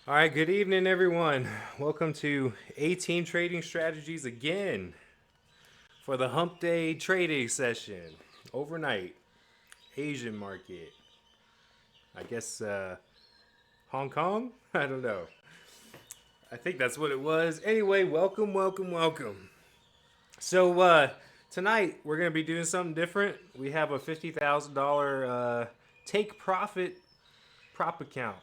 All right, good evening, everyone. Welcome to A-Team Trading Strategies again for the Hump Day trading session. Overnight, Asian market. I guess Hong Kong? I don't know. I think that's what it was. Anyway, welcome, welcome, welcome. So tonight we're gonna be doing something different. We have a $50,000 take profit prop account.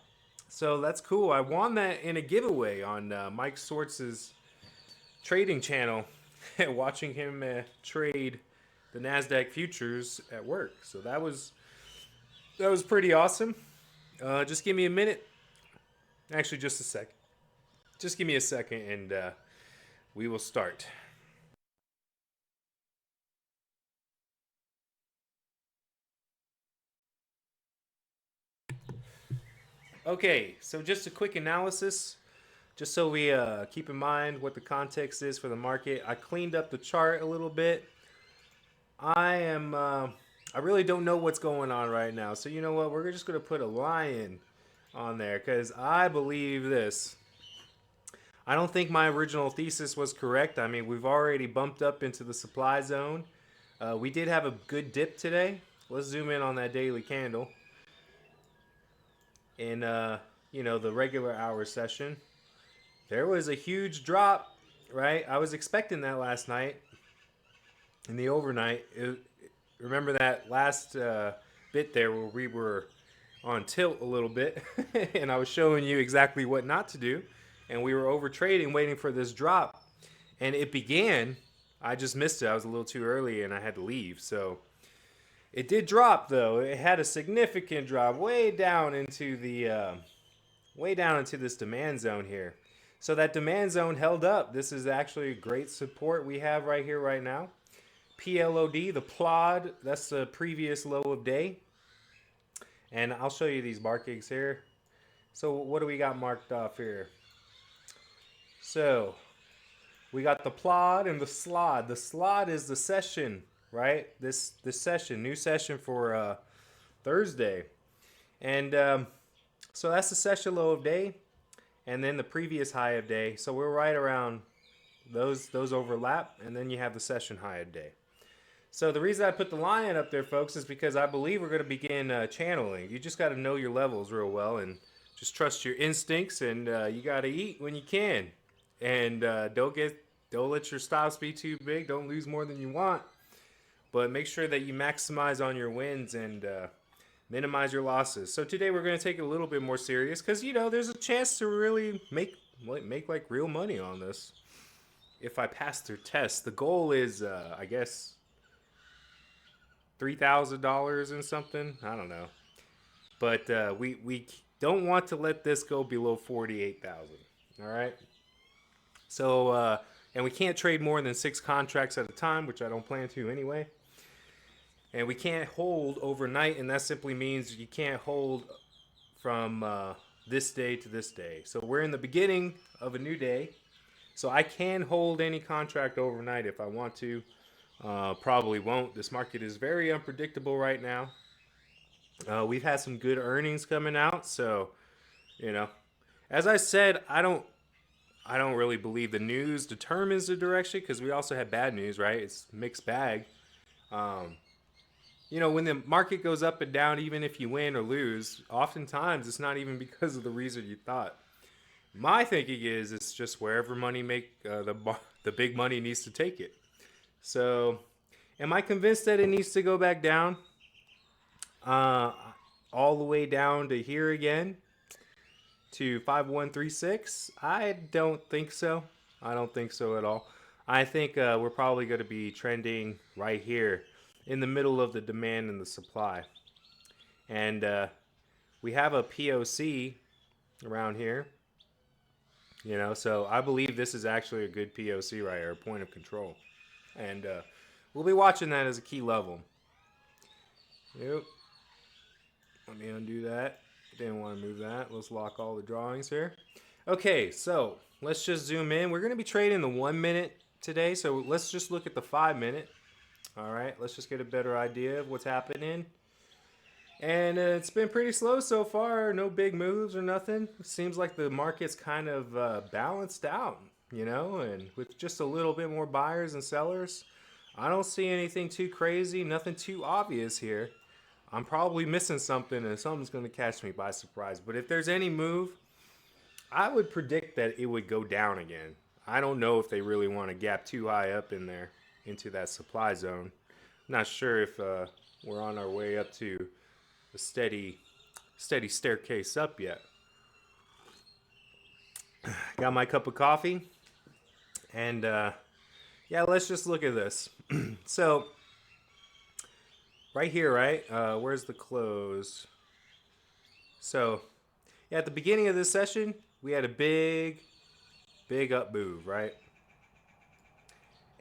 So that's cool. I won that in a giveaway on Mike Swartz's trading channel, watching him trade the Nasdaq futures at work. So that was pretty awesome. Just give me a minute. Actually, just a second. Just give me a second, and we will start. Okay, so just a quick analysis, just so we keep in mind what the context is for the market. I cleaned up the chart a little bit. I am. I really don't know what's going on right now. So you know what? We're just gonna put a lion on there because I believe this. I don't think my original thesis was correct. I mean, we've already bumped up into the supply zone. We did have a good dip today. Let's zoom in on that daily candle in the regular hour session. There was a huge drop, right? I was expecting that last night in the overnight. Remember that last bit there where we were on tilt a little bit, and I was showing you exactly what not to do, and we were over trading, waiting for this drop, and it began. I just missed it. I was a little too early, and I had to leave. So it did drop, though. It had a significant drop, way down into this demand zone here. So that demand zone held up. This is actually great support we have right here, right now. PLOD, the plod, that's the previous low of day. And I'll show you these markings here. So what do we got marked off here? So we got the plod and the slod. The slod is the session, right? This session, new session for Thursday. And so that's the session low of day, and then the previous high of day. So we're right around those overlap, and then you have the session high of day. So the reason I put the lion up there, folks, is because I believe we're going to begin channeling. You just got to know your levels real well and just trust your instincts, and you got to eat when you can, and don't let your stops be too big. Don't lose more than you want, but make sure that you maximize on your wins and minimize your losses. So today we're going to take it a little bit more serious because there's a chance to really make like real money on this if I pass their test. The goal is, I guess, $3,000 and something. I don't know, but we don't want to let this go below 48,000. All right. So and we can't trade more than 6 contracts at a time, which I don't plan to anyway. And we can't hold overnight, and that simply means you can't hold from this day to this day. So we're in the beginning of a new day. So I can hold any contract overnight if I want to. Probably won't. This market is very unpredictable right now. We've had some good earnings coming out, so you know, as I said, I don't really believe the news determines the direction because we also have bad news, right? It's mixed bag. Um, when the market goes up and down, even if you win or lose, oftentimes it's not even because of the reason you thought. My thinking is it's just wherever money the big money needs to take it. So, am I convinced that it needs to go back down, uh, all the way down to here again to 5136? I don't think so. I don't think so at all. I think we're probably going to be trending right here in the middle of the demand and the supply. And we have a POC around here, so I believe this is actually a good POC right here, point of control. And we'll be watching that as a key level. Yep. Let me undo that. Didn't want to move that. Let's lock all the drawings here. Okay, so let's just zoom in. We're going to be trading the 1 minute today, so let's just look at the 5 minute. All right, let's just get a better idea of what's happening. And it's been pretty slow so far. No big moves or nothing. Seems like the market's kind of balanced out, and with just a little bit more buyers and sellers, I don't see anything too crazy, nothing too obvious here. I'm probably missing something and something's going to catch me by surprise. But if there's any move, I would predict that it would go down again. I don't know if they really want to gap too high up in there into that supply zone. Not sure if we're on our way up to a steady staircase up yet. Got my cup of coffee, and yeah, let's just look at this. So right here, right? Where's the close? So yeah, at the beginning of this session, we had a big up move, right?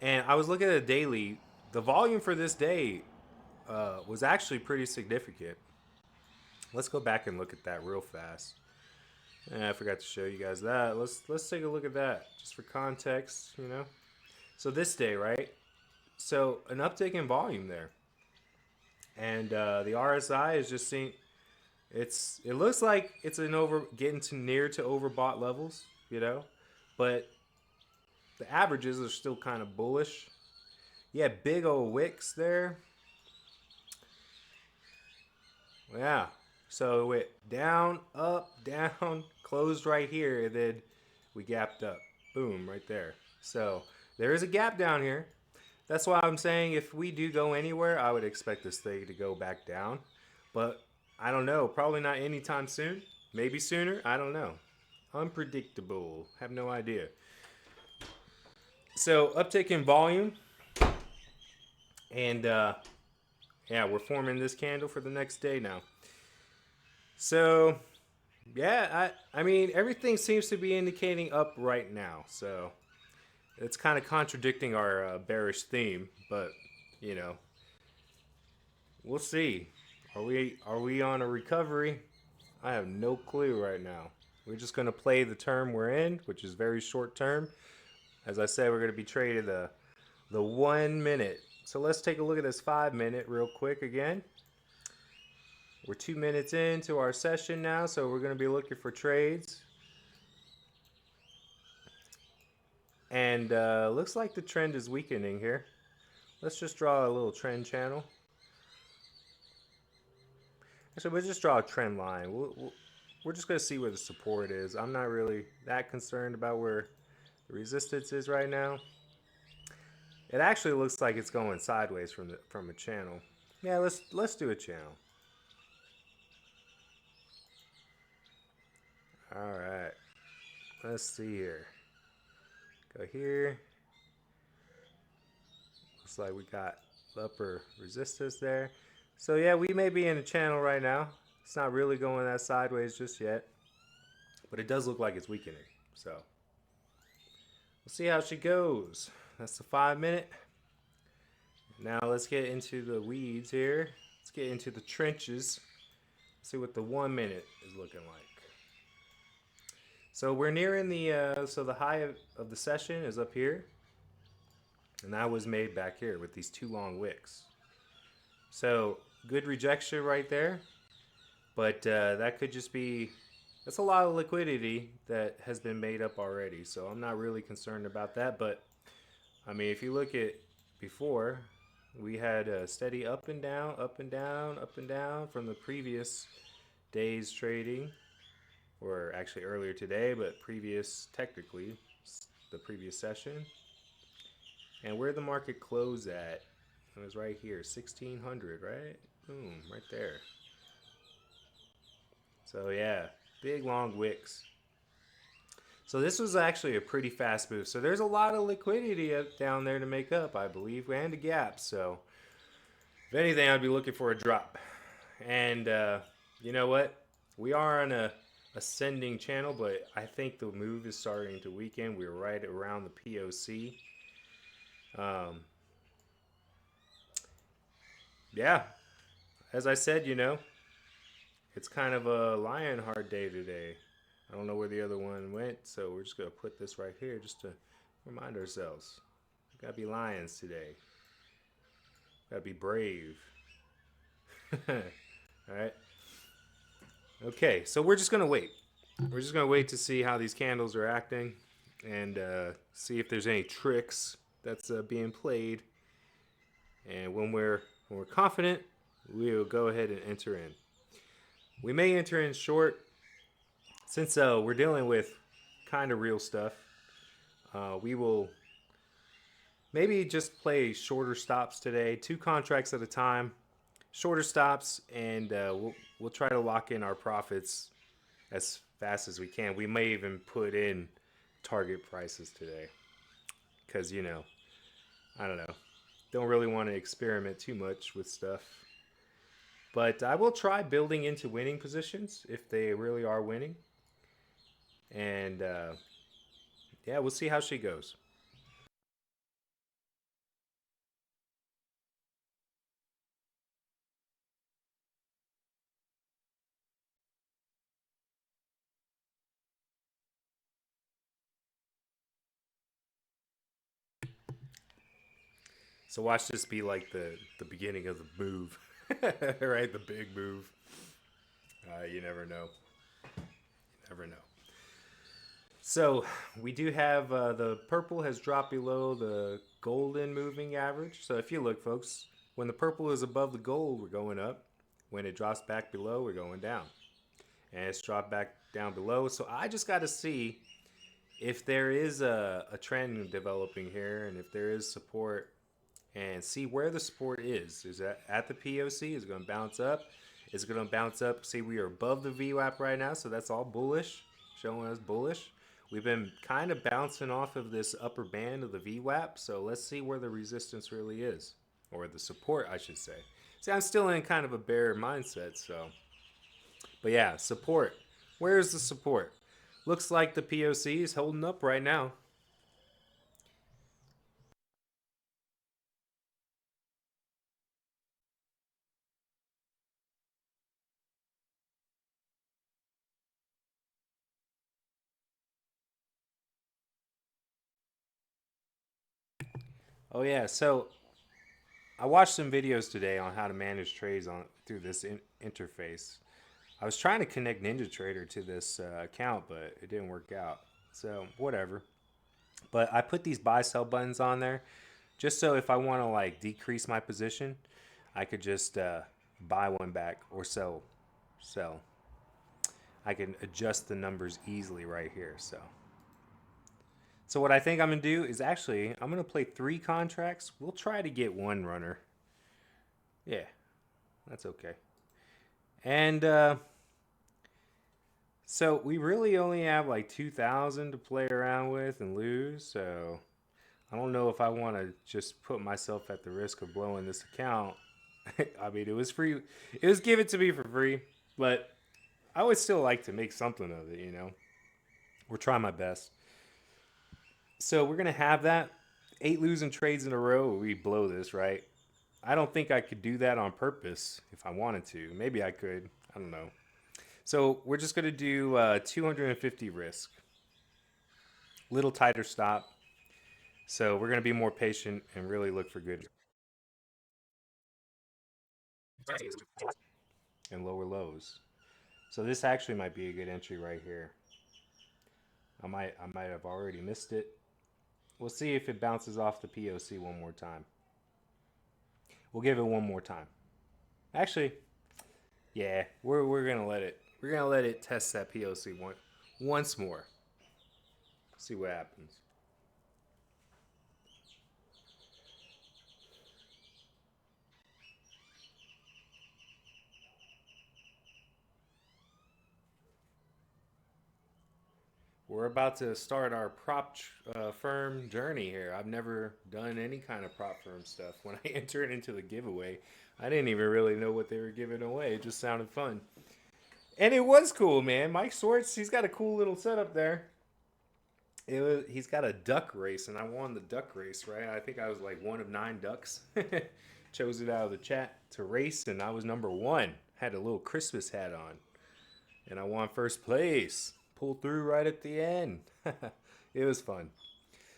And I was looking at the daily. The volume for this day was actually pretty significant. Let's go back and look at that real fast. I forgot to show you guys that. Let's take a look at that just for context. So this day, right? So an uptick in volume there, and the RSI is just seeing. It looks like it's getting to near to overbought levels, but the averages are still kind of bullish. Yeah, big old wicks there. Yeah. So it went down, up, down, closed right here, and then we gapped up. Boom, right there. So there is a gap down here. That's why I'm saying if we do go anywhere, I would expect this thing to go back down. But I don't know. Probably not anytime soon. Maybe sooner. I don't know. Unpredictable. Have no idea. So uptick in volume. And yeah, we're forming this candle for the next day now. So yeah, I mean everything seems to be indicating up right now. So it's kind of contradicting our bearish theme, but you know, we'll see. Are we on a recovery? I have no clue right now. We're just gonna play the term we're in, which is very short term. As I said, we're gonna be trading the 1 minute. So let's take a look at this 5 minute real quick again. We're 2 minutes into our session now, so we're gonna be looking for trades. And looks like the trend is weakening here. Let's just draw a little trend channel. Actually, we'll just draw a trend line. We're just going to see where the support is. I'm not really that concerned about where the resistance is right now. It actually looks like it's going sideways from a channel. Yeah, let's do a channel. All right. Let's see here. Go here. Looks like we got upper resistance there. So yeah, we may be in a channel right now. It's not really going that sideways just yet, but it does look like it's weakening. So we'll see how she goes. That's the 5 minute. Now let's get into the weeds here. Let's get into the trenches. See what the 1 minute is looking like. So we're nearing so the high of the session is up here, and that was made back here with these two long wicks. So good rejection right there, but that could just be, that's a lot of liquidity that has been made up already. So I'm not really concerned about that. But I mean, if you look at before, we had a steady up and down, up and down, up and down from the previous day's trading, or actually earlier today, but technically, the previous session. And where the market closed at, it was right here, 1600, right? Boom, right there. So yeah, big long wicks. So this was actually a pretty fast move. So there's a lot of liquidity down there to make up, I believe, and a gap. So if anything, I'd be looking for a drop. And you know what? We are on a ascending channel, but I think the move is starting to weaken. We're right around the POC. Yeah, as I said, it's kind of a Lionheart day today. I don't know where the other one went, so we're just going to put this right here just to remind ourselves. We got to be lions today. Got to be brave. All right. Okay, so we're just gonna wait. We're just gonna wait to see how these candles are acting, and see if there's any tricks that's being played. And when we're confident, we'll go ahead and enter in. We may enter in short since we're dealing with kind of real stuff. We will maybe just play shorter stops today, 2 contracts at a time, shorter stops, and we'll try to lock in our profits as fast as we can. We may even put in target prices today because I don't know, don't really want to experiment too much with stuff. But I will try building into winning positions if they really are winning, and yeah, we'll see how she goes. So watch this be like the beginning of the move, right? The big move. You never know. Never know. So we do have the purple has dropped below the golden moving average. So if you look, folks, when the purple is above the gold, we're going up. When it drops back below, we're going down. And it's dropped back down below. So I just got to see if there is a trend developing here and if there is support and see where the support is. Is that at the POC? Is it going to bounce up? Is it going to bounce up? See, we are above the VWAP right now, so that's all bullish, showing us bullish. We've been kind of bouncing off of this upper band of the VWAP, so let's see where the resistance really is, or the support, I should say. See, I'm still in kind of a bear mindset, so. But yeah, support. Where's the support? Looks like the POC is holding up right now. Oh yeah, so I watched some videos today on how to manage trades on through this interface. I was trying to connect NinjaTrader to this account, but it didn't work out. So whatever. But I put these buy sell buttons on there just so if I want to like decrease my position, I could just buy one back or sell. I can adjust the numbers easily right here. So what I think I'm gonna do is actually I'm gonna play 3 contracts. We'll try to get one runner. Yeah, that's okay. And so we really only have like 2,000 to play around with and lose. So I don't know if I want to just put myself at the risk of blowing this account. I mean, it was free. It was given to me for free, but I would still like to make something of it. We're trying my best. So we're gonna have that 8 losing trades in a row. We blow this, right? I don't think I could do that on purpose if I wanted to. Maybe I could. I don't know. So we're just gonna do 250 risk, little tighter stop. So we're gonna be more patient and really look for good and lower lows. So this actually might be a good entry right here. I might have already missed it. We'll see if it bounces off the POC one more time. We'll give it one more time. Actually, yeah, we're gonna let it. We're gonna let it test that POC once more. See what happens. We're about to start our prop firm journey here. I've never done any kind of prop firm stuff. When I entered into the giveaway, I didn't even really know what they were giving away. It just sounded fun. And it was cool, man. Mike Swartz, he's got a cool little setup there. He's got a duck race, and I won the duck race, right? I think I was like one of 9 ducks. Chose it out of the chat to race, and I was number one. Had a little Christmas hat on, and I won first place. Pulled through right at the end. It was fun.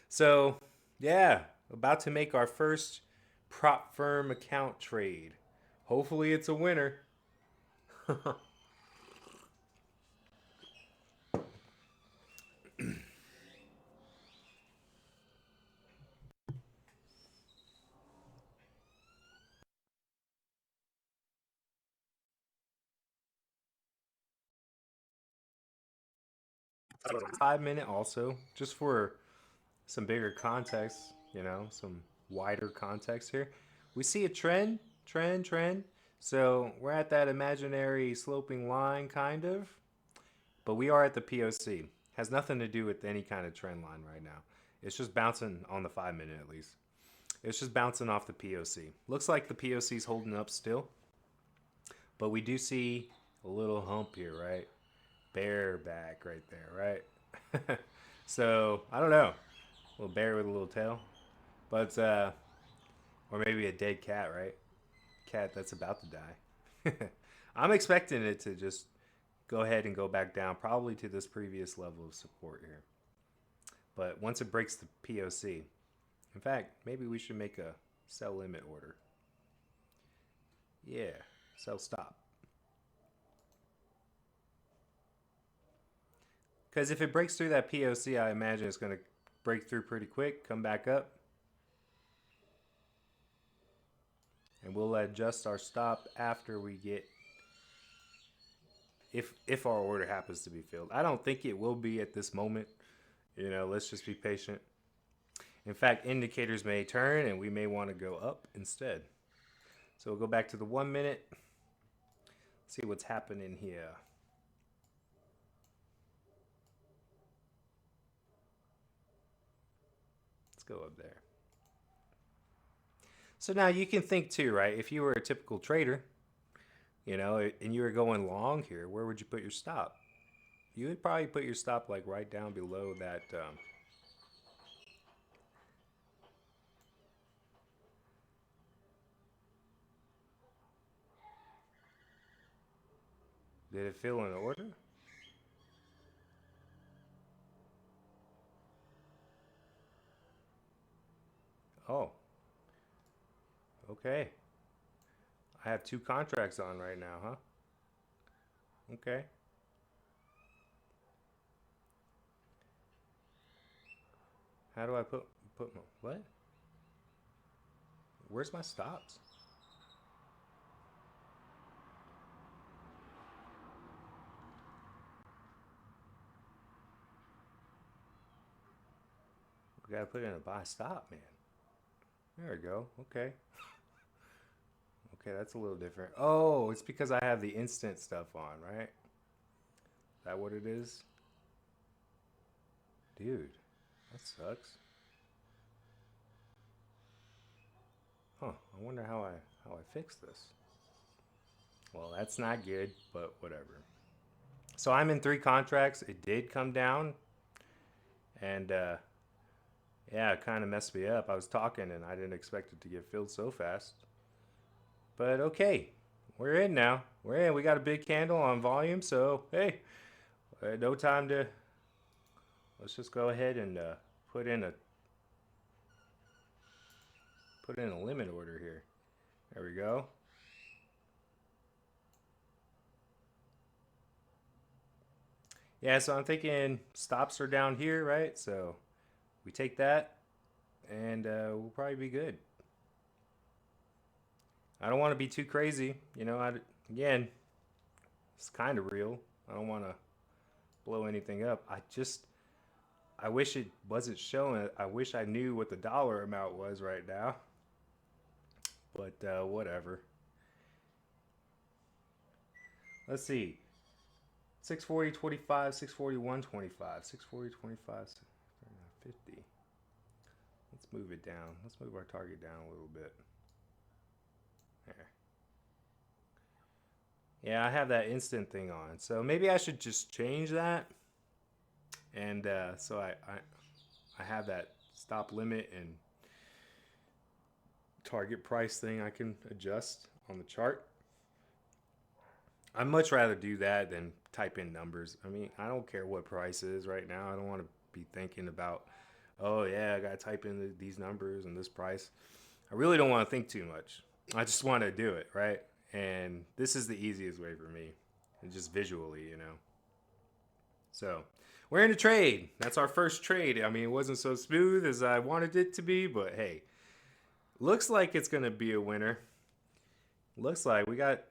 So, yeah, about to make our first prop firm account trade. Hopefully, it's a winner. 5 minute also, just for some bigger context, some wider context here. We see a trend. So we're at that imaginary sloping line, kind of, but we are at the POC. Has nothing to do with any kind of trend line right now. It's just bouncing on the 5 minute at least. It's just bouncing off the POC. Looks like the POC is holding up still, but we do see a little hump here, right? Bear back right there, right? So I don't know. A little bear with a little tail, but or maybe a dead cat, right? Cat that's about to die. I'm expecting it to just go ahead and go back down, probably to this previous level of support here. But once it breaks the POC, in fact, maybe we should make a sell limit order. Yeah, sell stop. Because if it breaks through that POC, I imagine it's going to break through pretty quick, come back up, and we'll adjust our stop after we get, if our order happens to be filled. I don't think it will be at this moment. Let's just be patient. In fact, indicators may turn and we may want to go up instead. So we'll go back to the 1 minute. See what's happening here. Let's go up there. So now you can think too, right? If you were a typical trader, and you were going long here, where would you put your stop? You would probably put your stop like right down below that. Did it fill in order? Oh, okay. I have two contracts on right now, huh? Okay. How do I put my what? Where's my stops? We gotta put in a buy stop, man. There we go. Okay. Okay, that's a little different. Oh, it's because I have the instant stuff on, right? Is that what it is? Dude, that sucks. Huh. I wonder how I fix this. Well, that's not good, but whatever. So I'm in three contracts. It did come down, and yeah, it kind of messed me up. I was talking, and I didn't expect it to get filled so fast. But okay, we're in now. We're in. We got a big candle on volume, so hey, no time to. Let's just go ahead and put in a put in a limit order here. There we go. Yeah, so I'm thinking stops are down here, right? So we take that, and we'll probably be good. I don't want to be too crazy. Again, it's kind of real. I don't want to blow anything up. I wish it wasn't showing. I wish I knew what the dollar amount was right now. But whatever. Let's see. 640.25, 641.25, 640.25, 50. Let's move it down. Let's move our target down a little bit. There. Yeah, I have that instant thing on. So maybe I should just change that. And so I have that stop limit and target price thing I can adjust on the chart. I'd much rather do that than type in numbers. I mean, I don't care what price is right now. I don't want to be thinking about, oh yeah, I got to type in these numbers and this price. I really don't want to think too much. I just want to do it, right? And this is the easiest way for me. and just visually, you know. So we're in a trade. That's our first trade. I mean, it wasn't so smooth as I wanted it to be, but hey, looks like it's gonna be a winner. Looks like we got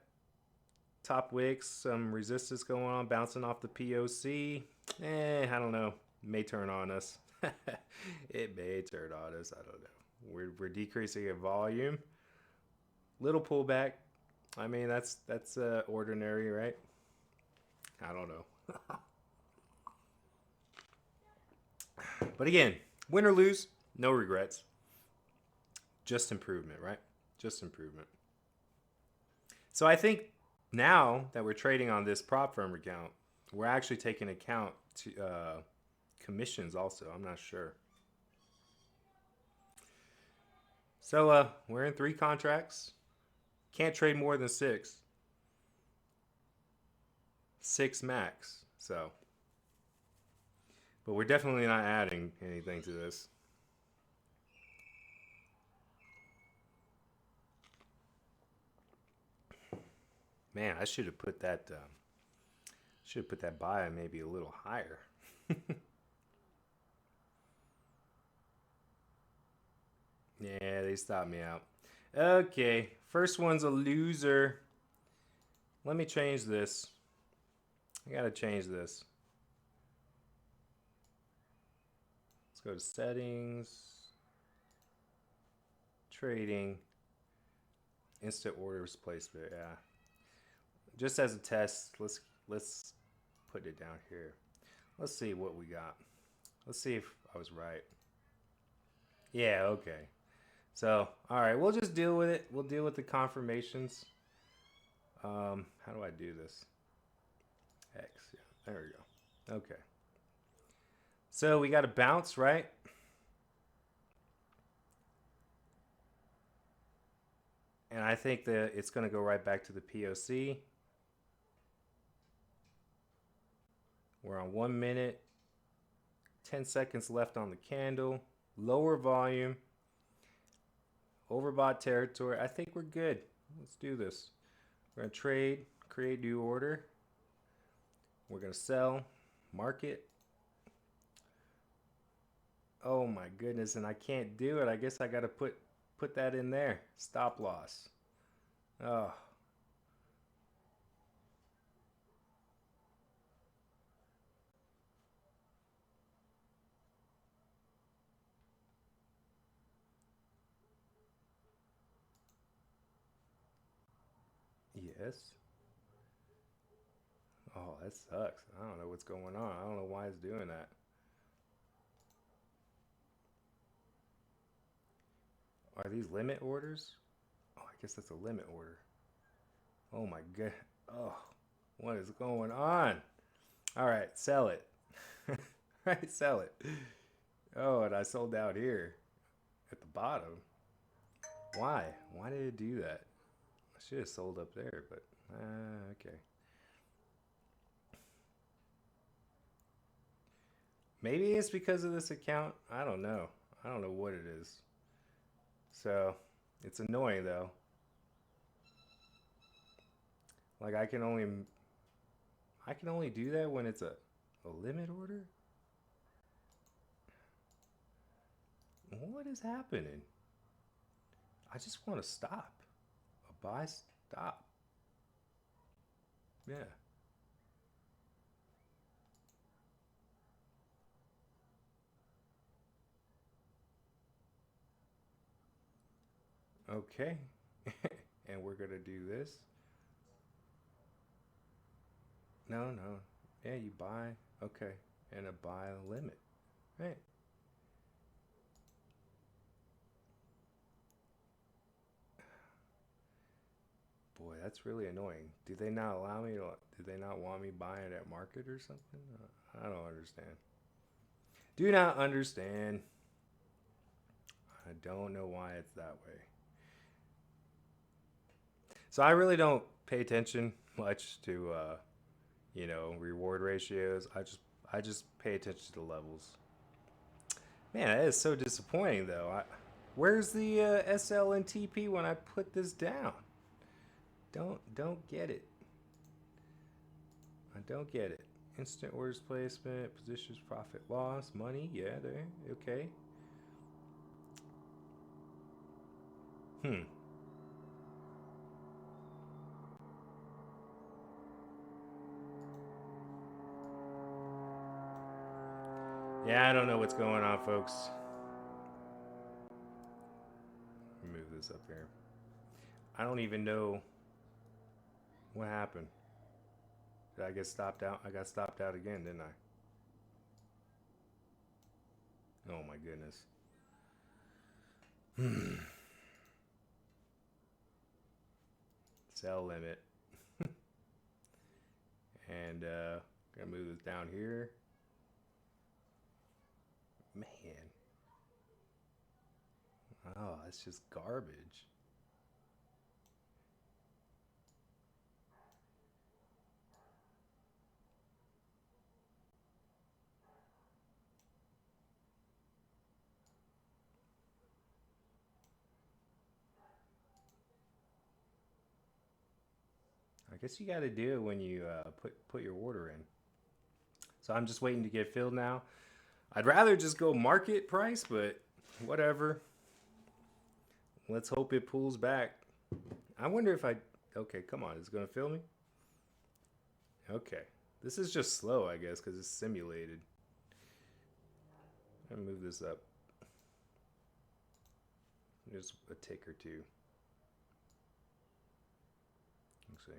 top wicks, some resistance going on, bouncing off the POC. I don't know. It may turn on us. It may turn on us. I don't know. We're decreasing in volume. Little pullback. I mean, that's ordinary, right? I don't know. But again, win or lose, no regrets. Just improvement, right? Just improvement. So I think now that we're trading on this prop firm account, we're actually taking account to commissions also. I'm not sure. So we're in 3 contracts. Can't trade more than 6. 6 max. So, but we're definitely not adding anything to this. Man, I should have put that. Should have put that buy maybe a little higher. Yeah, they stopped me out. Okay, first one's a loser. Let me change this. I gotta change this. Let's go to settings, trading, instant orders placement. Yeah, just as a test, let's put it down here. Let's see what we got. Let's see if I was right. Yeah, okay. So, all right, we'll just deal with it. We'll deal with the confirmations. How do I do this? X. Yeah, there we go. Okay. So we got a bounce, right? And I think that it's going to go right back to the POC. We're on 1 minute, 10 seconds left on the candle, lower volume, overbought territory. I think we're good. Let's do this. We're going to trade, create new order. We're going to sell, market. Oh my goodness, and I can't do it. I guess I got to put that in there. Stop loss. Oh, yes. Oh, that sucks. I don't know what's going on. I don't know why it's doing that. Are these limit orders? Oh, I guess that's a limit order. Oh my god. Oh, what is going on? All right, sell it. Right, sell it. Oh, and I sold out here at the bottom. Why? Why did it do that? I should have sold up there, but okay. Maybe it's because of this account. I don't know. I don't know what it is. So it's annoying though. Like I can only do that when it's a limit order. What is happening? I just want to stop. A buy stop. Yeah. Okay. And we're gonna do this. No, no. Yeah, you buy. Okay. And a buy limit. Right. Boy, that's really annoying. Do they not allow me to? Do they not want me buying at market or something? I don't understand. Do not understand. I don't know why it's that way. So I really don't pay attention much to reward ratios. I just pay attention to the levels. Man, that is so disappointing though. Where's the SL and TP when I put this down? Don't get it. I don't get it. Instant orders placement, positions, profit, loss, money. Yeah, there. Okay. Hmm. Yeah, I don't know what's going on, folks. Move this up here. I don't even know what happened. Did I get stopped out? I got stopped out again, didn't I? Oh my goodness. Sell limit. And gonna move this down here. Man. Oh, it's just garbage. I guess you got to do it when you put your order in. So I'm just waiting to get filled now. I'd rather just go market price, but whatever. Let's hope it pulls back. I wonder if I. Okay, come on. Is it going to fill me? Okay. This is just slow, I guess, because it's simulated. I'm going to move this up. Just a tick or two. Let's see.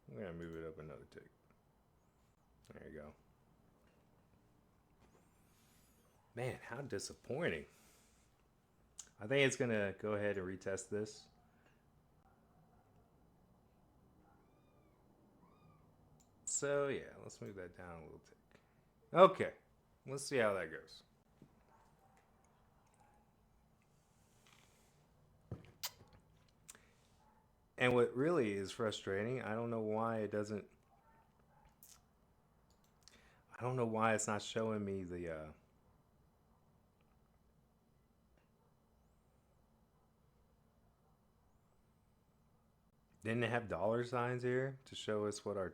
I'm going to move it up another tick. There you go. Man, how disappointing. I think it's going to go ahead and retest this. So, yeah, let's move that down a little tick. Okay, let's see how that goes. And what really is frustrating, I don't know why it doesn't. I don't know why it's not showing me the. Didn't it have dollar signs here to show us what our,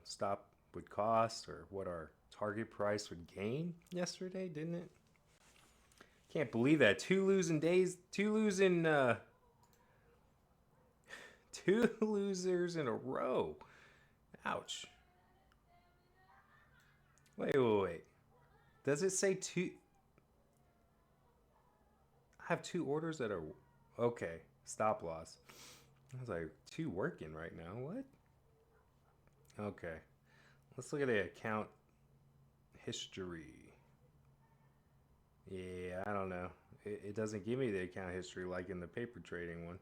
stop would cost or what our target price would gain yesterday? Didn't it? Can't believe that. Two losing days. Two losers in a row. Ouch. Wait. Does it say two? I have two orders that are okay. Stop loss. I was like, two working right now. What? Okay. Let's look at the account history. Yeah, I don't know. It doesn't give me the account history like in the paper trading one.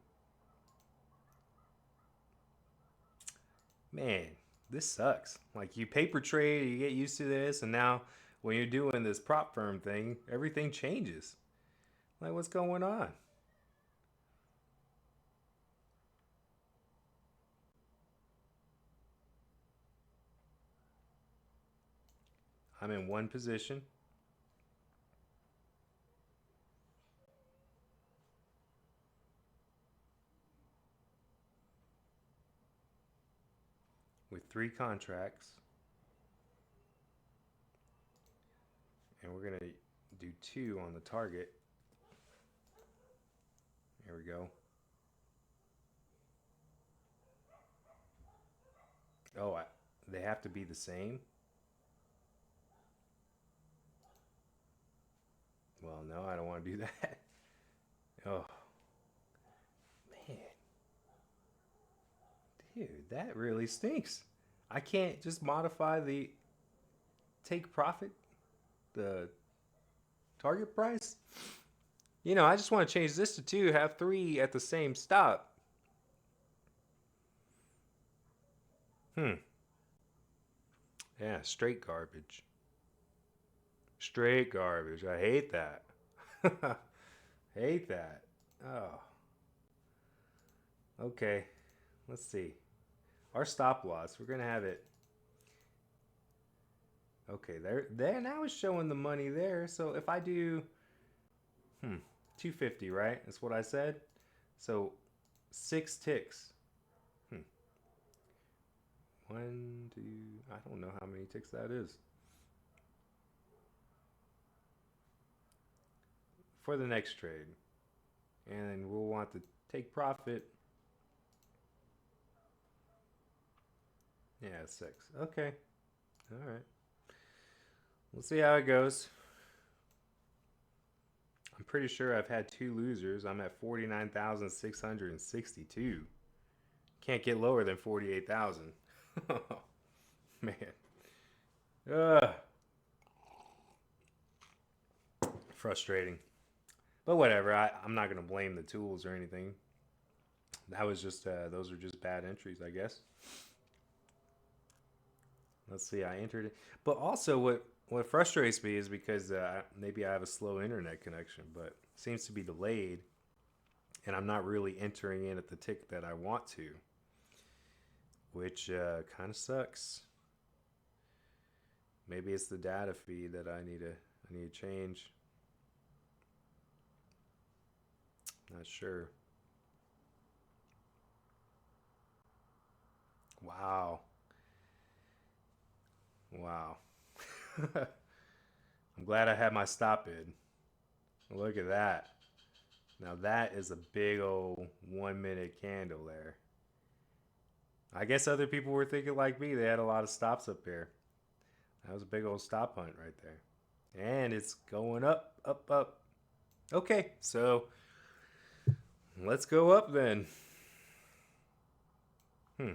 Man, this sucks. Like you paper trade, you get used to this, and now when you're doing this prop firm thing, everything changes. Like what's going on? I'm in one position with three contracts, and we're gonna do two on the target. There we go. Oh, they have to be the same. Well, no, I don't want to do that. Oh man, dude, that really stinks. I can't just modify the take profit, the target price. I just want to change this to two, have three at the same stop. Hmm. Yeah, straight garbage. Straight garbage. I hate that. Hate that. Oh, okay. Let's see. Our stop loss, we're going to have it. Okay, there now it's showing the money there. So if I do 250, right? That's what I said. So 6 ticks. Hmm. One, two, I don't know how many ticks that is. For the next trade. And we'll want to take profit. Yeah, 6. Okay. All right. We'll see how it goes. I'm pretty sure I've had two losers. I'm at 49,662. Can't get lower than 48,000. Man. Ugh. Frustrating. But whatever. I'm not going to blame the tools or anything. That was just, those are just bad entries, I guess. Let's see. I entered it. But also, what frustrates me is because maybe I have a slow internet connection, but it seems to be delayed, and I'm not really entering in at the tick that I want to, which kind of sucks. Maybe it's the data feed that I need to change. Not sure. Wow. Wow. I'm glad I had my stop in. Look at that. Now that is a big old 1 minute candle there. I guess other people were thinking like me. They had a lot of stops up there. That was a big old stop hunt right there. And it's going up, up, up. Okay, so let's go up then. Hmm.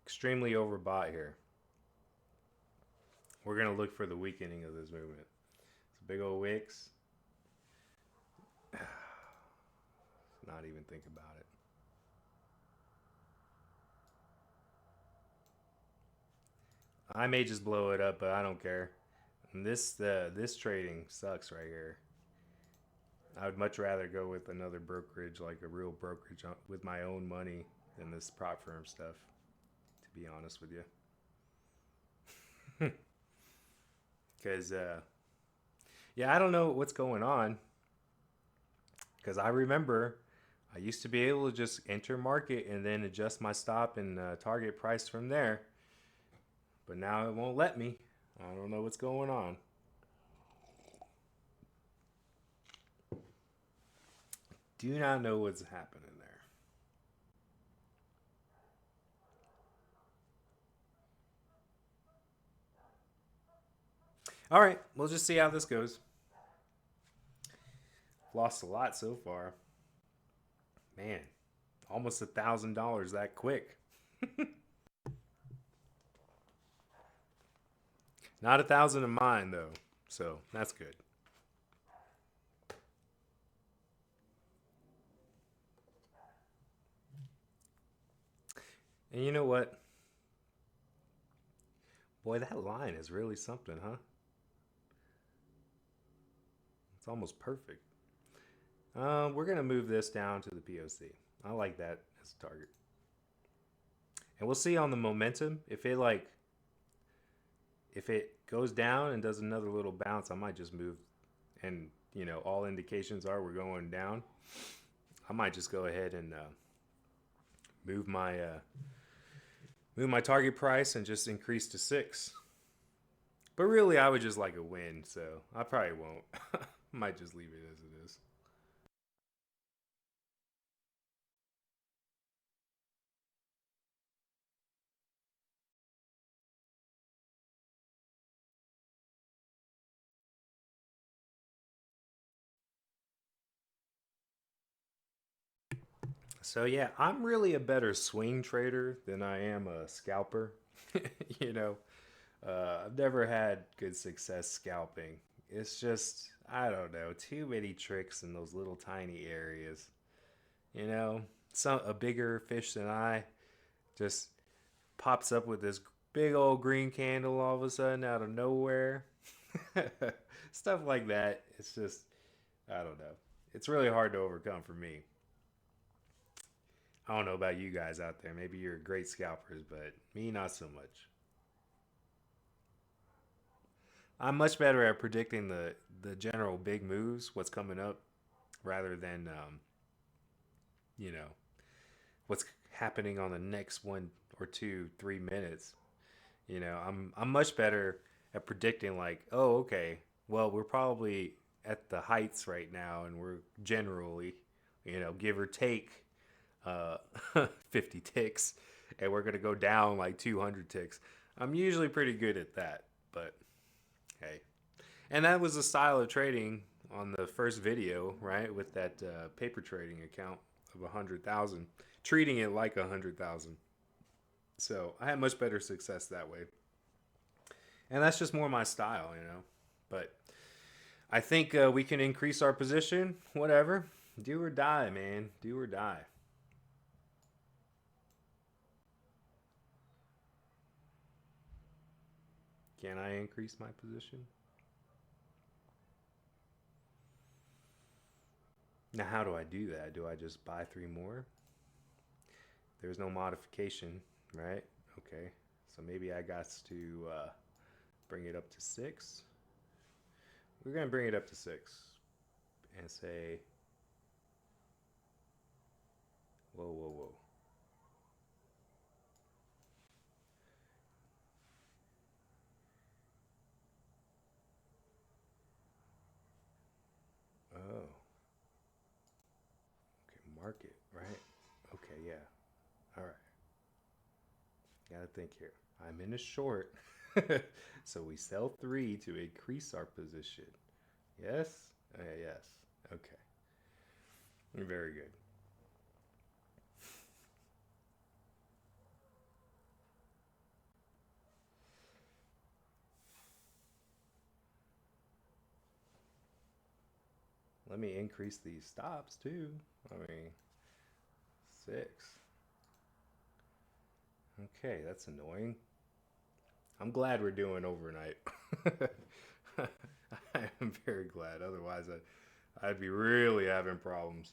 Extremely overbought here. We're going to look for the weakening of this movement. It's a big old wicks. Not even think about it. I may just blow it up, but I don't care. And this trading sucks right here. I would much rather go with another brokerage, like a real brokerage with my own money, than this prop firm stuff. To be honest with you, because yeah, I don't know what's going on. Because I remember I used to be able to just enter market and then adjust my stop and target price from there, but now it won't let me. I don't know what's going on. Do not know what's happening there. All right, we'll just see how this goes. Lost a lot so far. Man, almost $1,000 that quick. Not 1,000 of mine though, so that's good. And you know what? Boy, that line is really something, huh? It's almost perfect. We're gonna move this down to the POC. I like that as a target, and we'll see on the momentum if it goes down and does another little bounce. I might just move, and all indications are we're going down. I might just go ahead and move my uh, move my target price and just increase to 6. But really, I would just like a win, so I probably won't. Might just leave it as it is. So yeah, I'm really a better swing trader than I am a scalper. you know, I've never had good success scalping. It's just I don't know, too many tricks in those little tiny areas. You know, some a bigger fish than I just pops up with this big old green candle all of a sudden out of nowhere. Stuff like that. It's just I don't know. It's really hard to overcome for me. I don't know about you guys out there. Maybe you're great scalpers, but me, not so much. I'm much better at predicting the general big moves, what's coming up, rather than you know, what's happening on the next 1 or 2, 3 minutes. I'm much better at predicting like, oh, okay, well, we're probably at the heights right now, and we're generally, give or take, uh, 50 ticks, and we're gonna go down like 200 ticks. I'm usually pretty good at that, but hey, and that was the style of trading on the first video, right? With that paper trading account of 100,000, treating it like 100,000. So I had much better success that way, and that's just more my style. But I think we can increase our position. Whatever, do or die, man. Do or die. Can I increase my position? Now, how do I do that? Do I just buy three more? There's no modification, right? Okay, so maybe I got to bring it up to six. We're gonna bring it up to six and say, whoa, whoa, whoa. Oh, okay, market, right? Okay, yeah. All right. Gotta think here. I'm in a short. So we sell three to increase our position. Yes? Yes. Okay. Very good. Let me increase these stops too. I mean, six. Okay, that's annoying. I'm glad we're doing overnight. I am very glad. Otherwise, I'd be really having problems.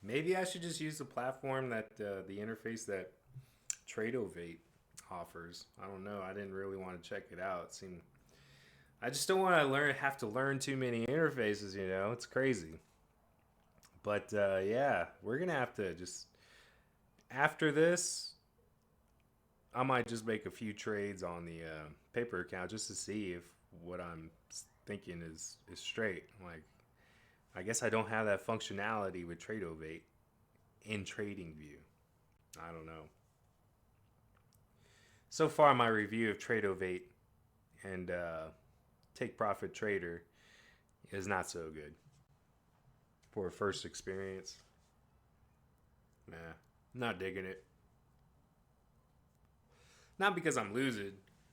Maybe I should just use the platform that the interface that Tradovate offers. I don't know. I didn't really want to check it out. It seemed I just don't want to have to learn too many interfaces. It's crazy. But yeah, we're gonna have to just after this. I might just make a few trades on the paper account just to see if what I'm thinking is straight. Like, I guess I don't have that functionality with Tradovate in Trading View. I don't know. So far, my review of Tradovate and Take Profit Trader is not so good for a first experience. Nah, not digging it. Not because I'm losing,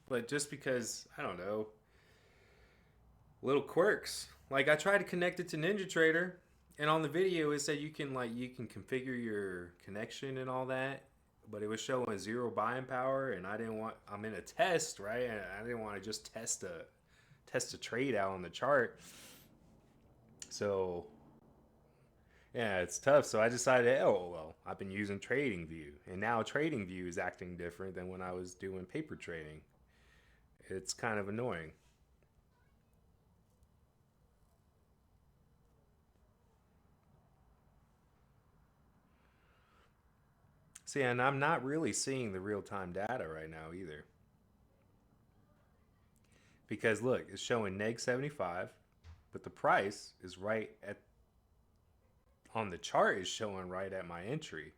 but just because I don't know, little quirks. Like I tried to connect it to NinjaTrader, and on the video it said you can configure your connection and all that, but it was showing zero buying power, and I didn't want. I'm in a test, right? And I didn't want to just test a trade out on the chart. So yeah, it's tough. So I decided, oh well, I've been using Trading View, and now Trading View is acting different than when I was doing paper trading. It's kind of annoying. See, and I'm not really seeing the real time data right now either. Because look, it's showing neg 75, but the price is right at on the chart is showing right at my entry.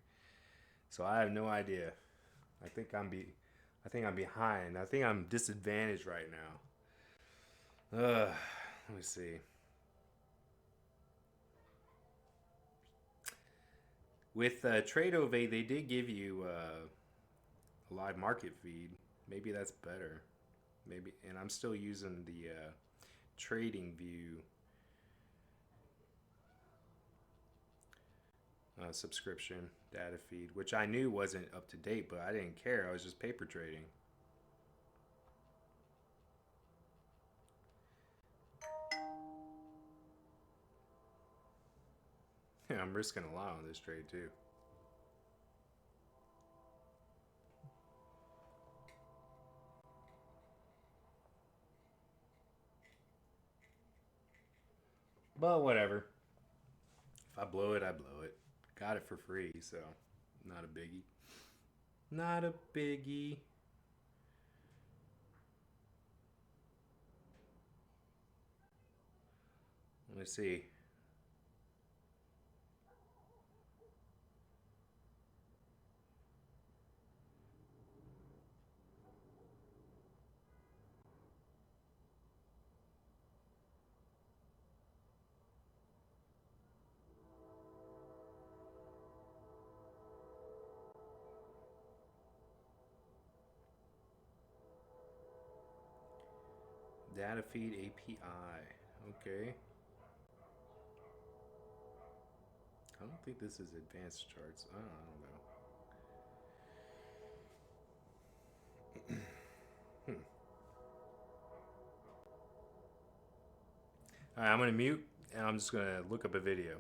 So I have no idea. I think I'm behind. I think I'm disadvantaged right now. Let me see. With Tradeovate, they did give you a live market feed. Maybe that's better. Maybe, and I'm still using the Trading View subscription data feed, which I knew wasn't up to date, but I didn't care. I was just paper trading. Yeah, I'm risking a lot on this trade too. But whatever. If I blow it, I blow it. Got it for free, so not a biggie. Not a biggie. Let me see. Data feed API. Okay. I don't think this is advanced charts. I don't know. Hmm. All right, I'm gonna mute and I'm just gonna look up a video.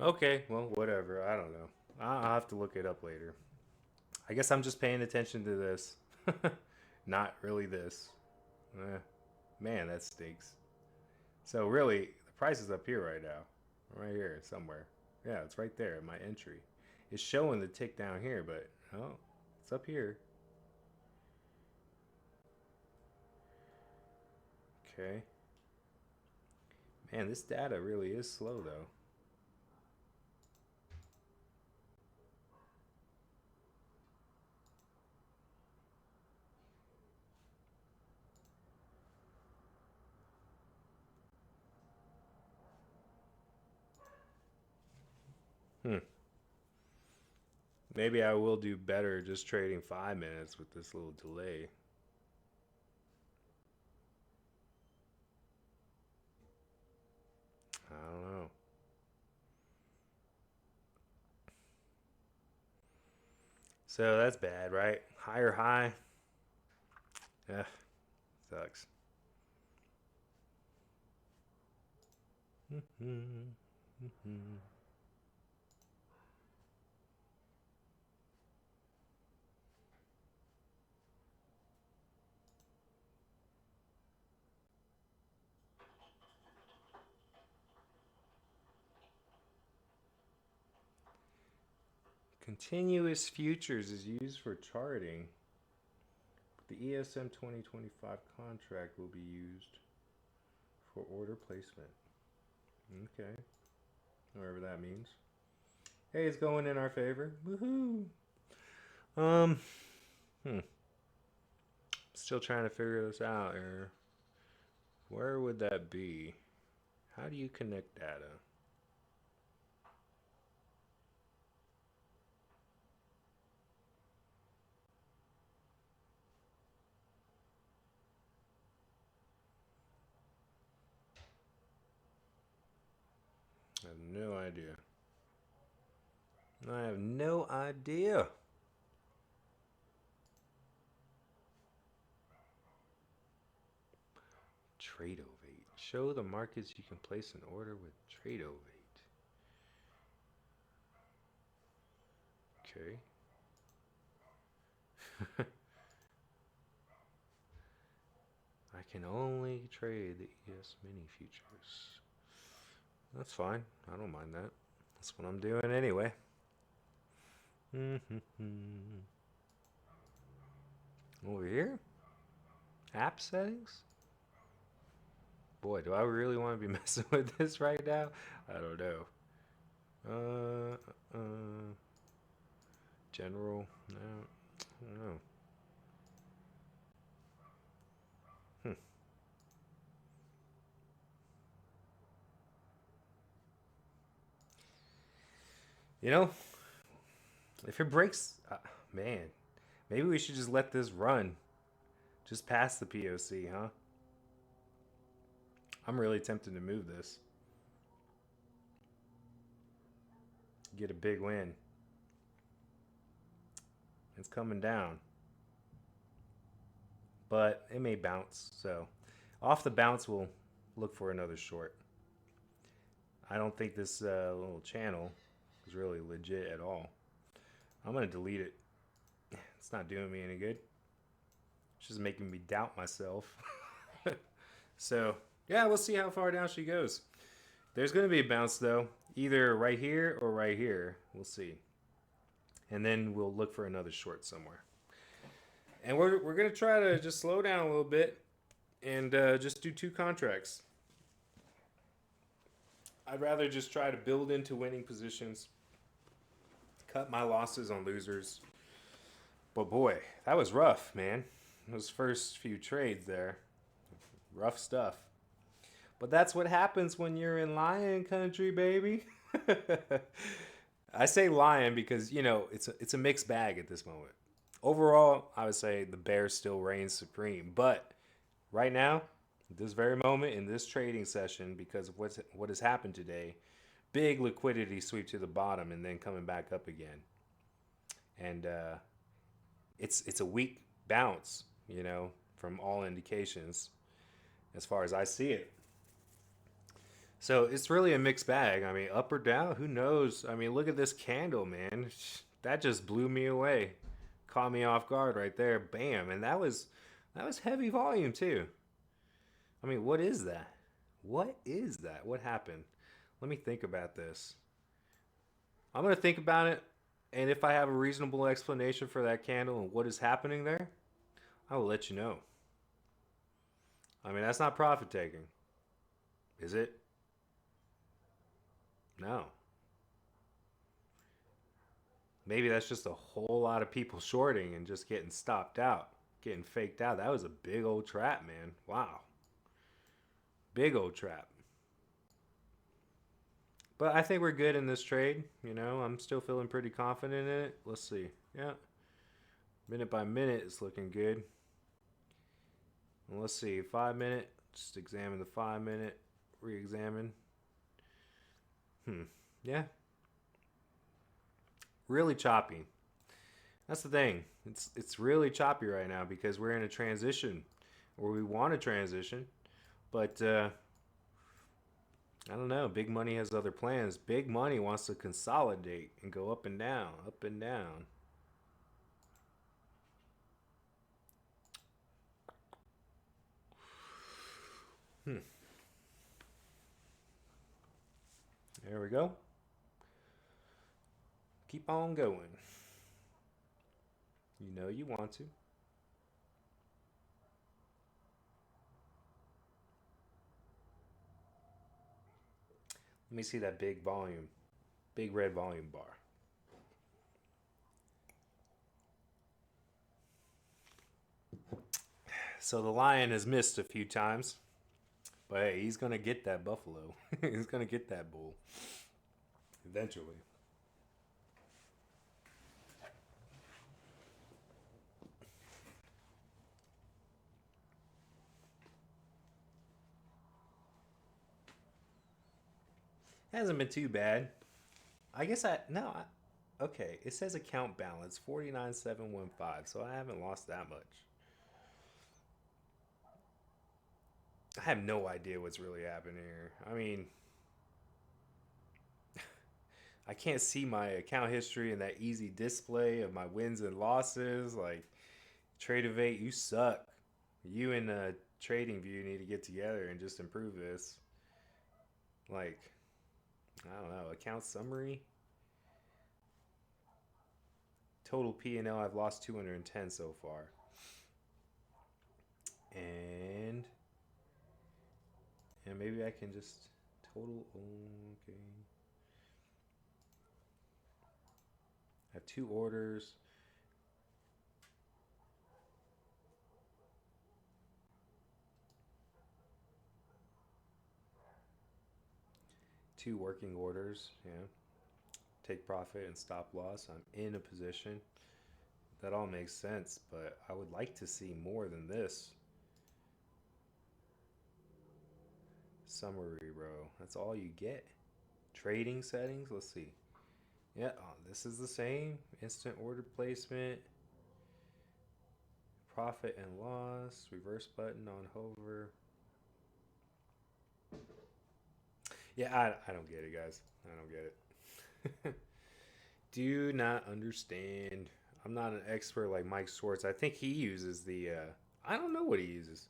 Okay, well, whatever. I don't know. I'll have to look it up later. I guess I'm just paying attention to this. Not really this. Eh, man, that stinks. So really, the price is up here right now. Right here, somewhere. Yeah, it's right there, my entry. It's showing the tick down here, but oh, it's up here. Okay. Man, this data really is slow though. Hmm. Maybe I will do better just trading 5 minutes with this little delay. I don't know. So that's bad, right? Higher high. Ugh, sucks. Continuous futures is used for charting. The ESM 2025 contract will be used for order placement. Okay, whatever that means. Hey, it's going in our favor. Woohoo! Um, hmm. Still trying to figure this out here. Where would that be? How do you connect data? I have no idea. I have no idea. Trade Ovate. Show the markets you can place an order with Trade Ovate. Okay. I can only trade the ES mini futures. That's fine. I don't mind that. That's what I'm doing anyway. Over here? App settings? Boy, do I really want to be messing with this right now? I don't know. General? No. I don't know. You know, if it breaks, man, maybe we should just let this run. Just past the POC, huh? I'm really tempted to move this. Get a big win. It's coming down. But it may bounce, so off the bounce, we'll look for another short. I don't think this little channel is really legit at all. I'm going to delete it. It's not doing me any good. It's just making me doubt myself. So, yeah, we'll see how far down she goes. There's going to be a bounce, though, either right here or right here. We'll see. And then we'll look for another short somewhere. And we're going to try to just slow down a little bit and just do 2 contracts. I'd rather just try to build into winning positions, cut my losses on losers. But boy, that was rough, man. Those first few trades there. Rough stuff. But that's what happens when you're in lion country, baby. I say lion because, you know, it's a mixed bag at this moment. Overall, I would say the bear still reigns supreme. But right now, this very moment in this trading session, because of what has happened today, big liquidity sweep to the bottom and then coming back up again. And it's a weak bounce, you know, from all indications as far as I see it. So it's really a mixed bag. I mean, up or down, who knows? I mean, look at this candle, man. That just blew me away. Caught me off guard right there. Bam. And that was heavy volume too. I mean, what is that? What is that? What happened? Let me think about this. I'm going to think about it, and if I have a reasonable explanation for that candle and what is happening there, I will let you know. I mean, that's not profit taking. Is it? No. Maybe that's just a whole lot of people shorting and just getting stopped out, getting faked out. That was a big old trap, man. Wow. Big old trap. But I think we're good in this trade. You know, I'm still feeling pretty confident in it. Let's see. Yeah. Minute by minute, it's looking good. And let's see. 5 minute. Just examine the 5 minute. Re-examine. Yeah. Really choppy. That's the thing. It's really choppy right now because we're in a transition, or we want to transition. But I don't know. Big money has other plans. Big money wants to consolidate and go up and down, up and down. There we go. Keep on going. You know you want to. Let me see that big volume. Big red volume bar. So the lion has missed a few times. But hey, he's going to get that buffalo. He's going to get that bull. Eventually. Hasn't been too bad. I guess okay, it says account balance 49,715, so I haven't lost that much. I have no idea what's really happening here. I mean, I can't see my account history and that easy display of my wins and losses. Like, Trade of 8, you suck. You and Trading View need to get together and just improve this. Like, I don't know, account summary. Total P&L, I've lost 210 so far. And maybe I can just total. Okay. I have 2 orders. Two working orders. Yeah. Take profit and stop loss. I'm in a position. That all makes sense, but I would like to see more than this. Summary, bro. That's all you get. Trading settings. Let's see. Yeah, oh, this is the same. Instant order placement. Profit and loss. Reverse button on hover. Yeah, I don't get it, guys. I don't get it. Do not understand. I'm not an expert like Mike Schwartz. I think he uses the. I don't know what he uses.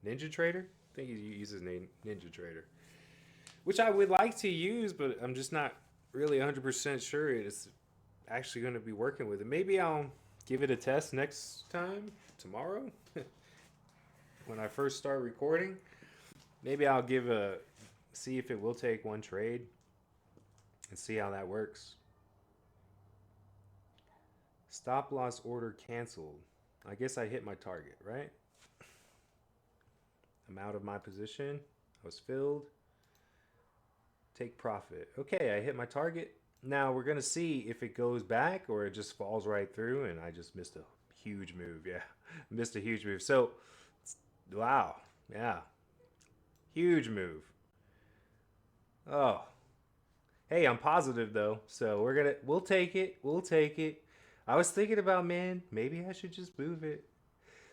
Ninja Trader? I think he uses Ninja Trader, which I would like to use, but I'm just not really 100% sure it's actually going to be working with it. Maybe I'll give it a test next time, tomorrow, when I first start recording. Maybe I'll see if it will take one trade and see how that works. Stop loss order canceled. I guess I hit my target, right? I'm out of my position. I was filled. Take profit. Okay, I hit my target. Now we're going to see if it goes back or it just falls right through and I just missed a huge move. Yeah, missed a huge move. So, wow. Yeah, huge move. Oh, hey, I'm positive though. So we'll take it. We'll take it. I was thinking about, man, maybe I should just move it.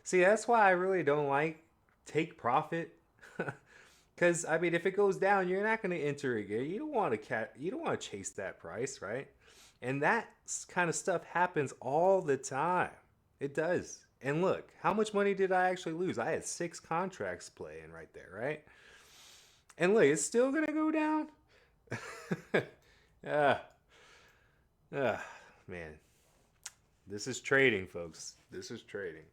See, that's why I really don't like take profit. Because I mean, if it goes down, you're not going to enter again. You don't want to You don't want to chase that price, right? And that kind of stuff happens all the time. It does. And look, how much money did I actually lose? I had 6 contracts playing right there, right? And look, it's still going to go down. Ah, ah, man. This is trading, folks. This is trading.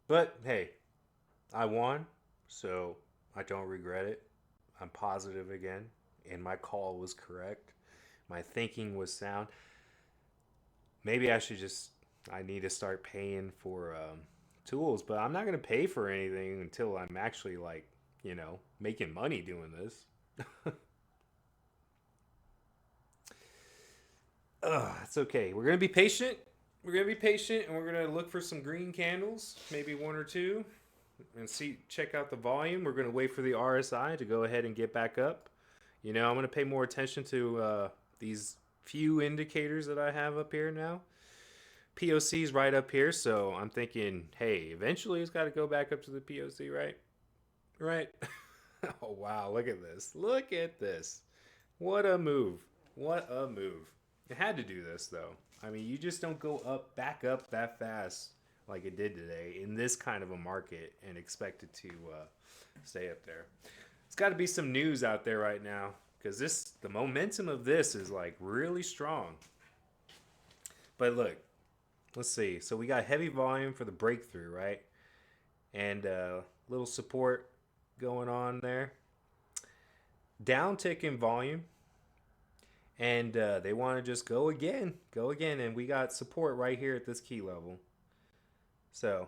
But hey, I won, so I don't regret it. I'm positive again, and my call was correct. My thinking was sound. Maybe I need to start paying for tools, but I'm not going to pay for anything until I'm actually like, making money doing this. It's okay. We're going to be patient. We're going to be patient and we're going to look for some green candles, maybe one or two, and check out the volume. We're going to wait for the RSI to go ahead and get back up. I'm going to pay more attention to these few indicators that I have up here now. POC's right up here, so I'm thinking, hey, eventually it's got to go back up to the POC, right? Right? Oh, wow, look at this. Look at this. What a move. What a move. It had to do this, though. I mean, you just don't go back up that fast like it did today in this kind of a market and expect it to stay up there. It's got to be some news out there right now because the momentum of this is like really strong. But look, let's see. So we got heavy volume for the breakthrough, right? And little support going on there. Down tick in volume. And they want to just go again. Go again. And we got support right here at this key level. So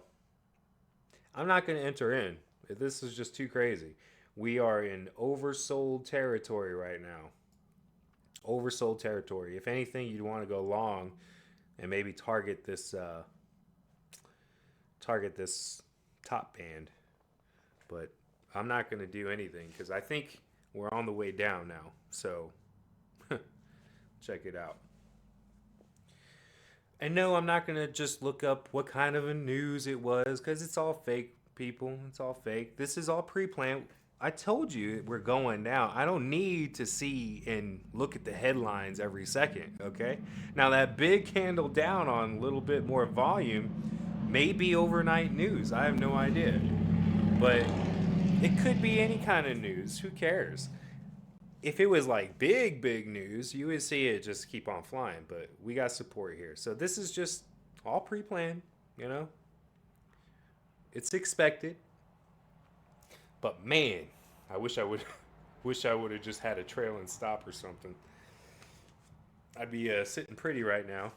I'm not going to enter in. This is just too crazy. We are in oversold territory right now. Oversold territory. If anything, you'd want to go long and maybe target this top band. But I'm not going to do anything because I think we're on the way down now. So check it out. And no, I'm not gonna just look up what kind of a news it was because it's all fake, people. It's all fake. This is all pre-planned. I told you we're going down. I don't need to see and look at the headlines every second. Okay. Now that big candle down on a little bit more volume may be overnight news. I have no idea, but it could be any kind of news. Who cares? If it was like big news, you would see it just keep on flying. But we got support here, so this is just all pre-planned. You know, it's expected. But man, I wish I would, wish I would have just had a trail and stop or something. I'd be sitting pretty right now.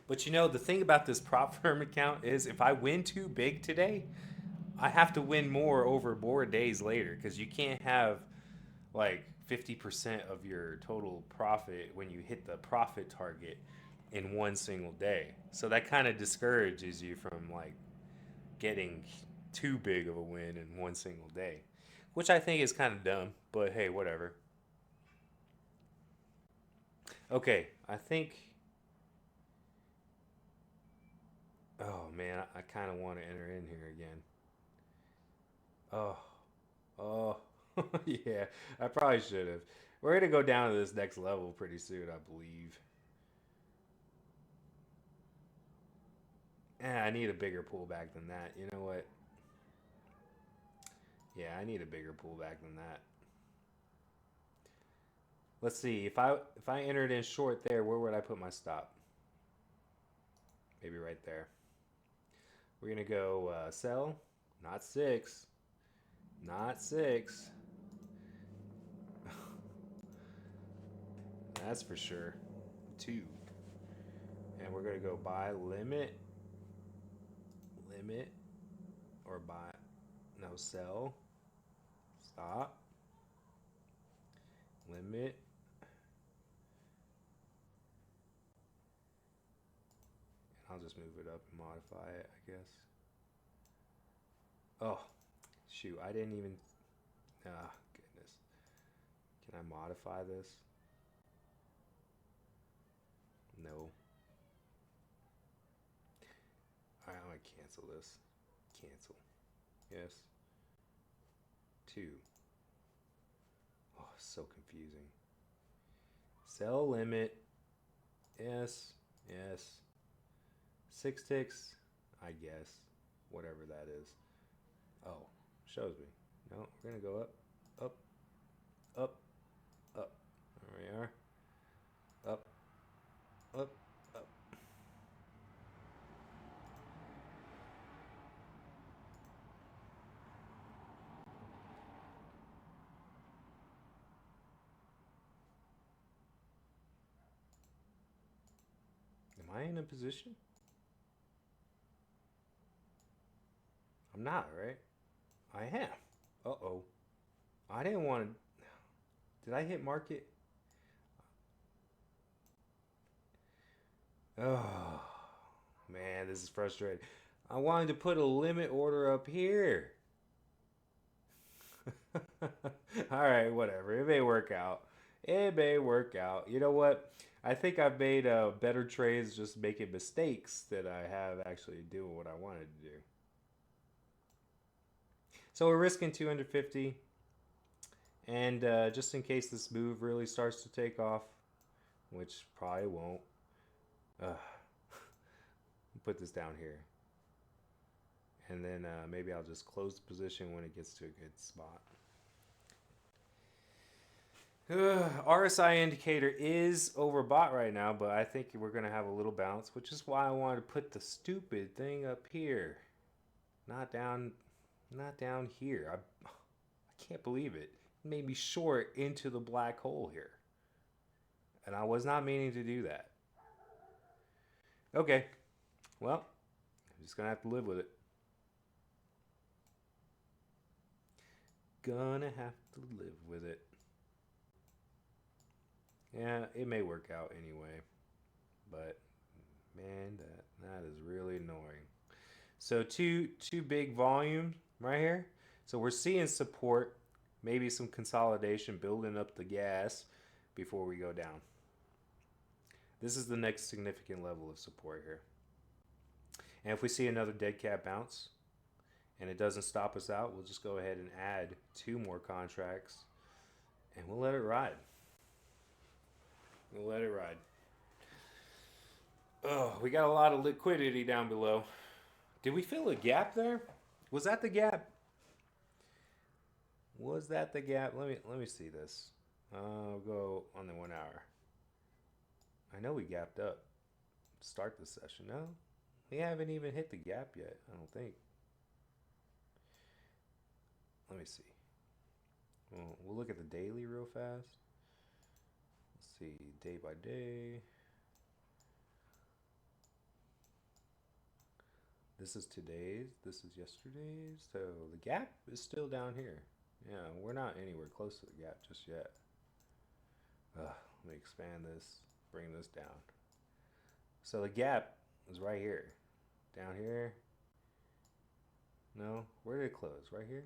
But you know, the thing about this prop firm account is if I win too big today, I have to win more over more days later because you can't have like 50% of your total profit when you hit the profit target in one single day. So that kind of discourages you from like getting too big of a win in one single day, which I think is kind of dumb, but hey, whatever. Okay, I think. Oh man, I kind of want to enter in here again. Oh, oh, yeah, I probably should have. We're gonna go down to this next level pretty soon, I believe. I need a bigger pullback than that. You know what? Yeah, I need a bigger pullback than that. Let's see. If I entered in short there, where would I put my stop? Maybe right there. We're gonna go sell, not six, not six. That's for sure. Two, and we're gonna go buy limit, limit, or buy. No, sell, stop, limit. And I'll just move it up and modify it, I guess. Oh, shoot! I didn't even. Ah, goodness. Can I modify this? No. All right, I'm gonna cancel this. Cancel. Yes. Two. Oh, so confusing. Sell limit. Yes. Yes. Six ticks. I guess. Whatever that is. Oh, shows me. No, we're gonna go up, up, up, up. There we are. Up, up, up. Am I in a position? I'm not, right? I am. Uh oh. I didn't want to. Did I hit market? Oh, man, this is frustrating. I wanted to put a limit order up here. All right, whatever. It may work out. It may work out. You know what? I think I've made better trades just making mistakes that I have actually doing what I wanted to do. So we're risking 250, and just in case this move really starts to take off, which probably won't, uh, put this down here, and then maybe I'll just close the position when it gets to a good spot. RSI indicator is overbought right now, but I think we're going to have a little bounce, which is why I wanted to put the stupid thing up here. Not down, not down here. I can't believe it. It made me short into the black hole here. And I was not meaning to do that. Okay, well, I'm just going to have to live with it. Gonna have to live with it. Yeah, it may work out anyway, but man, that is really annoying. So two big volume right here. So we're seeing support, maybe some consolidation building up the gas before we go down. This is the next significant level of support here. And if we see another dead cat bounce and it doesn't stop us out, we'll just go ahead and add 2 more contracts and we'll let it ride. We'll let it ride. Oh, we got a lot of liquidity down below. Did we fill a gap there? Was that the gap? Was that the gap? Let me see this. I'll go on the 1 hour. I know we gapped up to start the session. No, we haven't even hit the gap yet, I don't think. Let me see. We'll look at the daily real fast. Let's see, day by day. This is today's, this is yesterday's. So the gap is still down here. Yeah, we're not anywhere close to the gap just yet. Let me expand this, bring this down. So the gap is right here. Down here. No, where did it close? Right here?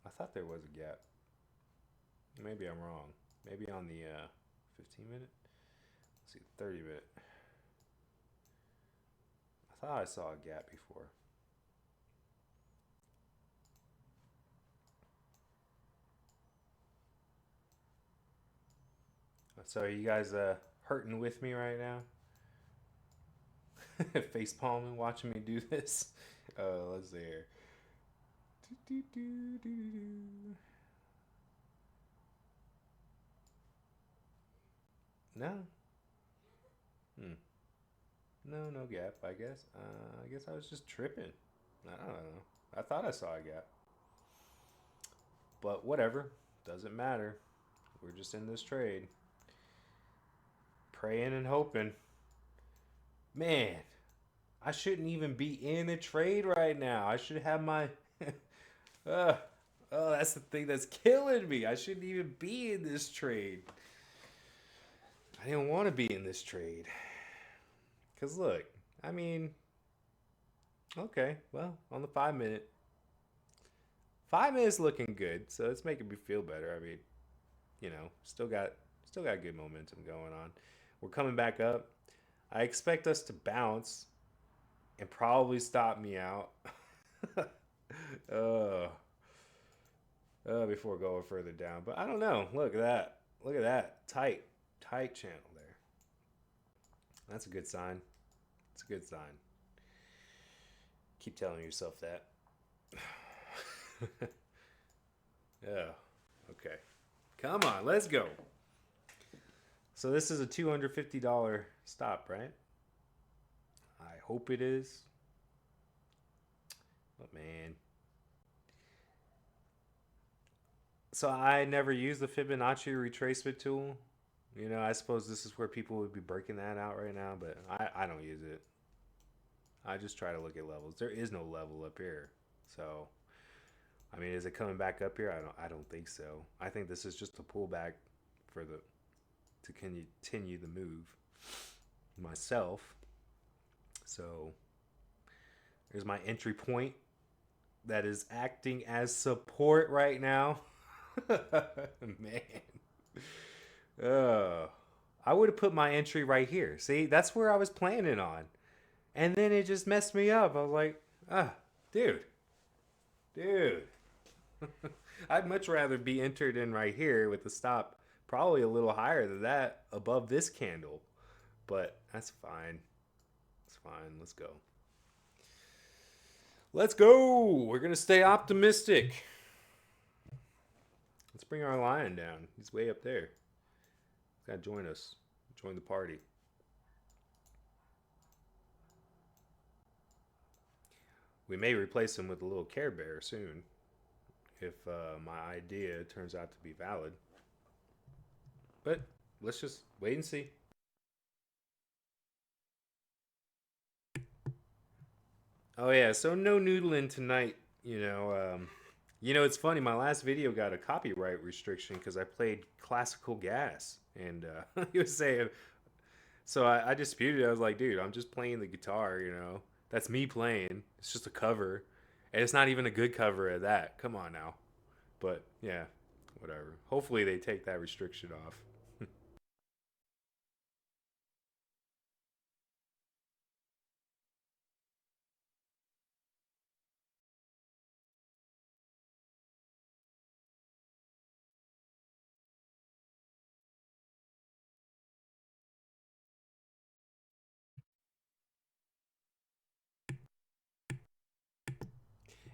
I thought there was a gap. Maybe I'm wrong. Maybe on the 15 minute? Let's see, 30 minute. I thought I saw a gap before. So are you guys hurting with me right now? Face palming, watching me do this. Let's see here. No. Hmm. No gap. I guess. I guess I was just tripping. I don't know. I thought I saw a gap, but whatever. Doesn't matter. We're just in this trade, praying and hoping. Man, I shouldn't even be in a trade right now. I should have my. uh, oh, that's the thing that's killing me. I shouldn't even be in this trade. I didn't want to be in this trade. Because look, I mean, okay, well, on the 5 minute. 5 minutes looking good, so it's making me feel better. I mean, still got good momentum going on. We're coming back up. I expect us to bounce and probably stop me out. uh, Before going further down. But I don't know. Look at that. Look at that. Tight channel there. That's a good sign. It's a good sign. Keep telling yourself that. Yeah. Okay. Come on, let's go. So this is a $250 stop, right? I hope it is. But man. So I never use the Fibonacci retracement tool. I suppose this is where people would be breaking that out right now, but I don't use it. I just try to look at levels. There is no level up here. So, I mean, is it coming back up here? I don't think so. I think this is just a pullback to continue the move myself. So, there's my entry point that is acting as support right now. Man. I would have put my entry right here. See, that's where I was planning on. And then it just messed me up. I was like, dude. I'd much rather be entered in right here with the stop probably a little higher than that above this candle. But that's fine. It's fine. Let's go. Let's go. We're going to stay optimistic. Let's bring our lion down. He's way up there. He's got to join us. Join the party. We may replace him with a little Care Bear soon if my idea turns out to be valid. But let's just wait and see. Oh yeah, so no noodling tonight. It's funny. My last video got a copyright restriction because I played classical gas, and he was saying. So I disputed it. I was like, dude, I'm just playing the guitar. That's me playing. It's just a cover, and it's not even a good cover at that. Come on now. But yeah, whatever. Hopefully they take that restriction off.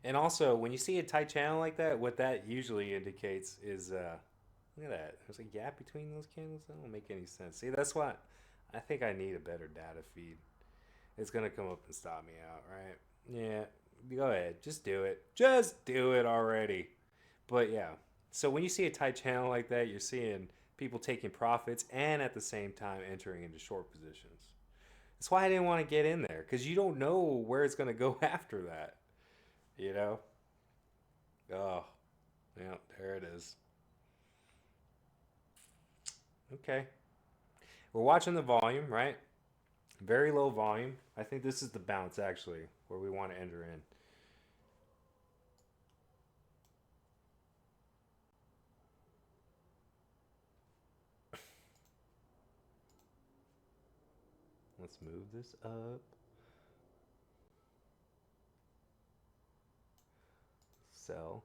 And also, when you see a tight channel like that, what that usually indicates is, look at that. There's a gap between those candles. That don't make any sense. See, that's why I think I need a better data feed. It's gonna come up and stop me out, right? Yeah, go ahead. Just do it. Just do it already. But yeah, so when you see a tight channel like that, you're seeing people taking profits and at the same time entering into short positions. That's why I didn't want to get in there because you don't know where it's gonna go after that. You know? Oh, yeah, there it is. Okay. We're watching the volume, right? Very low volume. I think this is the bounce actually where we want to enter in. Let's move this up. Sell.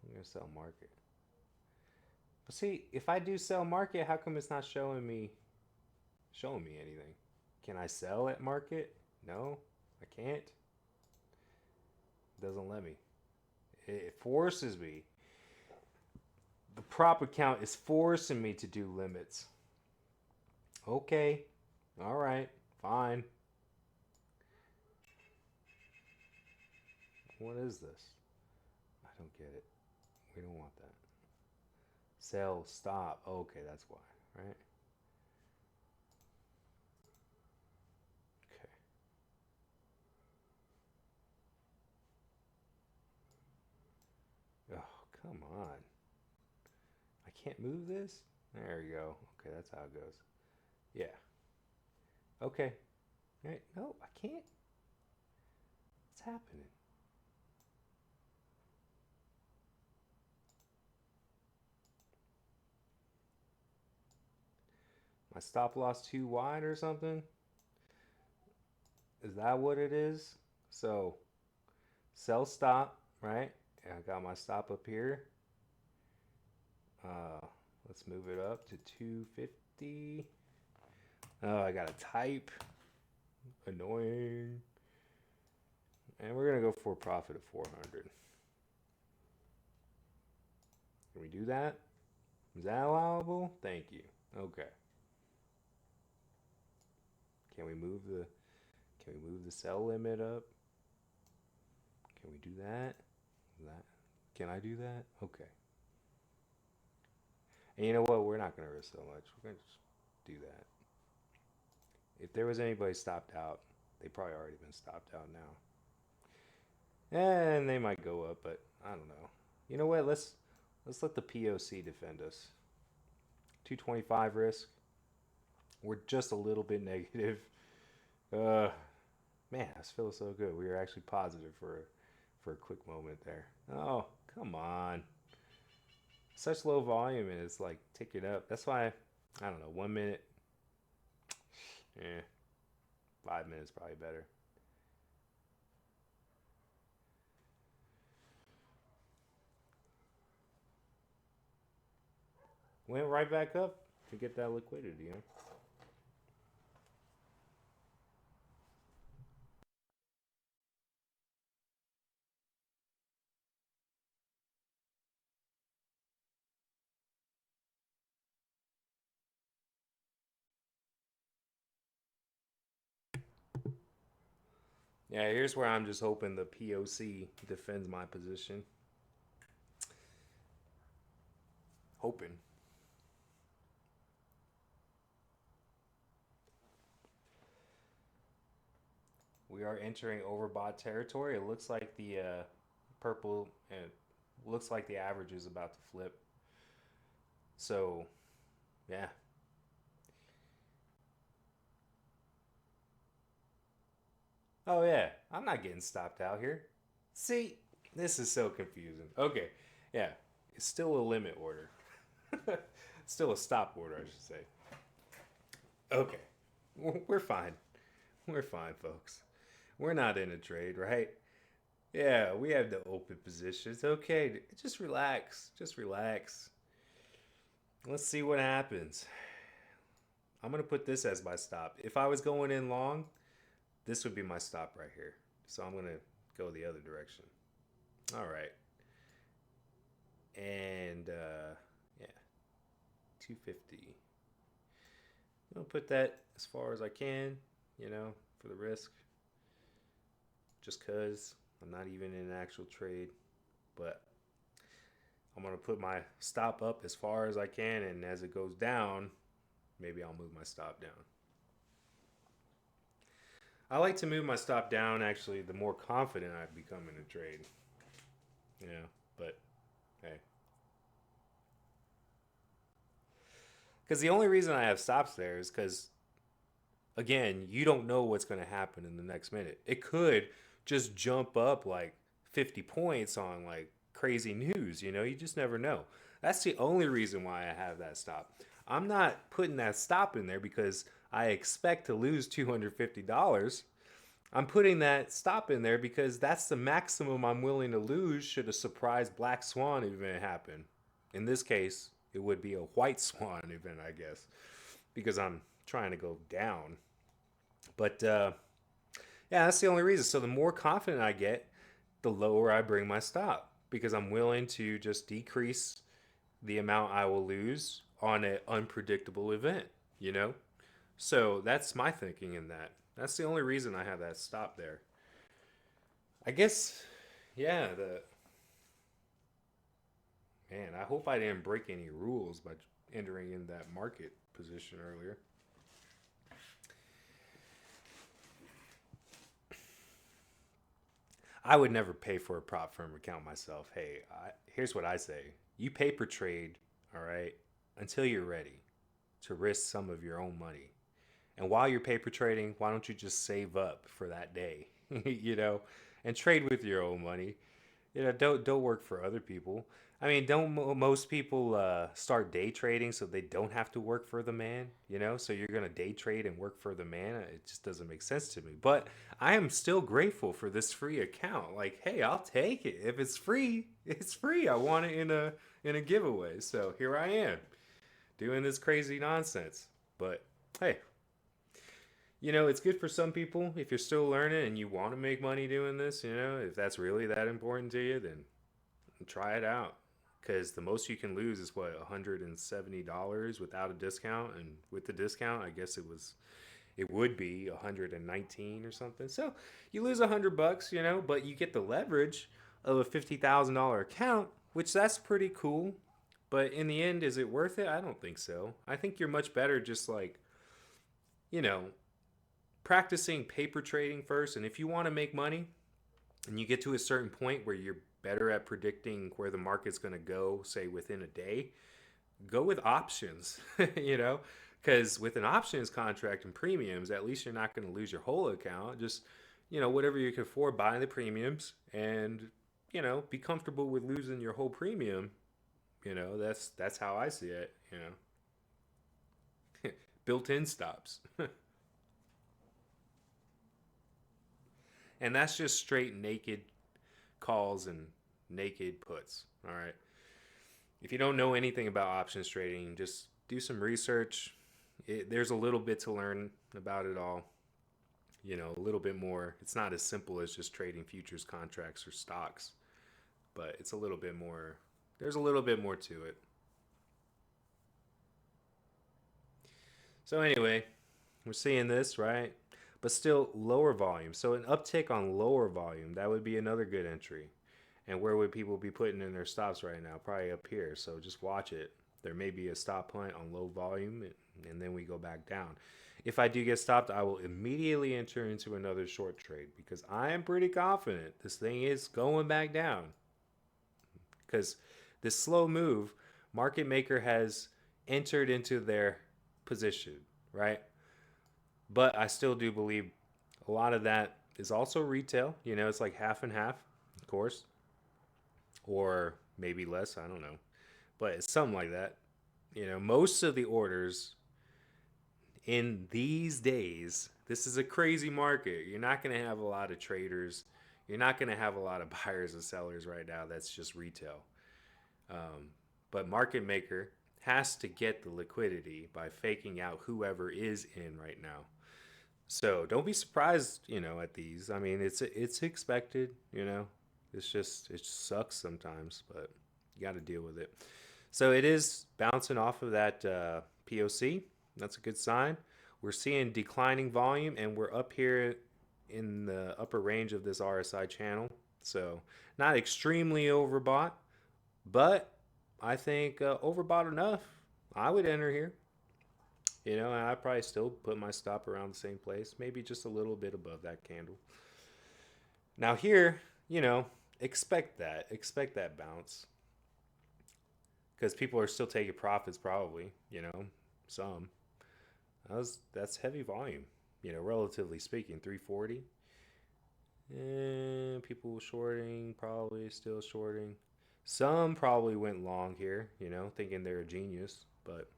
I'm gonna sell market. But see, if I do sell market, how come it's not showing me anything? Can I sell at market? No, I can't. It doesn't let me. It forces me. The prop account is forcing me to do limits. Okay. All right. Fine. What is this? I don't get it. We don't want that. Sell, stop. Okay, that's why, right? Okay. Oh, come on. I can't move this? There we go. Okay, that's how it goes. Yeah. Okay. All right. No, I can't. What's happening? My stop loss too wide or something? Is that what it is? So, sell stop, right? And I got my stop up here. Uh, let's move it up to 250. Oh, I gotta type. Annoying. And we're gonna go for a profit of 400. Can we do that? Is that allowable? Thank you. Okay. Can we move the can we move the sell limit up? Can we do that? That can I do that? Okay. And you know what? We're not gonna risk so much. We're gonna just do that. If there was anybody stopped out, they probably already been stopped out now. And they might go up, but I don't know. You know what? Let's let the POC defend us. 225 risk. We're just a little bit negative. Uh, man, this feels so good. We were actually positive for a quick moment there. Oh, come on. Such low volume and it's like ticking up. That's why I don't know. 1 minute, eh, 5 minutes probably better. Went right back up to get that liquidity. You know. Yeah, here's where I'm just hoping the POC defends my position. Hoping. We are entering overbought territory. It looks like the purple and looks like the average is about to flip. So, yeah. Oh, yeah. I'm not getting stopped out here. See, this is so confusing. Okay. Yeah. It's still a limit order. Still a stop order, I should say. Okay. We're fine. We're fine, folks. We're not in a trade, right? Yeah, we have the open positions. Okay, just relax. Just relax. Let's see what happens. I'm going to put this as my stop. If I was going in long, this would be my stop right here. So I'm going to go the other direction. All right. And yeah, 250. I'll put that as far as I can, for the risk, just because I'm not even in an actual trade. But I'm going to put my stop up as far as I can, and as it goes down, maybe I'll move my stop down. I like to move my stop down actually the more confident I become in a trade. Yeah, but hey. Because the only reason I have stops there is because, again, you don't know what's going to happen in the next minute. It could just jump up like 50 points on like crazy news, you just never know. That's the only reason why I have that stop. I'm not putting that stop in there because I expect to lose $250. I'm putting that stop in there because that's the maximum I'm willing to lose should a surprise black swan event happen. In this case, it would be a white swan event, I guess, because I'm trying to go down. But yeah, that's the only reason. So the more confident I get, the lower I bring my stop because I'm willing to just decrease the amount I will lose on an unpredictable event, you know? So that's my thinking in that. That's the only reason I have that stop there. I guess, yeah, the man, I hope I didn't break any rules by entering in that market position earlier. I would never pay for a prop firm account myself. Hey, here's what I say: you paper trade, all right, until you're ready to risk some of your own money. And while you're paper trading, why don't you just save up for that day, you know, and trade with your own money? Don't work for other people. I mean, don't most people start day trading so they don't have to work for the man? So you're gonna day trade and work for the man? It just doesn't make sense to me. But I am still grateful for this free account. Like, hey, I'll take it if it's free. It's free. I want it in a giveaway. So here I am doing this crazy nonsense. But hey, it's good for some people if you're still learning and you want to make money doing this. If that's really that important to you, then try it out. Because the most you can lose is what, $170 without a discount, and with the discount, I guess it would be 119 or something. So you lose $100, but you get the leverage of a $50,000 account, which that's pretty cool. But in the end, is it worth it? I don't think so. I think you're much better just like, you know, practicing paper trading first. And if you want to make money and you get to a certain point where you're better at predicting where the market's going to go, say within a day, go with options, you know, because with an options contract and premiums, at least you're not going to lose your whole account. Just, whatever you can afford, buying the premiums and, be comfortable with losing your whole premium. That's how I see it. Built-in stops. And that's just straight naked calls and naked puts. All right. If you don't know anything about options trading, just do some research. There's a little bit to learn about it all. A little bit more. It's not as simple as just trading futures contracts or stocks, but it's a little bit more. There's a little bit more to it. So, anyway, we're seeing this, right? But still lower volume. So, an uptick on lower volume, that would be another good entry. And where would people be putting in their stops right now? Probably up here. So just watch it. There may be a stop point on low volume, and then we go back down. If I do get stopped, I will immediately enter into another short trade because I am pretty confident this thing is going back down. Because this slow move, market maker has entered into their position, right? But I still do believe a lot of that is also retail. It's like half and half, of course, or maybe less. I don't know, but it's something like that. Most of the orders in these days, this is a crazy market. You're not going to have a lot of traders. You're not going to have a lot of buyers and sellers right now. That's just retail. Um, but market maker has to get the liquidity by faking out whoever is in right now. So don't be surprised, at these. I mean, it's expected, It's just it sucks sometimes, but you got to deal with it. So it is bouncing off of that POC. That's a good sign. We're seeing declining volume, and we're up here in the upper range of this RSI channel. So not extremely overbought, but I think overbought enough. I would enter here. And I probably still put my stop around the same place, maybe just a little bit above that candle. Now here, expect that bounce because people are still taking profits probably, some. That's heavy volume, relatively speaking, 340. And people shorting, probably still shorting. Some probably went long here, thinking they're a genius, but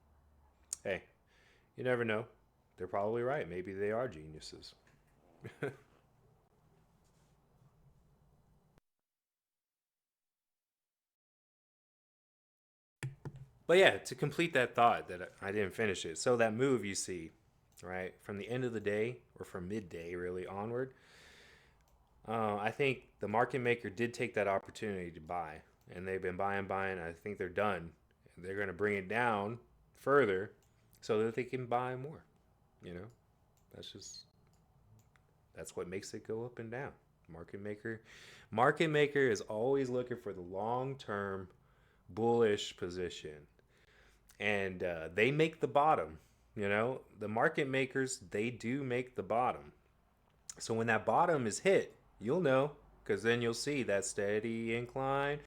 hey, you never know. They're probably right. Maybe they are geniuses. But yeah, to complete that thought that I didn't finish it. So that move you see, right, from the end of the day or from midday really onward, I think the market maker did take that opportunity to buy, and they've been buying, buying. I think they're done. They're going to bring it down further so that they can buy more. You know, that's just that's what makes it go up and down. Market maker, market maker is always looking for the long term bullish position, and they make the bottom. The market makers, they do make the bottom. So when that bottom is hit, you'll know, because then you'll see that steady incline,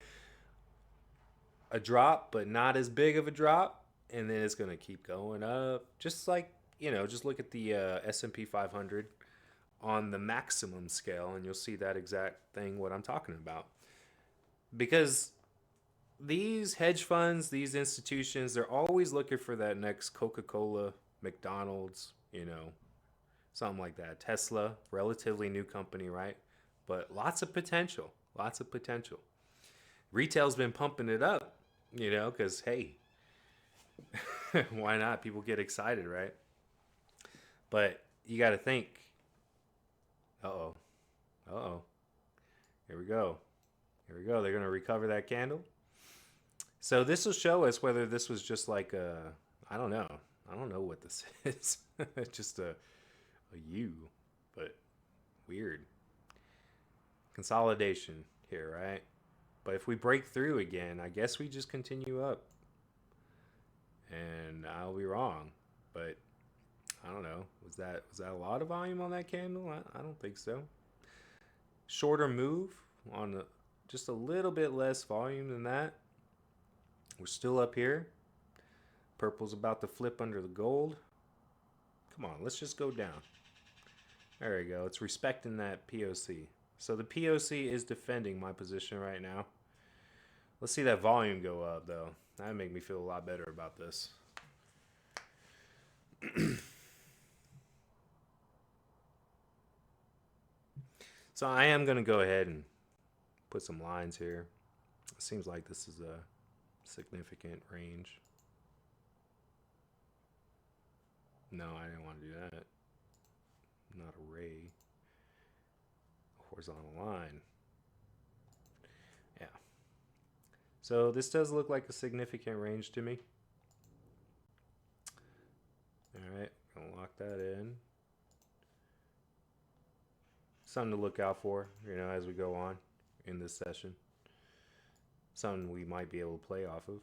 a drop, but not as big of a drop, and then it's gonna keep going up. Just like just look at the S&P 500 on the maximum scale, and you'll see that exact thing what I'm talking about. Because these hedge funds, these institutions, they're always looking for that next Coca Cola, McDonald's, something like that. Tesla, relatively new company, right? But lots of potential. Lots of potential. Retail's been pumping it up, because hey, why not? People get excited, right? But you got to think, uh oh, uh oh, here we go. Here we go. They're going to recover that candle. So this will show us whether this was just like a, I don't know. I don't know what this is. Just a U, but weird. Consolidation here, right? But if we break through again, I guess we just continue up. And I'll be wrong. But I don't know. Was that a lot of volume on that candle? I don't think so. Shorter move on just a little bit less volume than that. We're still up here. Purple's about to flip under the gold. Come on, let's just go down. There we go. It's respecting that POC. So the POC is defending my position right now. Let's see that volume go up, though. That would make me feel a lot better about this. So I am going to go ahead and put some lines here. It seems like this is a significant range. No, I didn't want to do that. Not a ray. Horizontal line. Yeah. So this does look like a significant range to me. All right, gonna lock that in. Something to look out for, as we go on in this session. Something we might be able to play off of.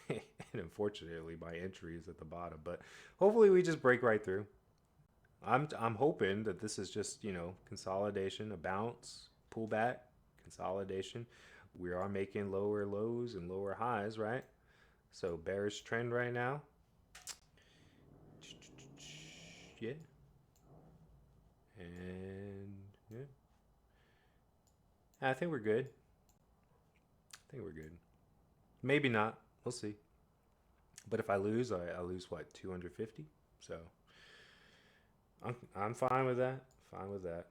And unfortunately, my entry is at the bottom, but hopefully we just break right through. I'm hoping that this is just consolidation, a bounce, pullback, consolidation. We are making lower lows and lower highs, right? So bearish trend right now. Yeah. And yeah, I think we're good. I think we're good. Maybe not. We'll see. But if I lose, I lose what, 250. So I'm fine with that. Fine with that.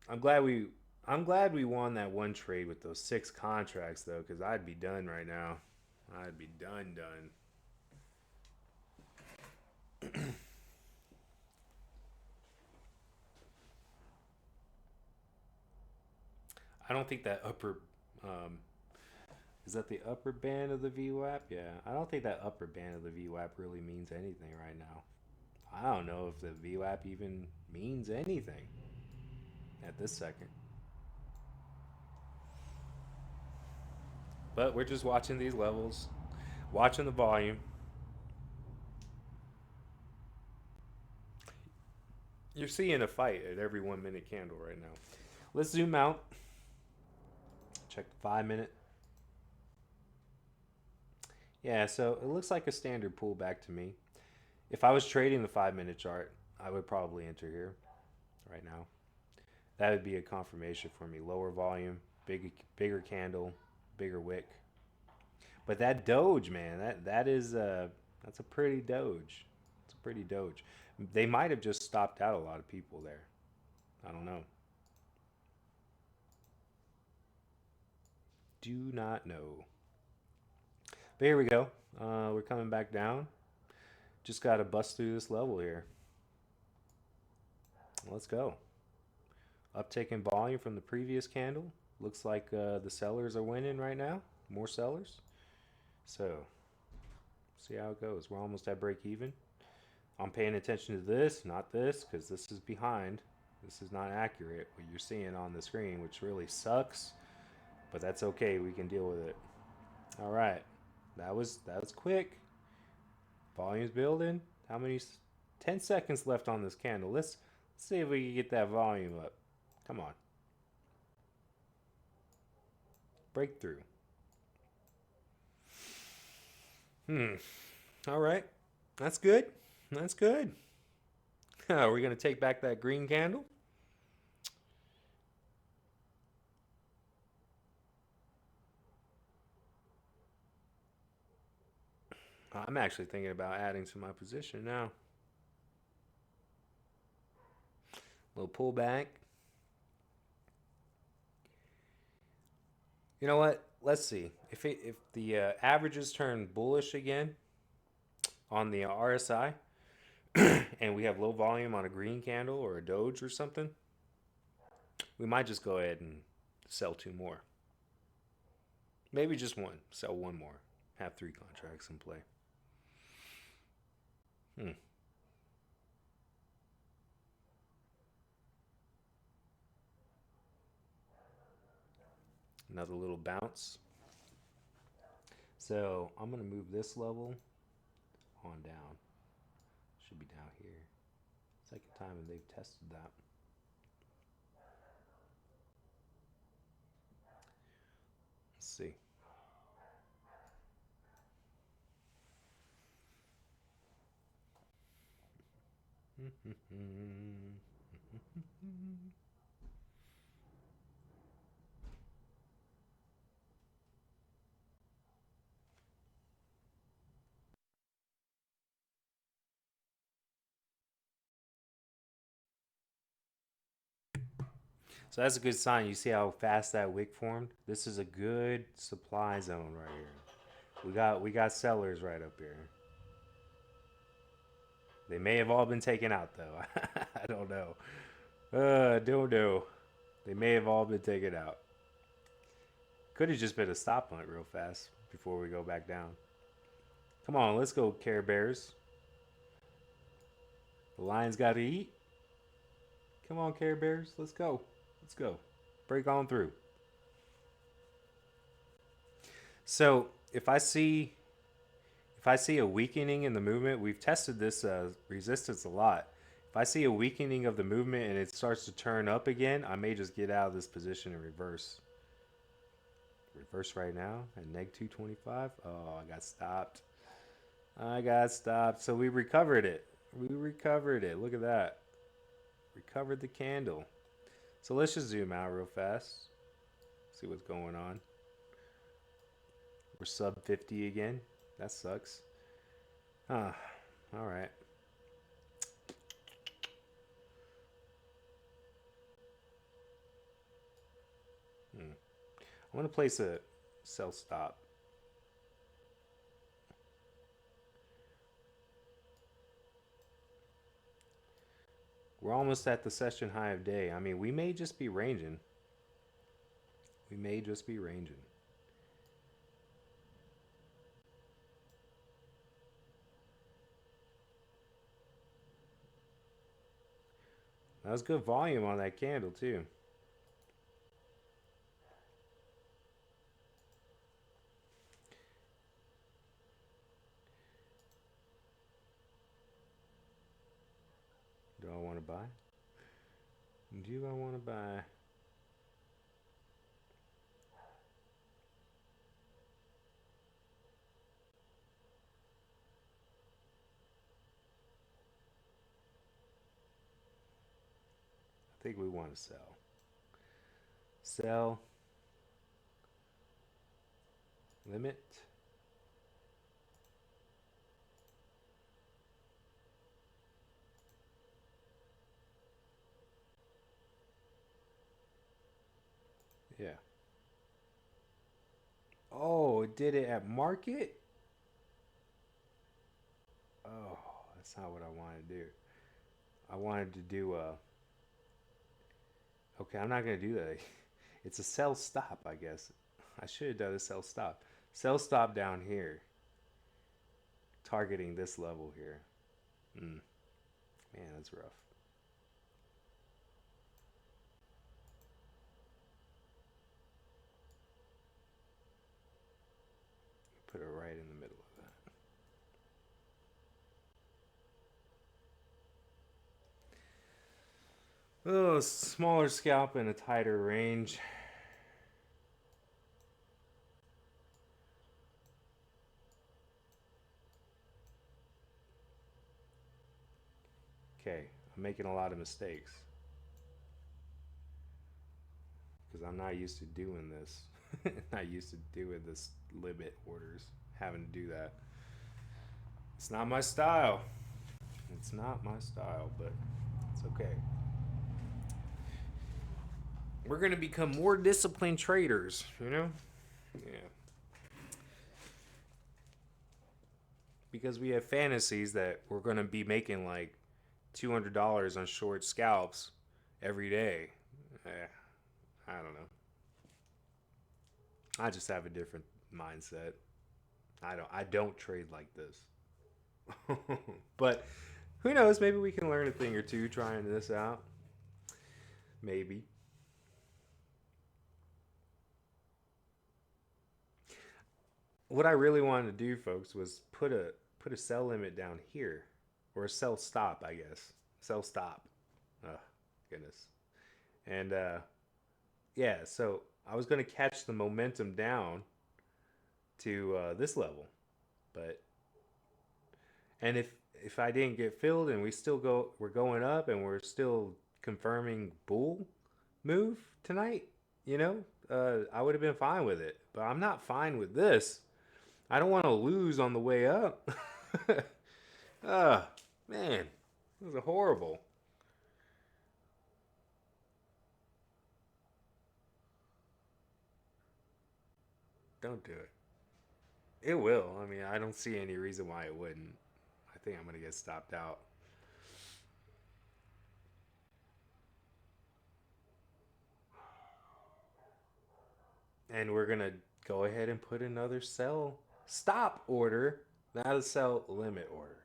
I'm glad we I'm glad we won that one trade with those 6 contracts though, because I'd be done right now. I'd be done. I don't think that upper um, is that the upper band of the VWAP? Yeah, I don't think that upper band of the VWAP really means anything right now. I don't know if the VWAP even means anything at this second. But we're just watching these levels, watching the volume. You're seeing a fight at every 1 minute candle right now. Let's zoom out. Check the 5 minute. Yeah, so it looks like a standard pullback to me. If I was trading the 5 minute chart, I would probably enter here right now. That would be a confirmation for me. Lower volume, bigger candle, bigger wick. But that Doge, man, that's a pretty Doge. It's a pretty Doge. They might have just stopped out a lot of people there. I don't know. Do not know. But here we go. We're coming back down. Just got to bust through this level here. Let's go. Uptick in volume from the previous candle. Looks like the sellers are winning right now. More sellers. So, see how it goes. We're almost at break even. I'm paying attention to this, not this, because this is behind. This is not accurate, what you're seeing on the screen, which really sucks. But that's okay. We can deal with it. All right. That was quick. Volume's building. How many? 10 seconds left on this candle. Let's see if we can get that volume up. Come on. Breakthrough. Hmm. All right. That's good. That's good. Are we going to take back that green candle? I'm actually thinking about adding to my position now. Little pullback. You know what? Let's see. If the averages turn bullish again on the RSI, and we have low volume on a green candle or a Doge or something, we might just go ahead and sell two more. Maybe just one. Sell one more. Have three contracts in play. Hmm. Another little bounce. So I'm gonna move this level on down. Should be down here. Second time and they've tested that. Let's see. So that's a good sign. You see how fast that wick formed? This is a good supply zone right here. We got sellers right up here. They may have all been taken out though. I don't know. Don't know. They may have all been taken out. Could have just been a stop hunt real fast before we go back down. Come on, let's go, Care Bears. The Lions got to eat. Come on, Care Bears. Let's go. Let's go. Break on through. So if I see a weakening in the movement, we've tested this resistance a lot. If I see a weakening of the movement and it starts to turn up again, I may just get out of this position and reverse. Reverse right now at neg 225. Oh, I got stopped. I got stopped. So we recovered it. We recovered it. Look at that. Recovered the candle. So let's just zoom out real fast. See what's going on. We're sub 50 again. That sucks. Huh. All right. Hmm. I want to place a sell stop. We're almost at the session high of day. I mean, we may just be ranging. We may just be ranging. That was good volume on that candle too. Do I want to buy? Do I want to buy? I think we want to sell. Sell. Limit. Yeah. Oh, it did it at market? Oh, that's not what I wanted to do. I wanted to do a. Okay, I'm not gonna do that. It's a sell stop, I guess. I should have done a sell stop. Sell stop down here, targeting this level here. Mm, man, that's rough. Put it right in the middle of that. Oh, smaller scalp and a tighter range. Okay, I'm making a lot of mistakes because I'm not used to doing this. Not used to doing this limit orders. Having to do that. It's not my style. It's not my style, but it's okay. We're gonna become more disciplined traders, you know? Yeah. Because we have fantasies that we're gonna be making like $200 on short scalps every day. Eh, I don't know. I just have a different mindset. I don't trade like this. But who knows? Maybe we can learn a thing or two trying this out. Maybe. What I really wanted to do, folks, was put a sell limit down here, or a sell stop, I guess. Sell stop. Oh, goodness. And yeah, so I was going to catch the momentum down to this level, but and if I didn't get filled and we're going up and we're still confirming bull move tonight, you know, I would have been fine with it. But I'm not fine with this. I don't want to lose on the way up. Ah, man, this is horrible. Don't do it. It will. I mean, I don't see any reason why it wouldn't. I think I'm gonna get stopped out, and we're gonna go ahead and put another sell stop order, not a sell limit order.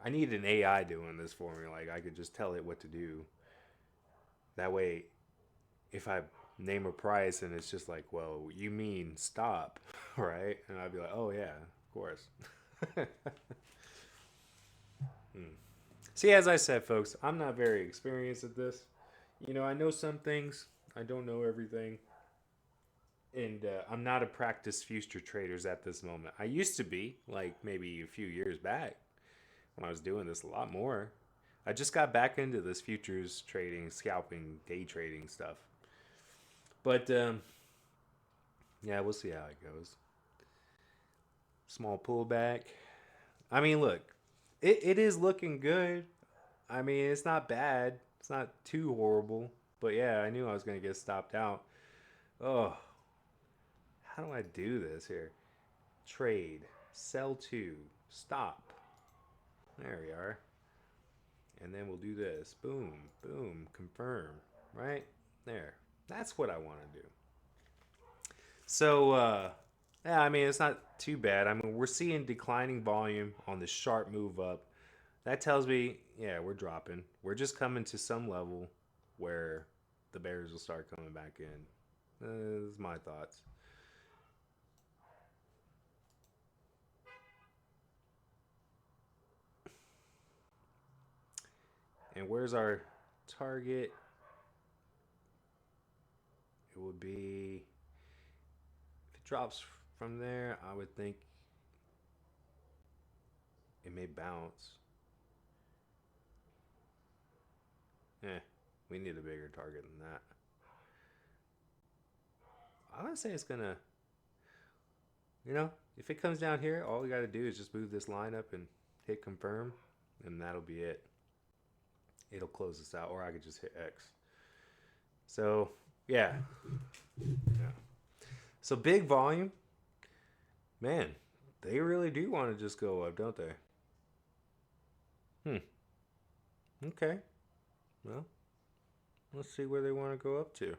I need an AI doing this for me. Like I could just tell it what to do. That way, if I name a price and it's just like, well, you mean stop, right? And I'd be like, oh yeah, of course. Hmm. See, as I said, folks, I'm not very experienced at this. You know, I know some things. I don't know everything. And I'm not a practiced future traders at this moment. I used to be, like maybe a few years back when I was doing this a lot more. I just got back into this futures trading, scalping, day trading stuff. But yeah, we'll see how it goes. Small pullback. I mean, look, it is looking good. I mean, it's not bad. It's not too horrible. But yeah, I knew I was going to get stopped out. Oh, how do I do this here? Trade, sell to, stop. There we are. And then we'll do this. Boom, boom, confirm. Right? There. That's what I want to do. So, yeah, I mean, it's not too bad. I mean, we're seeing declining volume on the sharp move up. That tells me, yeah, we're dropping. We're just coming to some level where the bears will start coming back in. This is my thoughts. And where's our target? It would be if it drops from there. I would think it may bounce. Eh, we need a bigger target than that. I'm gonna say it's gonna, you know, if it comes down here, all we gotta do is just move this line up and hit confirm, and that'll be it. It'll close this out, or I could just hit X. So, yeah, yeah. So big volume, man. They really do want to just go up, don't they? Hmm. Okay. Well, let's see where they want to go up to.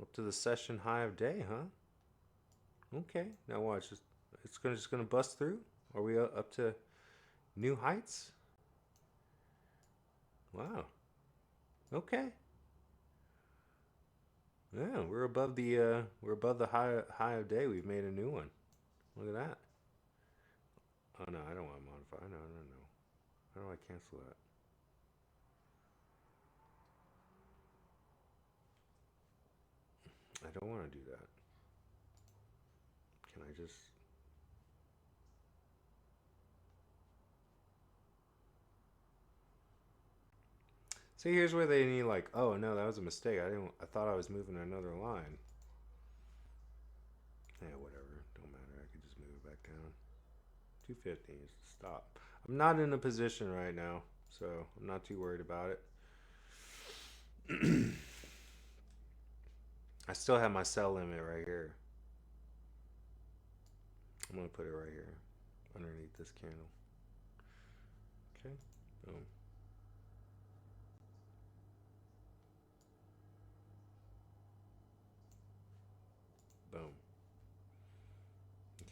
Up to the session high of day, huh? Okay. Now watch. It's gonna just gonna bust through. Are we up to new heights? Wow. Okay. Yeah, we're above the high of day. We've made a new one. Look at that. Oh no, I don't want to modify. No, no, no. How do I cancel that? I don't want to do that. Can I just? See, here's where they need like, oh no, that was a mistake. I didn't. I thought I was moving another line. Yeah, whatever. Don't matter. I could just move it back down. 250. Stop. I'm not in a position right now, so I'm not too worried about it. I still have my sell limit right here. I'm gonna put it right here, underneath this candle. Okay. Boom. Boom.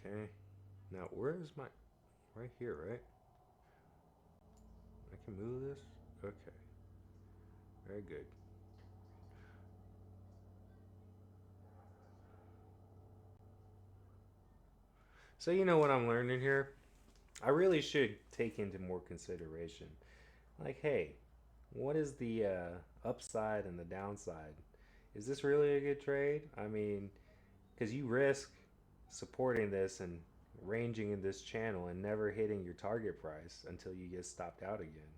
Okay. Now where is my? Right here, right? I can move this. Okay. Very good. So you know what I'm learning here? I really should take into more consideration. Like, hey, what is the upside and the downside? Is this really a good trade? I mean, because you risk supporting this and ranging in this channel and never hitting your target price until you get stopped out again.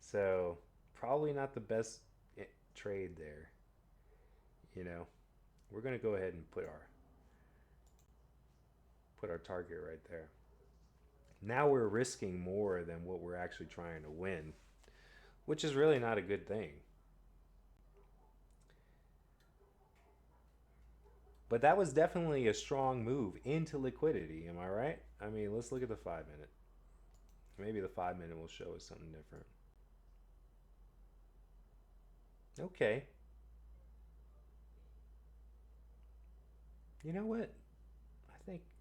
So, probably not the best trade there. You know, we're going to go ahead and put our target right there. Now we're risking more than what we're actually trying to win, which is really not a good thing. But that was definitely a strong move into liquidity. Am I right? I mean, let's look at the 5 minute. Maybe the 5 minute will show us something different. Okay. You know what?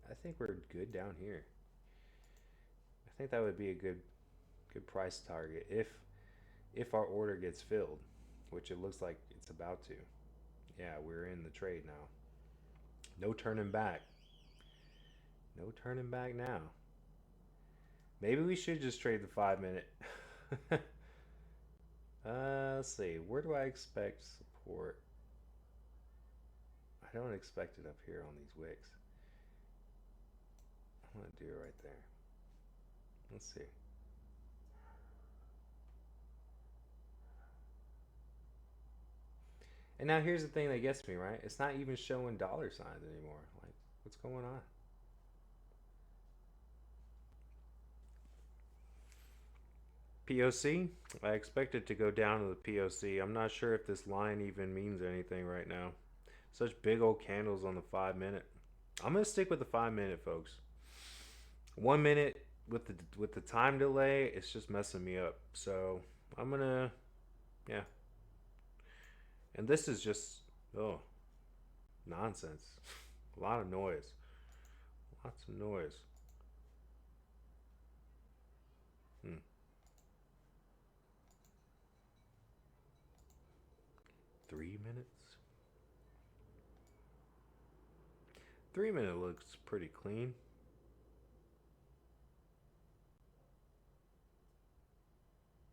I think we're good down here. I think that would be a good price target if our order gets filled, which it looks like it's about to. Yeah, we're in the trade now. No turning back. No turning back now. Maybe we should just trade the 5 minute. Let's see. Where do I expect support? I don't expect it up here on these wicks. I'm gonna do it right there. Let's see. And now here's the thing that gets me, right? It's not even showing dollar signs anymore. Like, what's going on? POC? I expect it to go down to the POC. I'm not sure if this line even means anything right now. Such big old candles on the 5 minute. I'm gonna stick with the 5 minute, folks. 1 minute with the time delay, it's just messing me up. So I'm gonna, yeah. And this is just Oh, nonsense. A lot of noise. Lots of noise. Hmm. 3 minutes? 3 minute looks pretty clean.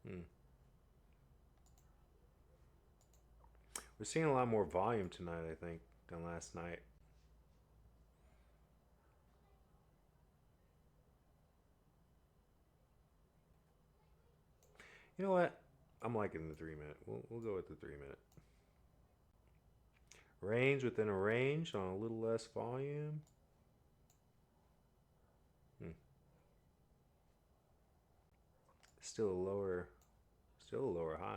Hmm. We're seeing a lot more volume tonight, I think, than last night. You know what? I'm liking the 3 minute. We'll go with the 3 minute. Range within a range on a little less volume. Hmm. Still a lower, still a lower high.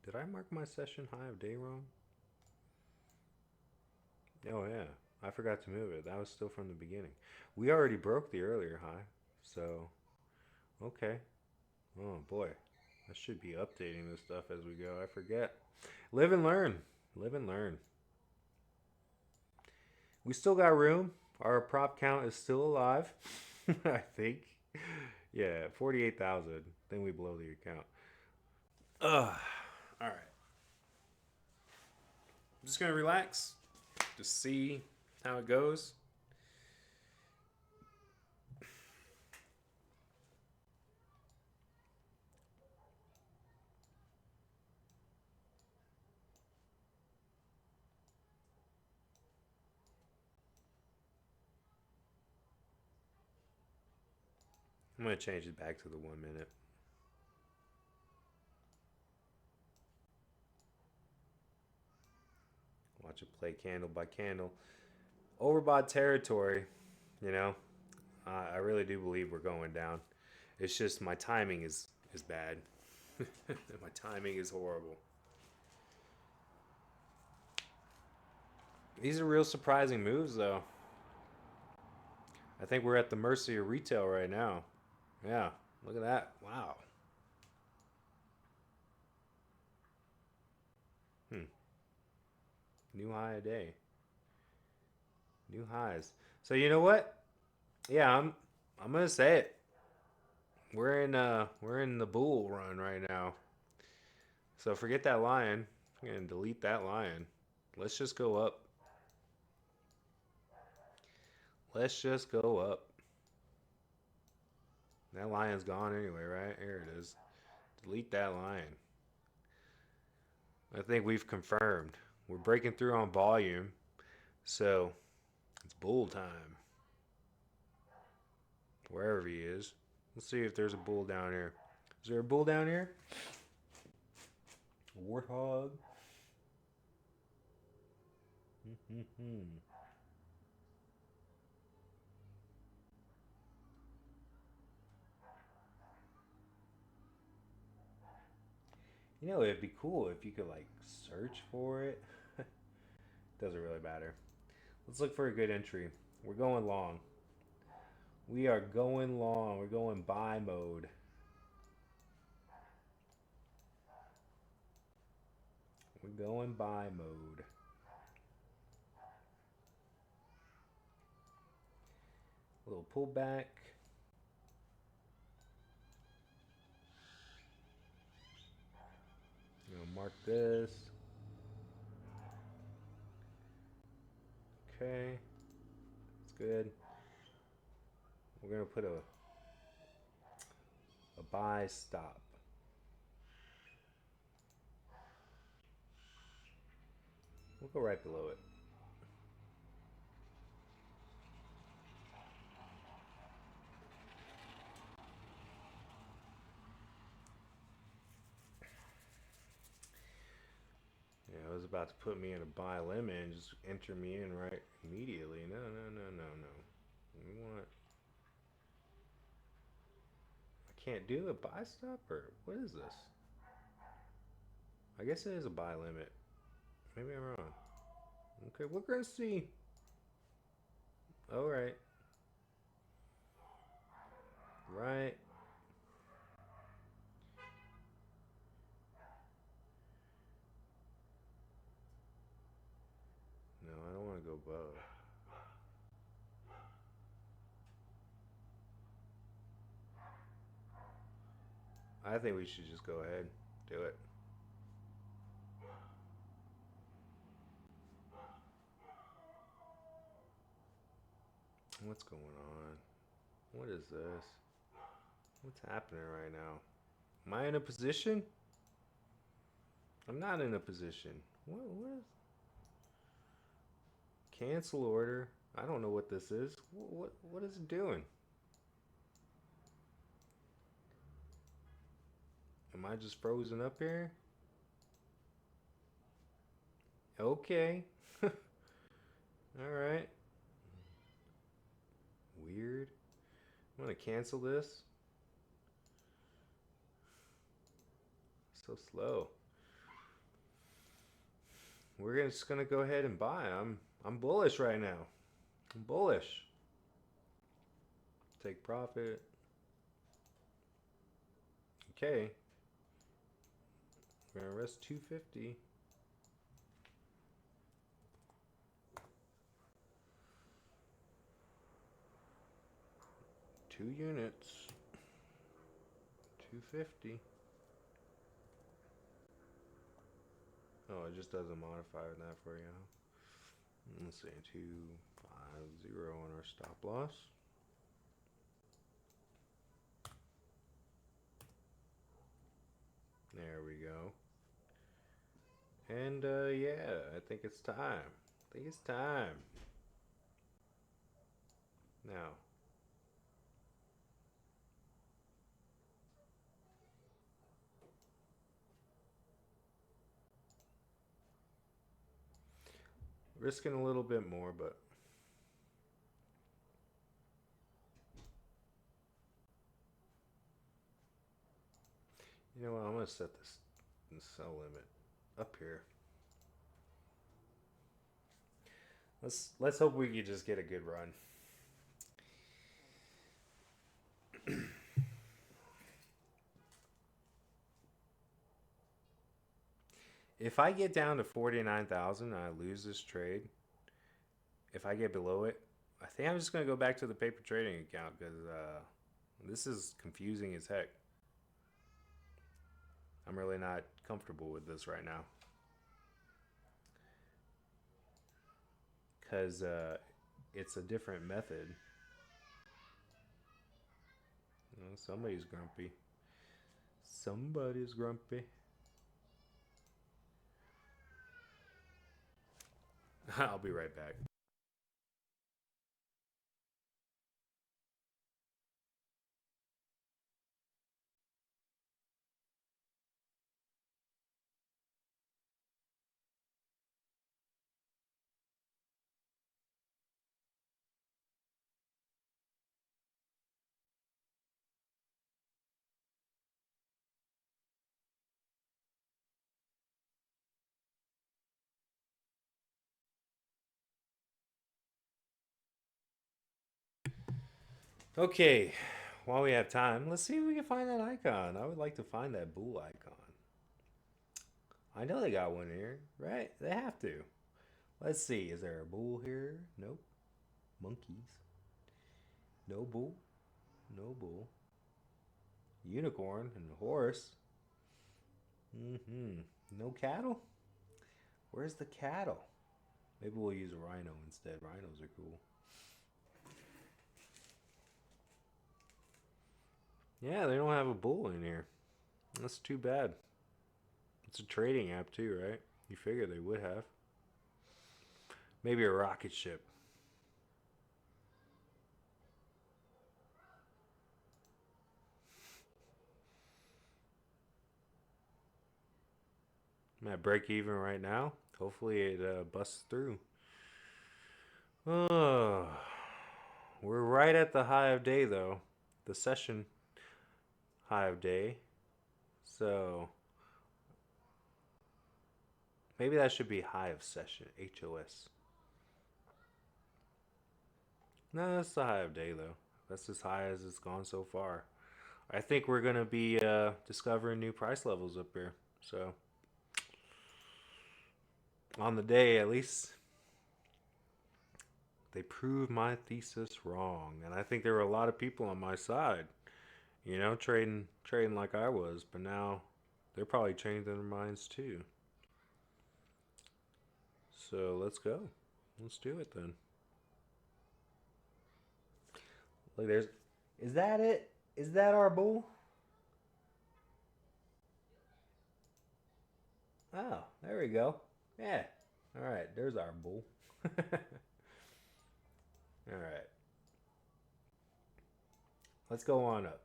Did I mark my session high of day wrong? Oh yeah, I forgot to move it. That was still from the beginning. We already broke the earlier high, so okay. Oh boy, I should be updating this stuff as we go. I forget. Live and learn. Live and learn. We still got room. Our prop count is still alive. I think. Yeah, 48,000. Then we blow the account. Ugh. All right. I'm just gonna relax. Just see how it goes. I'm gonna change it back to the 1 minute. Watch it play candle by candle. Overbought territory, you know. I really do believe we're going down. It's just my timing is bad. My timing is horrible. These are real surprising moves, though. I think we're at the mercy of retail right now. Yeah, look at that. Wow. Hmm. New high a day. New highs. So you know what? Yeah, I'm gonna say it. We're in the bull run right now. So forget that lion. I'm gonna delete that lion. Let's just go up. Let's just go up. That lion's gone anyway, right? Here it is. Delete that lion. I think we've confirmed. We're breaking through on volume. So it's bull time. Wherever he is. Let's see if there's a bull down here. Is there a bull down here? A warthog? You know, it'd be cool if you could like search for it. Doesn't really matter. Let's look for a good entry. We're going long. We are going long. We're going buy mode. We're going buy mode. A little pullback. Mark this. Okay. That's good. We're going to put a buy stop. We'll go right below it. Yeah, it was about to put me in a buy limit and just enter me in right immediately. No, no, no, no, no. We want. I can't do a buy stop or what is this? I guess it is a buy limit. Maybe I'm wrong. Okay, we're gonna see. All right. Right. No, I don't want to go above. I think we should just go ahead. Do it. What's going on? What is this? What's happening right now? Am I in a position? I'm not in a position. What is cancel order? I don't know what this is. What is it doing? Am I just frozen up here? Okay. All right. Weird. I'm gonna cancel this. So slow. Just gonna go ahead and buy. I'm bullish right now. I'm bullish. Take profit. Okay. We're gonna rest 250. 2 units. 250. Oh, it just doesn't modify that for you. Let's see, 250 on our stop loss. There we go. And yeah, I think it's time. I think it's time. Now, risking a little bit more, but you know what? I'm gonna set this sell limit up here. Let's hope we can just get a good run. If I get down to 49,000 and I lose this trade, if I get below it, I think I'm just gonna go back to the paper trading account because this is confusing as heck. I'm really not comfortable with this right now because it's a different method. Somebody's grumpy. Somebody's grumpy. I'll be right back. Okay, while we have time, let's see if we can find that icon. I would like to find that bull icon. I know they got one here, right? They have to. Let's see. Is there a bull here? Nope. Monkeys. No bull. No bull. Unicorn and horse. Mm-hmm. No cattle? Where's the cattle? Maybe we'll use a rhino instead. Rhinos are cool. Yeah, they don't have a bull in here. That's too bad. It's a trading app too, right? You figure they would have. Maybe a rocket ship. I'm at break even right now. Hopefully it busts through. Oh, we're right at the high of day though. The session high of day. So maybe that should be high of session. HOS. No, that's the high of day though. That's as high as it's gone so far. I think we're gonna be discovering new price levels up here. So on the day, at least they proved my thesis wrong, and I think there were a lot of people on my side. Trading like I was, but now they're probably changing their minds too. So let's go. Let's do it then. Look, there's. Is that it? Is that our bull? Oh, there we go. Yeah. All right, there's our bull. All right, let's go on up.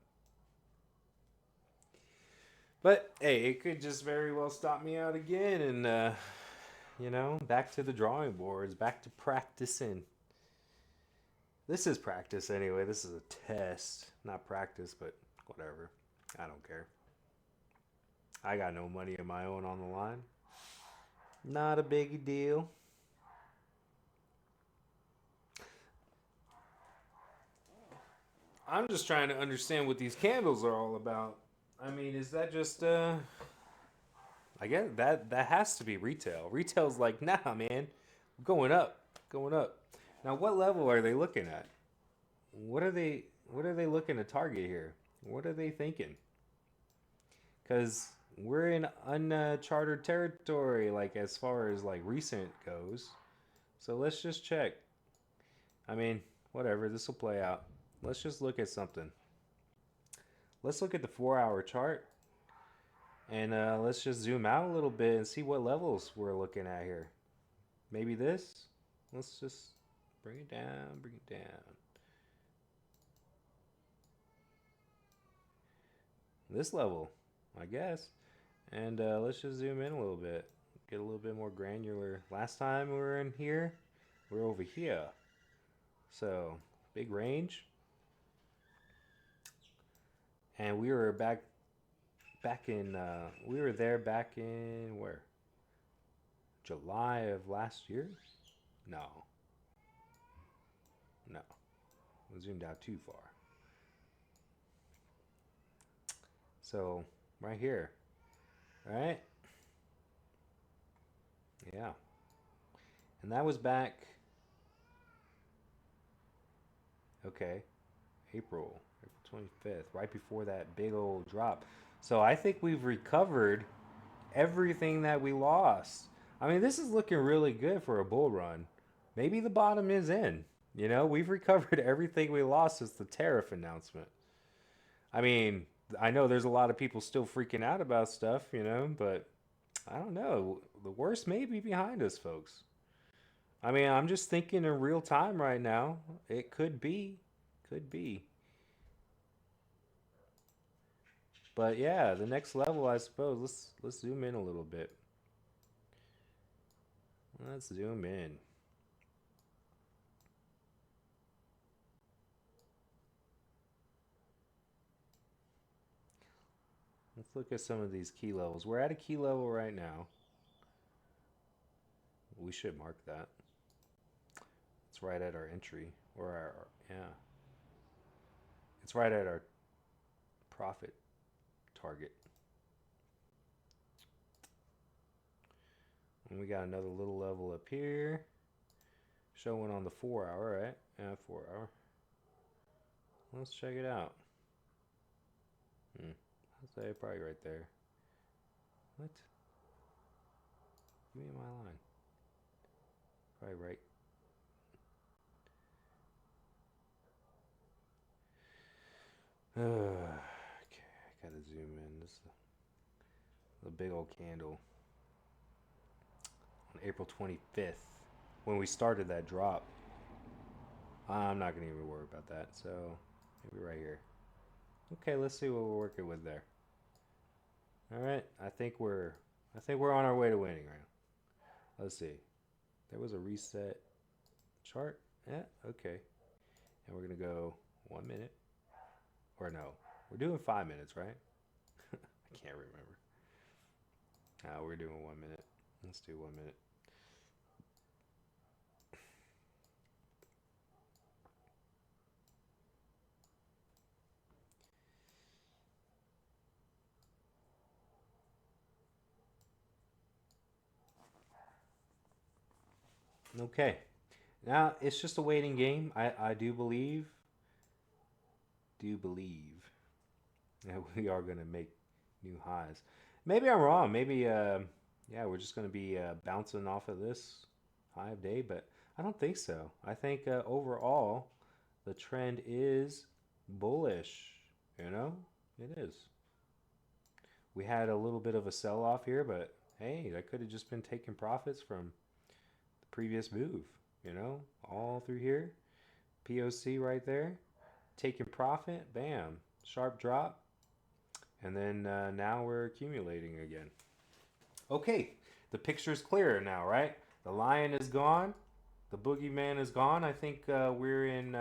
But hey, it could just very well stop me out again, and back to the drawing boards, back to practicing. This is practice anyway. This is a test, not practice, but whatever. I don't care. I got no money of my own on the line. Not a big deal. I'm just trying to understand what these candles are all about. I mean, is that just I guess that has to be retail. Retail's like, nah, man, going up, going up. Now, what level are they looking at? What are they looking to target here? What are they thinking? Because we're in uncharted territory, like as far as like recent goes. So let's just check. I mean, whatever. This will play out. Let's just look at something. Let's look at the 4 hour chart, and let's just zoom out a little bit and see what levels we're looking at here. Maybe this. Let's just bring it down. Bring it down. This level, I guess. And let's just zoom in a little bit, get a little bit more granular. Last time we were in here, we're over here. So big range, and we were back in we were there back in where? July of last year? No, no, we zoomed out too far. So right here, right? Yeah, and that was back. Okay, April 25th, right before that big old drop. So I think we've recovered everything that we lost. I mean, this is looking really good for a bull run. Maybe the bottom is in. We've recovered everything we lost since the tariff announcement. I mean, I know there's a lot of people still freaking out about stuff, but I don't know. The worst may be behind us, folks. I mean, I'm just thinking in real time right now. It could be. Could be. But yeah, the next level, I suppose. Let's zoom in a little bit. Let's zoom in. Let's look at some of these key levels. We're at a key level right now. We should mark that. It's right at our entry, or yeah. It's right at our profit target. And we got another little level up here, showing on the 4 hour, right? Yeah, 4 hour. Let's check it out. I'll say probably right there. What? Give me my line. Probably right. Okay, I gotta zoom in. This is a big old candle on April 25th when we started that drop. I'm not gonna even worry about that. So maybe right here. Okay, let's see what we're working with there. All right, I think we're on our way to winning right now. Let's see. There was a reset chart. Yeah, okay. And we're gonna go 1 minute. Or no, we're doing 5 minutes, right? I can't remember. We're doing 1 minute. Let's do 1 minute. Okay. Now it's just a waiting game. I do believe that we are gonna make new highs. Maybe I'm wrong. Maybe yeah, we're just gonna be bouncing off of this high of day, but I don't think so. I think overall the trend is bullish. You know, it is. We had a little bit of a sell off here, but hey, that could have just been taking profits from the previous move. You know, all through here, POC right there, taking profit, bam, sharp drop, and then now we're accumulating again. Okay, the picture's clearer now, right? The lion is gone, the boogeyman is gone. I think we're in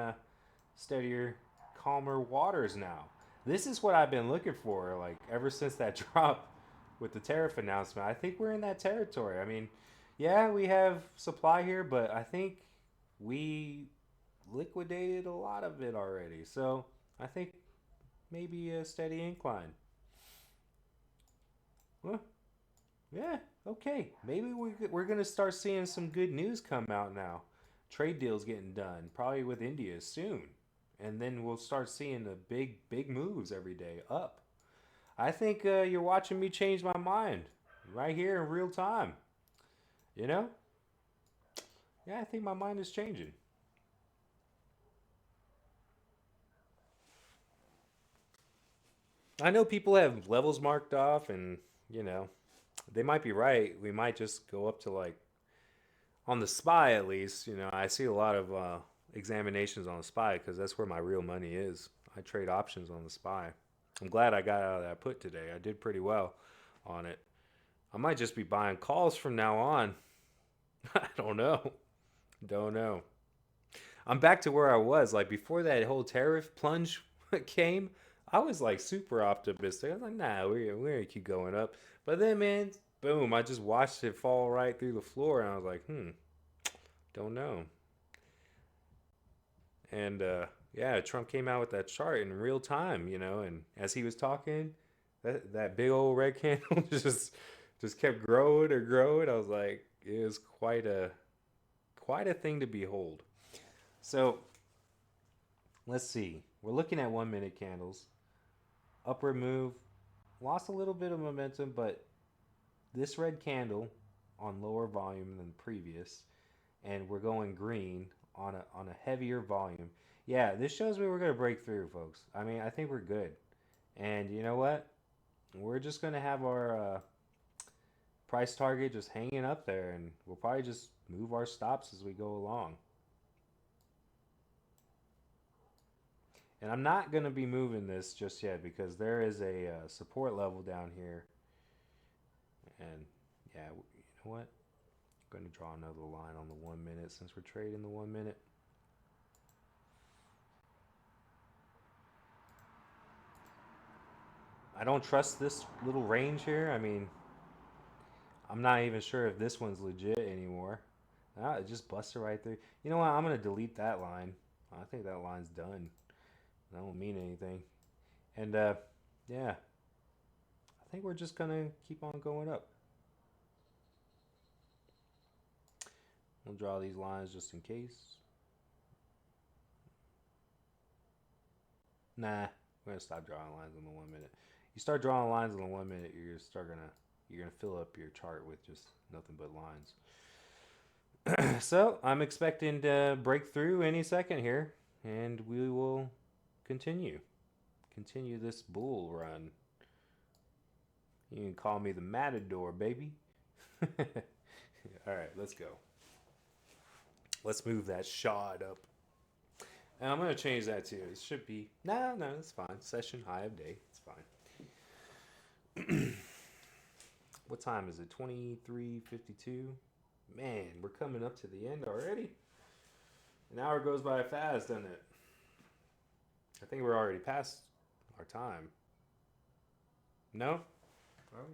steadier, calmer waters now. This is what I've been looking for, like ever since that drop with the tariff announcement. I think we're in that territory. I mean, yeah, we have supply here, but I think we liquidated a lot of it already. So I think maybe a steady incline. Well, yeah, okay. Maybe we're going to start seeing some good news come out now. Trade deals getting done, probably with India soon. And then we'll start seeing the big moves every day up. I think you're watching me change my mind right here in real time. You know? Yeah, I think my mind is changing. I know people have levels marked off, and, you know, they might be right. We might just go up to like on the spy at least. You know, I see a lot of examinations on the spy because that's where my real money is. I trade options on the spy. I'm glad I got out of that put today. I did pretty well on it. I might just be buying calls from now on. I don't know. Don't know. I'm back to where I was like before that whole tariff plunge came. I was like super optimistic. I was like, nah, we're gonna keep going up. But then, man, boom! I just watched it fall right through the floor, and I was like, don't know. And yeah, Trump came out with that chart in real time, you know, and as he was talking, that big old red candle just kept growing or growing. I was like, it was quite a thing to behold. So let's see. We're looking at 1 minute candles. Upward move, lost a little bit of momentum, but this red candle on lower volume than previous, and we're going green on a heavier volume. Yeah, this shows me we're gonna break through, folks. I mean, I think we're good. And you know what? We're just gonna have our price target just hanging up there, and we'll probably just move our stops as we go along. And I'm not gonna be moving this just yet because there is a support level down here, and yeah, you know what? I'm gonna draw another line on the 1 minute since we're trading the 1 minute. I don't trust this little range here. I mean, I'm not even sure if this one's legit anymore. Ah, it just busted right through. You know what? I'm gonna delete that line. I think that line's done. That won't mean anything. And yeah, I think we're just gonna keep on going up. We'll draw these lines just in case. Nah, we're gonna stop drawing lines on the 1 minute. You start drawing lines on the 1 minute, you're gonna fill up your chart with just nothing but lines. So I'm expecting to break through any second here, and we will continue continue this bull run. You can call me the Matador, baby. All right, let's go. Let's move that shot up. And I'm gonna change that too. It should be no, it's fine. Session high of day. It's fine. What time is it? 23:52. Man, we're coming up to the end already. An hour goes by fast, doesn't it? I think we're already past our time. No? Oh,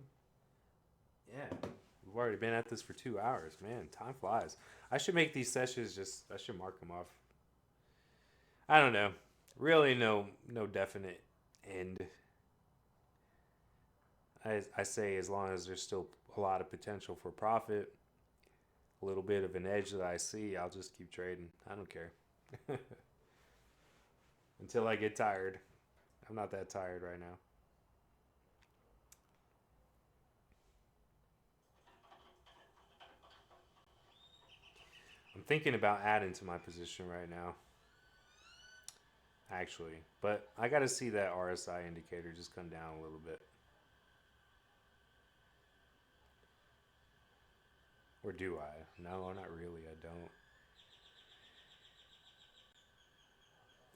yeah. We've already been at this for 2 hours. Man, time flies. I should make these sessions I should mark them off. I don't know. Really, no definite end. I say as long as there's still a lot of potential for profit, a little bit of an edge that I see, I'll just keep trading. I don't care until I get tired. I'm not that tired right now. I'm thinking about adding to my position right now, actually. But I got to see that RSI indicator just come down a little bit. Or do I? No, not really. I don't.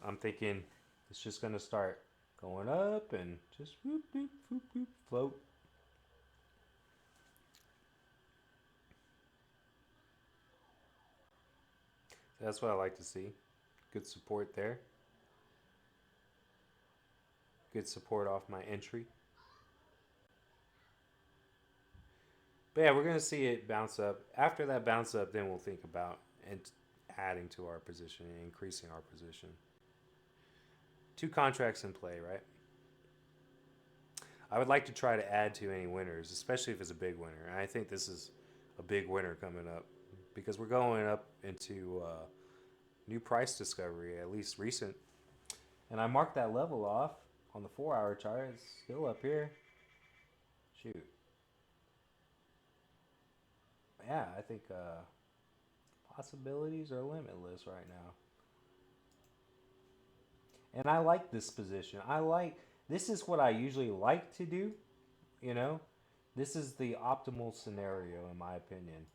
I'm thinking it's just going to start going up and just whoop, whoop, whoop, whoop, float. That's what I like to see. Good support there. Good support off my entry. But yeah, we're going to see it bounce up. After that bounce up, then we'll think about and adding to our position and increasing our position. Two contracts in play, right? I would like to try to add to any winners, especially if it's a big winner. And I think this is a big winner coming up because we're going up into new price discovery, at least recent. And I marked that level off on the 4 hour chart. It's still up here. Shoot. Yeah, I think possibilities are limitless right now. And I like this position. This is what I usually like to do, you know? This is the optimal scenario in my opinion.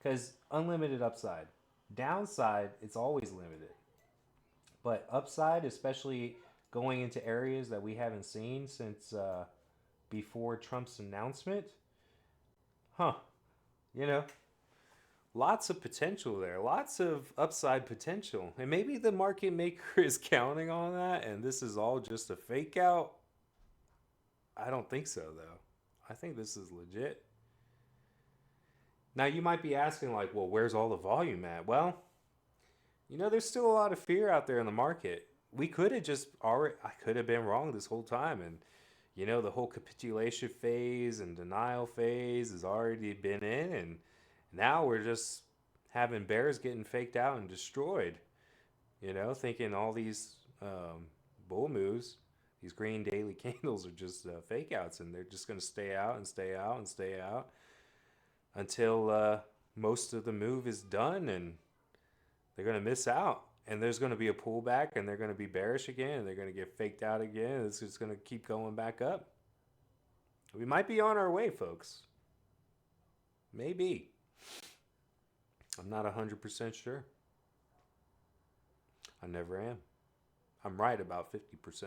Cuz unlimited upside. Downside, it's always limited. But upside, especially going into areas that we haven't seen since before Trump's announcement, huh? You know, lots of potential there, lots of upside potential. And maybe the market maker is counting on that and this is all just a fake out. I don't think so, though. I think this is legit. Now, you might be asking, like, well, where's all the volume at? Well, there's still a lot of fear out there in the market. We could have just already, I could have been wrong this whole time. And, the whole capitulation phase and denial phase has already been in. And now we're just having bears getting faked out and destroyed, thinking all these bull moves, these green daily candles are just fake outs and they're just going to stay out and stay out and stay out until most of the move is done and they're going to miss out. And there's going to be a pullback and they're going to be bearish again and they're going to get faked out again. It's just going to keep going back up. We might be on our way, folks. Maybe. I'm not 100% sure. I never am. I'm right about 50%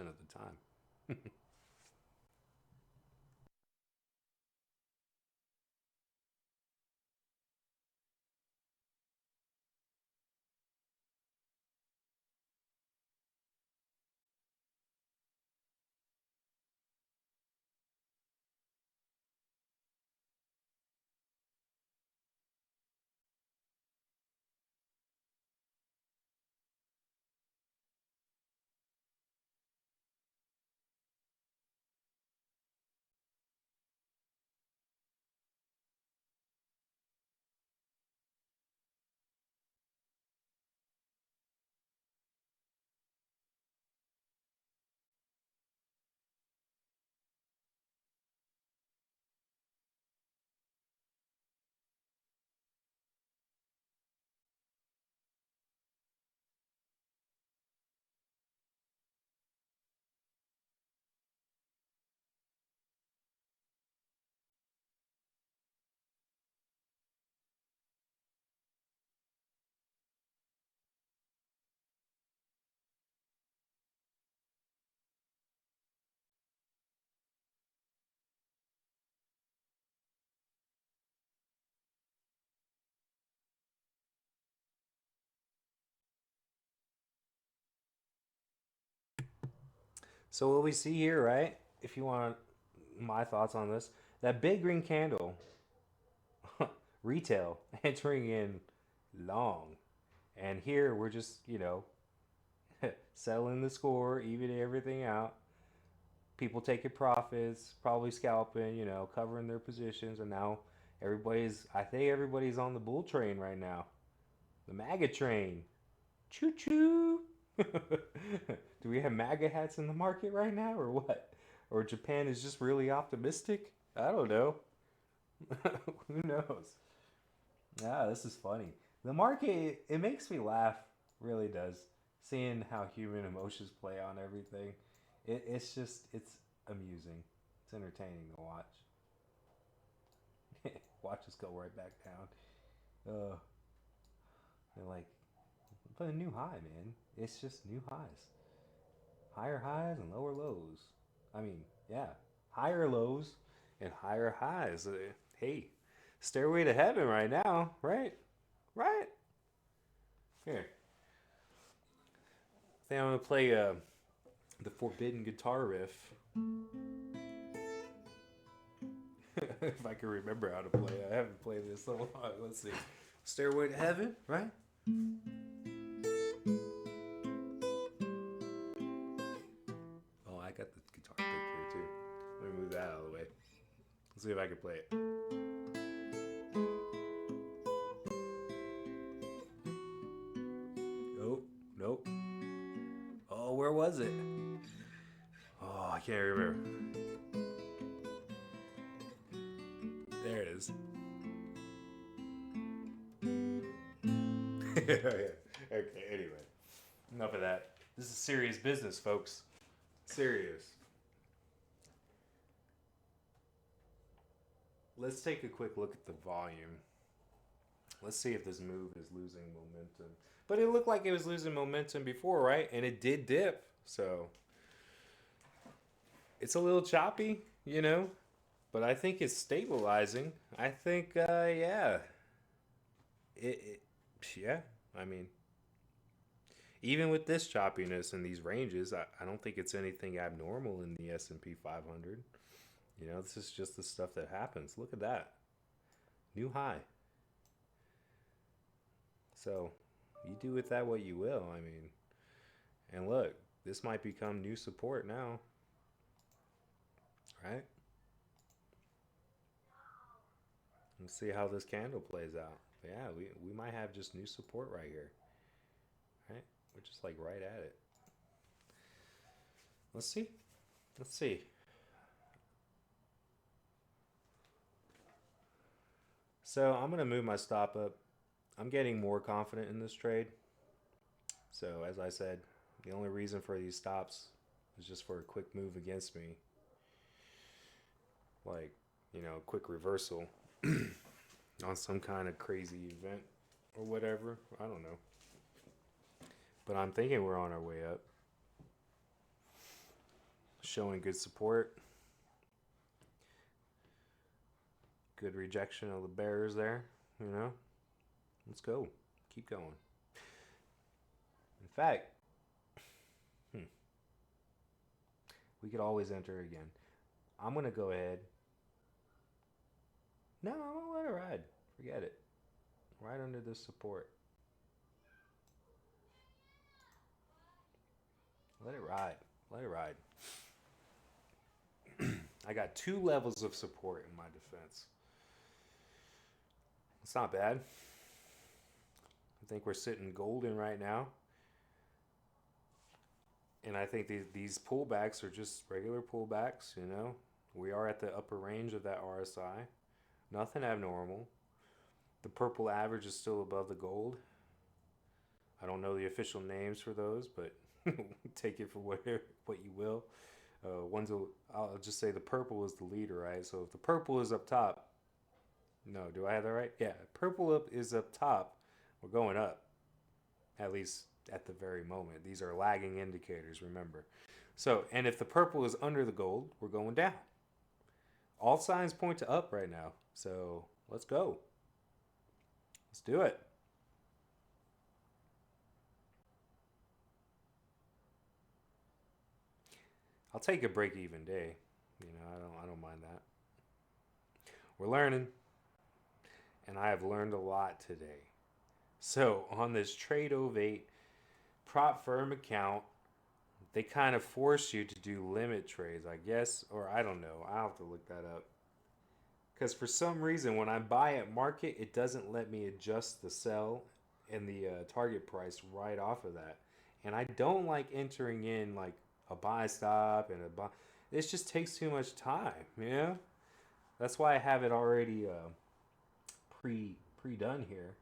of the time. So what we see here, right? If you want my thoughts on this, that big green candle, retail entering in long, and here we're just settling the score, evening everything out. People taking profits, probably scalping, covering their positions, and now I think everybody's on the bull train right now. The MAGA train. Choo choo. Do we have MAGA hats in the market right now or what? Or Japan is just really optimistic? I don't know. Who knows? Ah, this is funny. The market, it makes me laugh, really does. Seeing how human emotions play on everything. It's amusing. It's entertaining to watch. Watch us go right back down. They're like, but a new high, man. It's just new highs. Higher highs and lower lows. I mean, yeah, higher lows and higher highs. Hey, stairway to heaven right now, right? Right? Here, I think I'm gonna play the forbidden guitar riff. If I can remember how to play it. I haven't played this so long. Let's see. Stairway to heaven, right? Oh, I got the guitar pick here too. Let me move that out of the way. Let's see if I can play it. Nope, nope. Oh, where was it? Oh, I can't remember. There it is. Okay, anyway. Enough of that. This is serious business, folks. Serious. Let's take a quick look at the volume. Let's see if this move is losing momentum. But it looked like it was losing momentum before, right? And it did dip. So it's a little choppy, you know? But I think it's stabilizing. I think, yeah. It, yeah. I mean, even with this choppiness and these ranges, I don't think it's anything abnormal in the S&P 500. You know, this is just the stuff that happens. Look at that. New high. So you do with that what you will. I mean, and look, this might become new support now, right? Let's see how this candle plays out. Yeah, we might have just new support right here, right? We're just like right at it. Let's see. Let's see. So I'm going to move my stop up. I'm getting more confident in this trade. So as I said, the only reason for these stops is just for a quick move against me. Like, you know, quick reversal on some kind of crazy event or whatever. I don't know. But I'm thinking we're on our way up. Showing good support. Good rejection of the bears there, you know? Let's go. Keep going. In fact, we could always enter again. I'm going to go ahead. No, I'm going to let it ride. Forget it. Right under this support. Let it ride. Let it ride. I got 2 levels of support in my defense. It's not bad. I think we're sitting golden right now. And I think these pullbacks are just regular pullbacks, you know. We are at the upper range of that RSI. Nothing abnormal. The purple average is still above the gold. I don't know the official names for those, but take it for what you will. I'll just say the purple is the leader, right? So if the purple is up top, no, do I have that right? Yeah, purple is up top. We're going up, at least at the very moment. These are lagging indicators, remember. So, and if the purple is under the gold, we're going down. All signs point to up right now. So let's go. Let's do it. I'll take a break even day. You know, I don't mind that. We're learning, and I have learned a lot today. So on this trade of 8 prop firm account, they kind of force you to do limit trades, I guess, or I don't know. I'll have to look that up. Because for some reason, when I buy at market, it doesn't let me adjust the sell and the target price right off of that. And I don't like entering in like a buy stop and a buy. It just takes too much time, you know. That's why I have it already pre done here.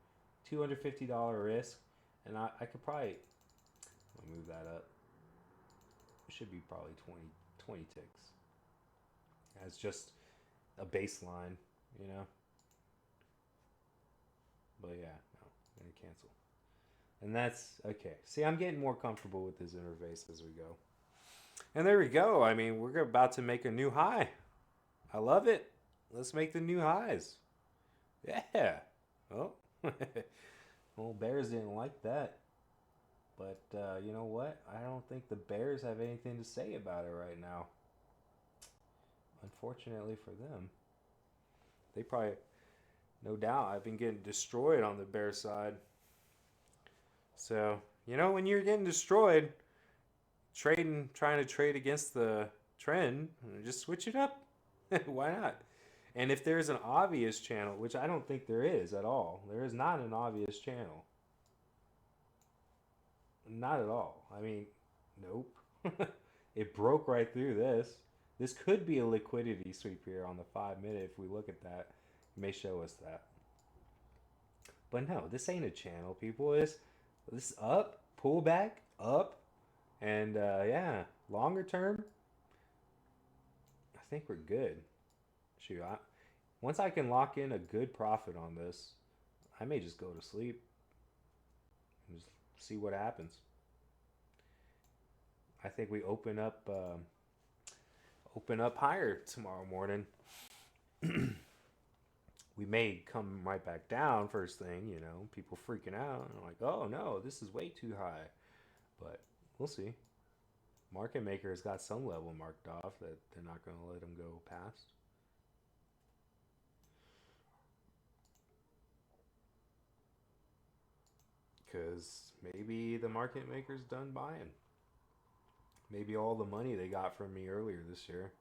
$250 risk, and I could probably I'll move that up. It should be probably 20 ticks as just a baseline, you know. But yeah, no, I'm gonna cancel. And that's okay. See, I'm getting more comfortable with this interface as we go. And there we go. I mean, we're about to make a new high. I love it. Let's make the new highs. Yeah. Oh, well, Bears didn't like that. But you know what? I don't think the Bears have anything to say about it right now. Unfortunately for them, they probably, no doubt, I've been getting destroyed on the Bears side. So, you know, when you're getting destroyed, trying to trade against the trend, just switch it up. Why not? And if there's an obvious channel, which I don't think there is at all, there is not an obvious channel. Not at all. I mean, nope. It broke right through this. This could be a liquidity sweep here on the 5 minute if we look at that. It may show us that. But no, this ain't a channel, people. This up, pullback, up, and yeah, longer term, I think we're good. Shoot, once I can lock in a good profit on this, I may just go to sleep and just see what happens. I think we open up higher tomorrow morning. We may come right back down first thing, you know, people freaking out and like, oh no, this is way too high. But we'll see. Market maker has got some level marked off that they're not going to let them go past. Because maybe the market maker's done buying. Maybe all the money they got from me earlier this year,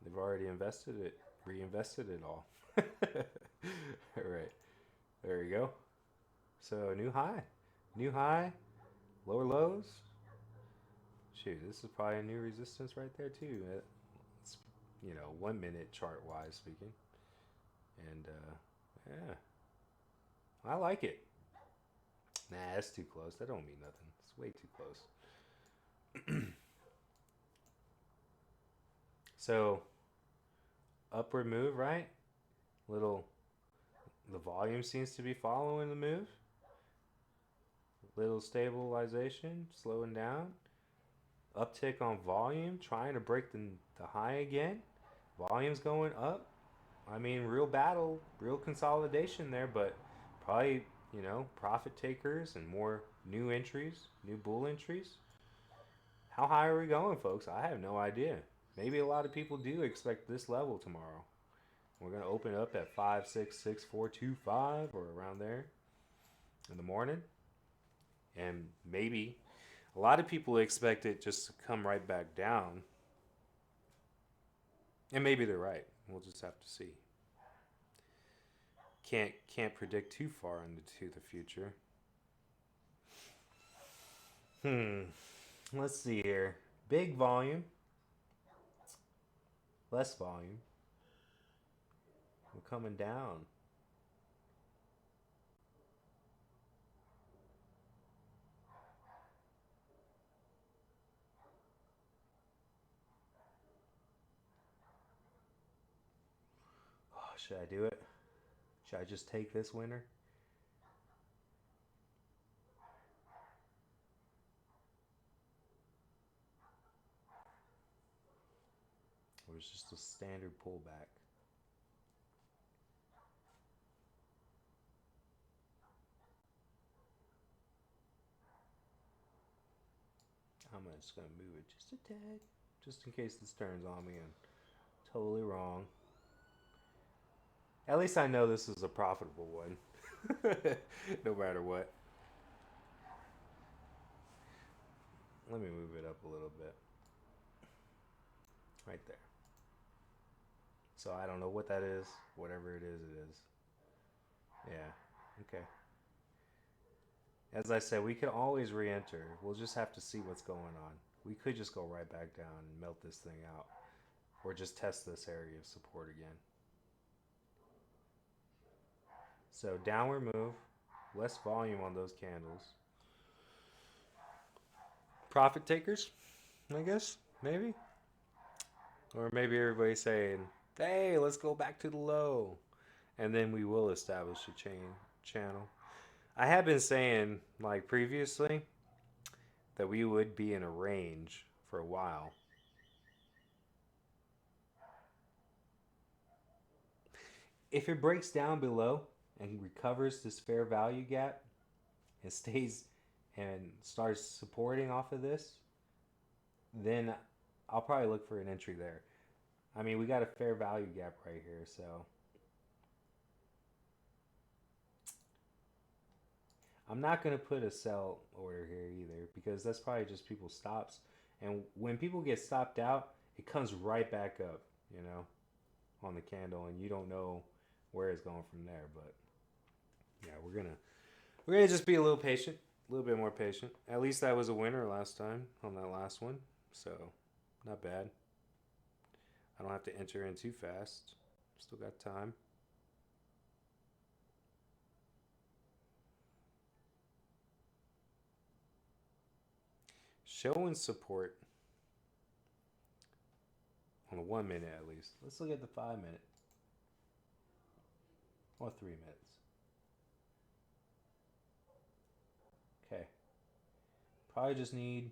they've already reinvested it all. All right, there we go. So new high, lower lows. Shoot, this is probably a new resistance right there too. It's 1 minute chart wise speaking, and yeah, I like it. Nah, that's too close. That don't mean nothing. It's way too close. So upward move, right? Little, the volume seems to be following the move. Little stabilization, slowing down. Uptick on volume, trying to break the high again. Volume's going up. I mean, real battle, real consolidation there, but probably, profit takers and more new entries, new bull entries. How high are we going, folks? I have no idea. Maybe a lot of people do expect this level tomorrow. We're going to open up at 566,425 or around there in the morning. And maybe a lot of people expect it just to come right back down. And maybe they're right. We'll just have to see. Can't predict too far into the future. Let's see here. Big volume. Less volume. We're coming down. Oh, should I do it? Should I just take this winner? Or it's just a standard pullback? I'm just going to move it just a tad. Just in case this turns on me and totally wrong. At least I know this is a profitable one. No matter what. Let me move it up a little bit. Right there. So I don't know what that is. Whatever it is, it is. Yeah. Okay. As I said, we can always re-enter. We'll just have to see what's going on. We could just go right back down and melt this thing out, or just test this area of support again. So downward move, less volume on those candles. Profit takers, I guess, maybe, or maybe everybody's saying, "Hey, let's go back to the low," and then we will establish a chain channel. I have been saying, like previously, that we would be in a range for a while. If it breaks down below and recovers this fair value gap and stays and starts supporting off of this, then I'll probably look for an entry there. I mean, we got a fair value gap right here, so I'm not going to put a sell order here either because that's probably just people stops. And when people get stopped out, it comes right back up, you know, on the candle, and you don't know where it's going from there. But yeah, we're gonna just be a little patient, a little bit more patient. At least I was a winner last time on that last one, so not bad. I don't have to enter in too fast. Still got time. Showing support on the 1 minute at least. Let's look at the 5 minute or 3 minutes. Okay. Probably just need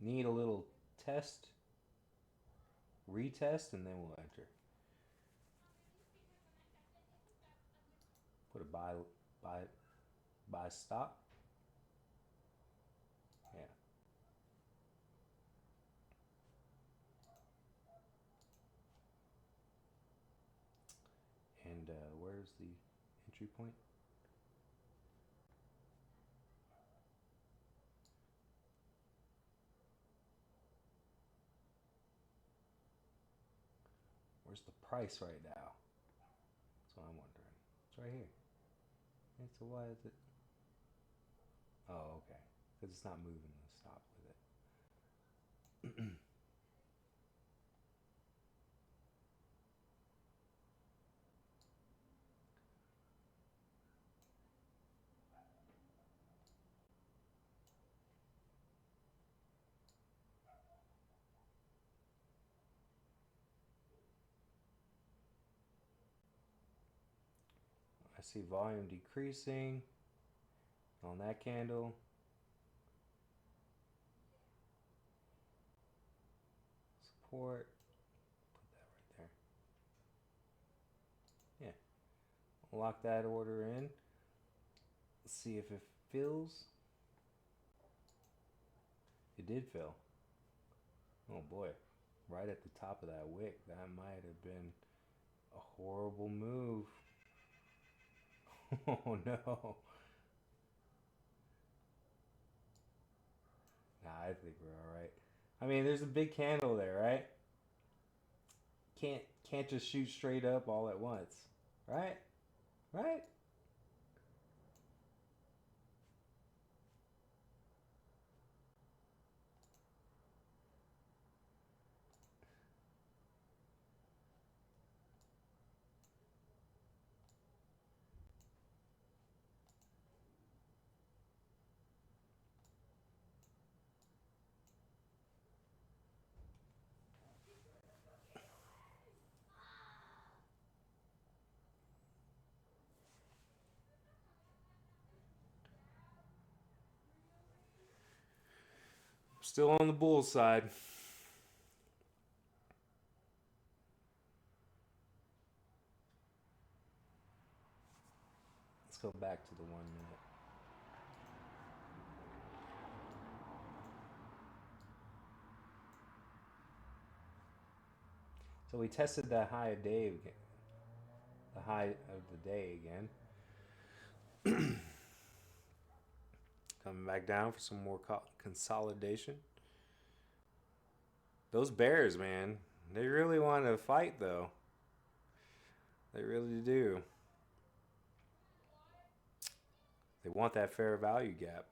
a little test, retest, and then we'll enter. Put a buy buy stop. Yeah. And where's the entry point? Where's the price right now? That's what I'm wondering. It's right here. Okay, so why is it? Oh, okay. Because it's not moving the stop with it. I see volume decreasing on that candle. Support. Put that right there. Yeah. Lock that order in. Let's see if it fills. It did fill. Oh boy. Right at the top of that wick. That might have been a horrible move. Oh no. Nah, I think we're all right. I mean, there's a big candle there, right? Can't just shoot straight up all at once, right? Right? Still on the bull side. Let's go back to the 1 minute. So we tested that high of day again, the high of the day again. Coming back down for some more consolidation. Those bears, man. They really want to fight, though. They really do. They want that fair value gap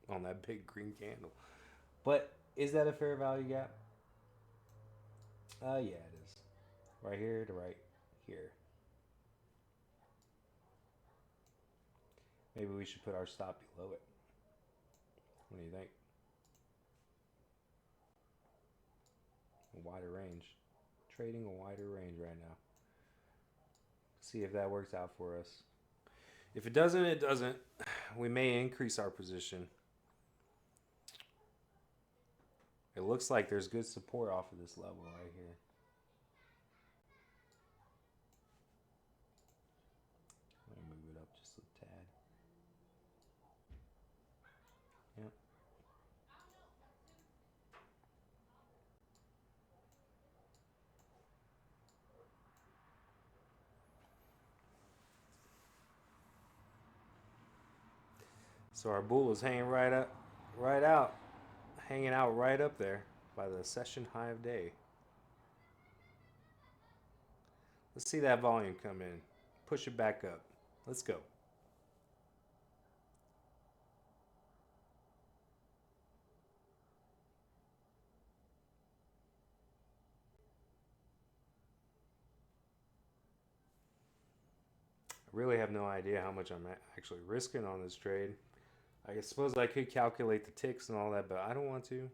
on that big green candle. But is that a fair value gap? Yeah, it is. Right here to right here. Maybe we should put our stop below it. What do you think? A wider range. Trading a wider range right now. See if that works out for us. If it doesn't, it doesn't. We may increase our position. It looks like there's good support off of this level right here. Let me move it up just a tad. Yep. So our bull is hanging hanging out right up there by the session high of day. Let's see that volume come in. Push it back up. Let's go. I really have no idea how much I'm actually risking on this trade. I suppose I could calculate the ticks and all that, but I don't want to.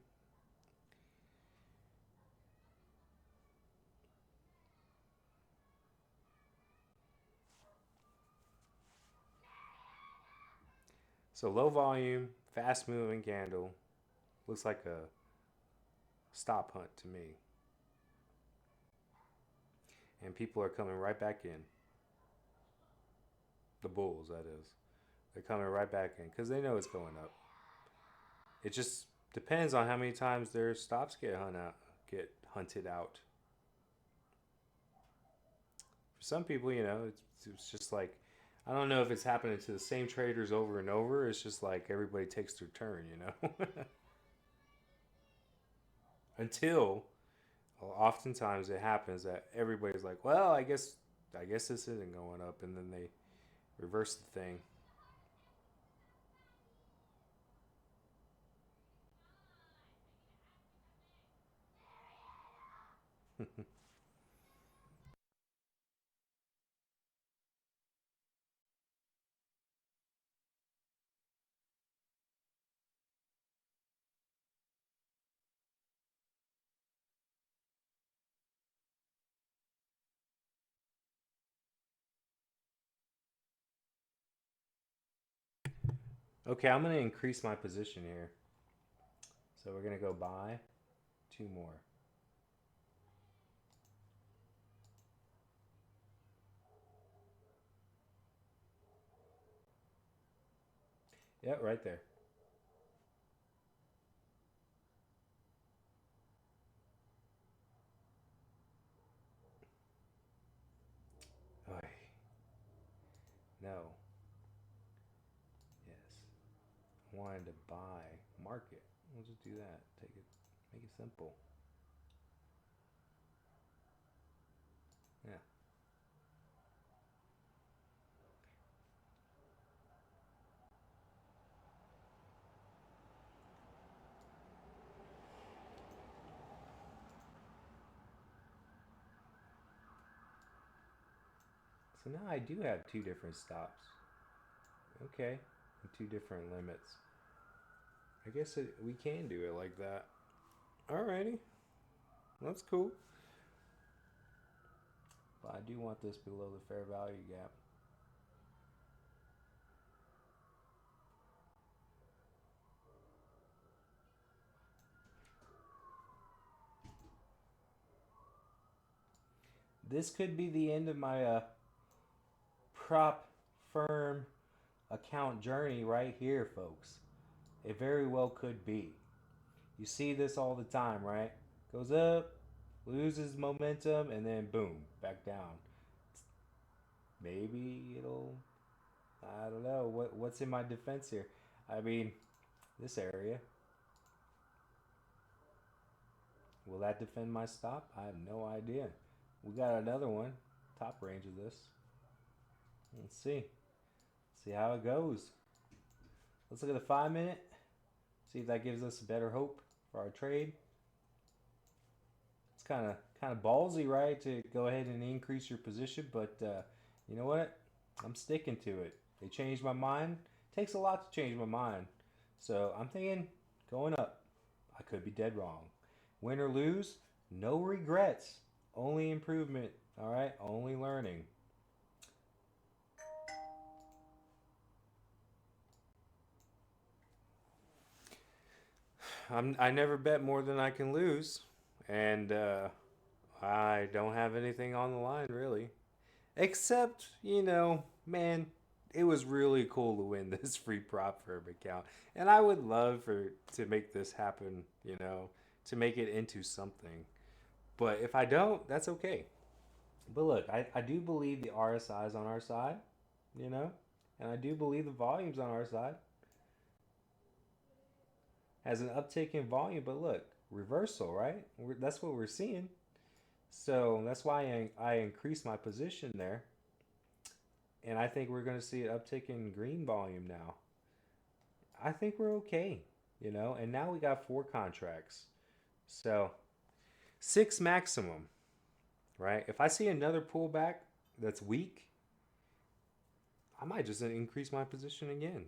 So low volume, fast moving candle. Looks like a stop hunt to me. And people are coming right back in. The bulls, that is. They're coming right back in because they know it's going up. It just depends on how many times their stops get hunted out. For some people, it's just like I don't know if it's happening to the same traders over and over. It's just like everybody takes their turn, Until oftentimes it happens that everybody's like, well, I guess this isn't going up, and then they reverse the thing. Okay, I'm gonna increase my position here. So we're gonna go buy two more. Yeah, right there. Oy. No. Yes. I wanted to buy market. We'll just do that. Take it. Make it simple. Yeah. So now I do have two different stops. Okay. And two different limits. I guess we can do it like that. Alrighty. That's cool. But I do want this below the fair value gap. This could be the end of my prop firm account journey right here, folks. It very well could be. You see this all the time, right? Goes up, loses momentum, and then boom, back down. Maybe it'll. I don't know. What's in my defense here? I mean, this area. Will that defend my stop? I have no idea. We got another one. Top range of this. Let's see. See how it goes. Let's look at the 5 minute. See if that gives us better hope for our trade. It's kind of ballsy, right, to go ahead and increase your position, but you know what? I'm sticking to it. They changed my mind. It takes a lot to change my mind. So I'm thinking going up. I could be dead wrong. Win or lose, no regrets. Only improvement. All right, only learning. I never bet more than I can lose, and I don't have anything on the line really, except man, it was really cool to win this free prop firm account, and I would love for to make this happen. To make it into something. But if I don't, that's okay. But look, I do believe the RSI is on our side, you know, and I do believe the volume's on our side. Has an uptick in volume, but look, reversal, right? That's what we're seeing. So that's why I increased my position there. And I think we're going to see an uptick in green volume now. I think we're okay, and now we got 4 contracts. So 6 maximum, right? If I see another pullback that's weak, I might just increase my position again.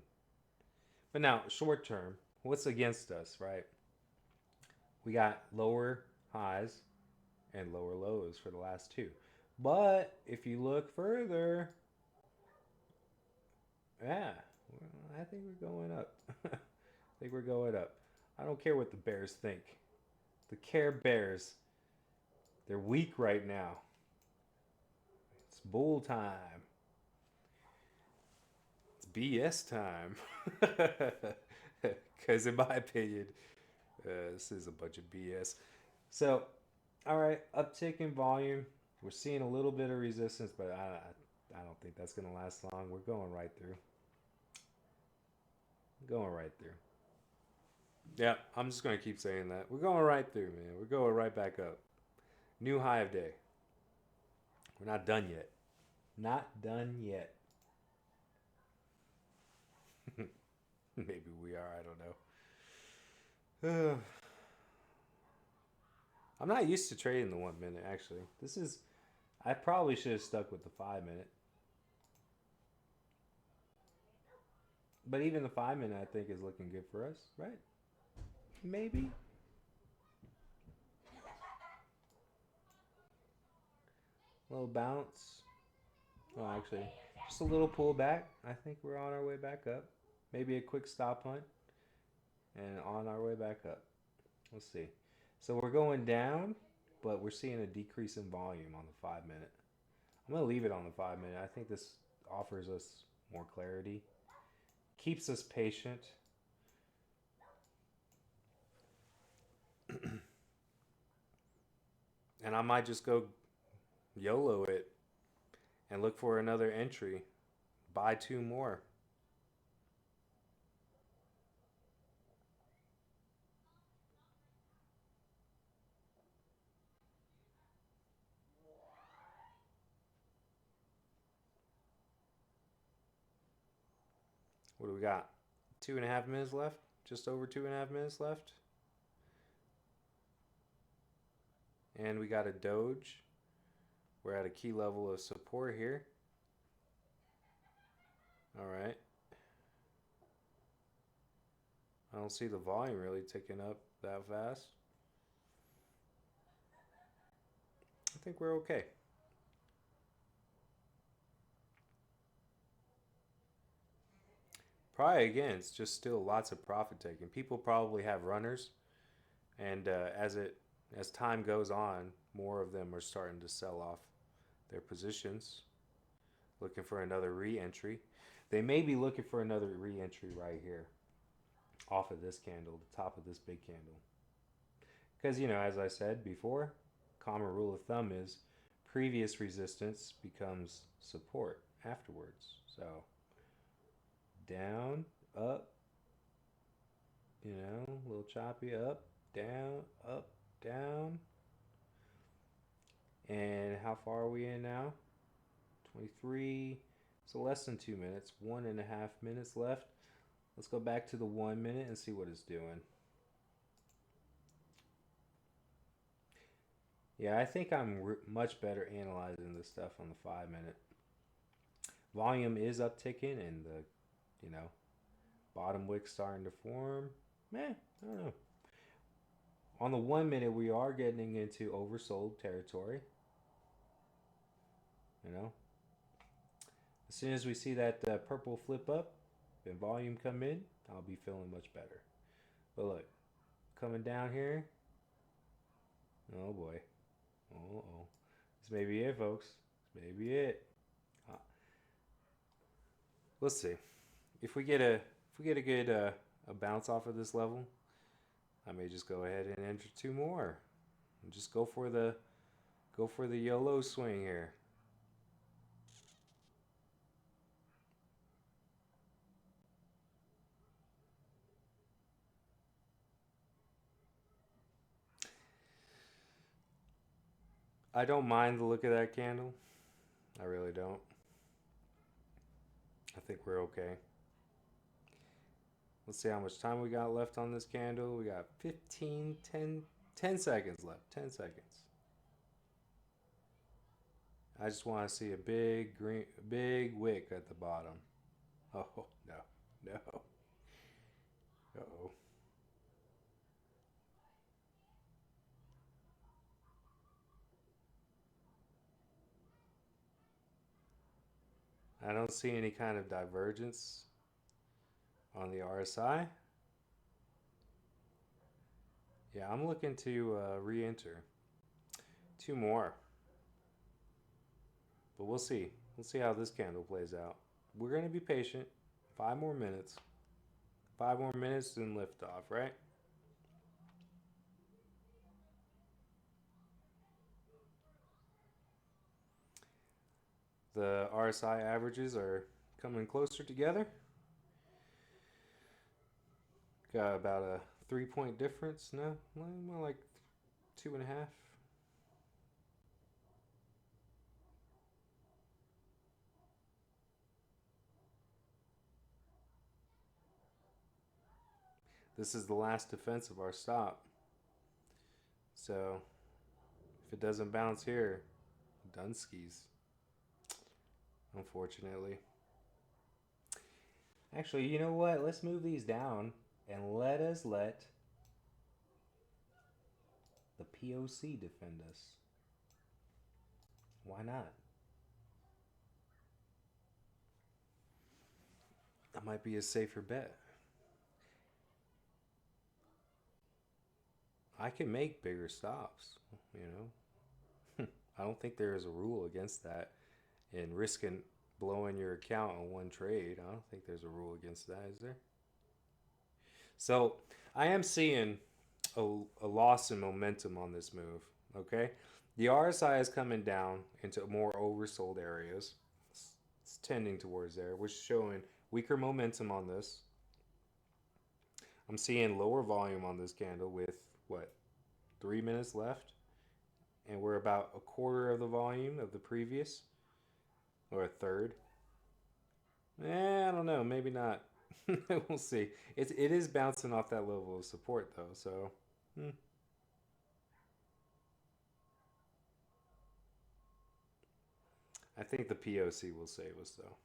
But now, short term, what's against us, right? We got lower highs and lower lows for the last two. But if you look further, yeah, I think we're going up. I think we're going up. I don't care what the Bears think. The Care Bears, they're weak right now. It's bull time. It's BS time. Because, in my opinion, this is a bunch of BS. So, all right, uptick in volume. We're seeing a little bit of resistance, but I don't think that's going to last long. We're going right through. Going right through. Yeah, I'm just going to keep saying that. We're going right through, man. We're going right back up. New high of day. We're not done yet. Not done yet. Maybe we are. I don't know. I'm not used to trading the 1 minute, actually. I probably should have stuck with the 5 minute. But even the 5 minute, I think, is looking good for us, right? Maybe. A little bounce. Oh, actually, just a little pullback. I think we're on our way back up. Maybe a quick stop hunt and on our way back up. Let's see. So we're going down, but we're seeing a decrease in volume on the 5 minute. I'm going to leave it on the 5 minute. I think this offers us more clarity, keeps us patient. And I might just go YOLO it and look for another entry. Buy 2 more. What do we got? 2.5 minutes left? Just over 2.5 minutes left. And we got a Doge. We're at a key level of support here. All right. I don't see the volume really ticking up that fast. I think we're okay. Probably again, it's just still lots of profit taking. People probably have runners, and as time goes on, more of them are starting to sell off their positions, looking for another re-entry. They may be looking for another re-entry right here, off of this candle, the top of this big candle. Because as I said before, common rule of thumb is previous resistance becomes support afterwards. So down, up, a little choppy, up, down, up, down. And how far are we in now? 23. So less than 2 minutes. 1.5 minutes left. Let's go back to the 1 minute and see what it's doing. Yeah, I think I'm much better analyzing this stuff on the 5 minute. Volume is upticking and the, you know, bottom wick starting to form. I don't know. On the 1 minute, we are getting into oversold territory. You know, as soon as we see that purple flip up and volume come in, I'll be feeling much better. But look, coming down here. Oh boy. Oh. This may be it, folks. This may be it. Let's see. If we get a good a bounce off of this level, I may just go ahead and enter two more. And just go for the YOLO swing here. I don't mind the look of that candle. I really don't. I think we're okay. Let's see how much time we got left on this candle. We got 15, 10 seconds left. 10 seconds. I just want to see a big wick at the bottom. Oh, no. Uh-oh. I don't see any kind of divergence on the RSI. Yeah, I'm looking to re-enter. Two more. But we'll see. We'll see how this candle plays out. We're going to be patient. 5 more minutes. 5 more minutes and lift off, right? The RSI averages are coming closer together. Got about a 3-point difference. No, more like 2.5. This is the last defense of our stop. So if it doesn't bounce here, Dunskies. Unfortunately. Actually, you know what? Let's move these down and let the POC defend us. Why not? That might be a safer bet. I can make bigger stops, you know. I don't think there is a rule against that. And risking blowing your account on one trade, I don't think there's a rule against that, is there? So I am seeing a loss in momentum on this move. Okay, the RSI is coming down into more oversold areas. It's tending towards there, which is showing weaker momentum on this. I'm seeing lower volume on this candle with what, 3 minutes left, and we're about a quarter of the volume of the previous, or a third. I don't know, maybe not. We'll see. It is bouncing off that level of support though, so. I think the POC will save us though.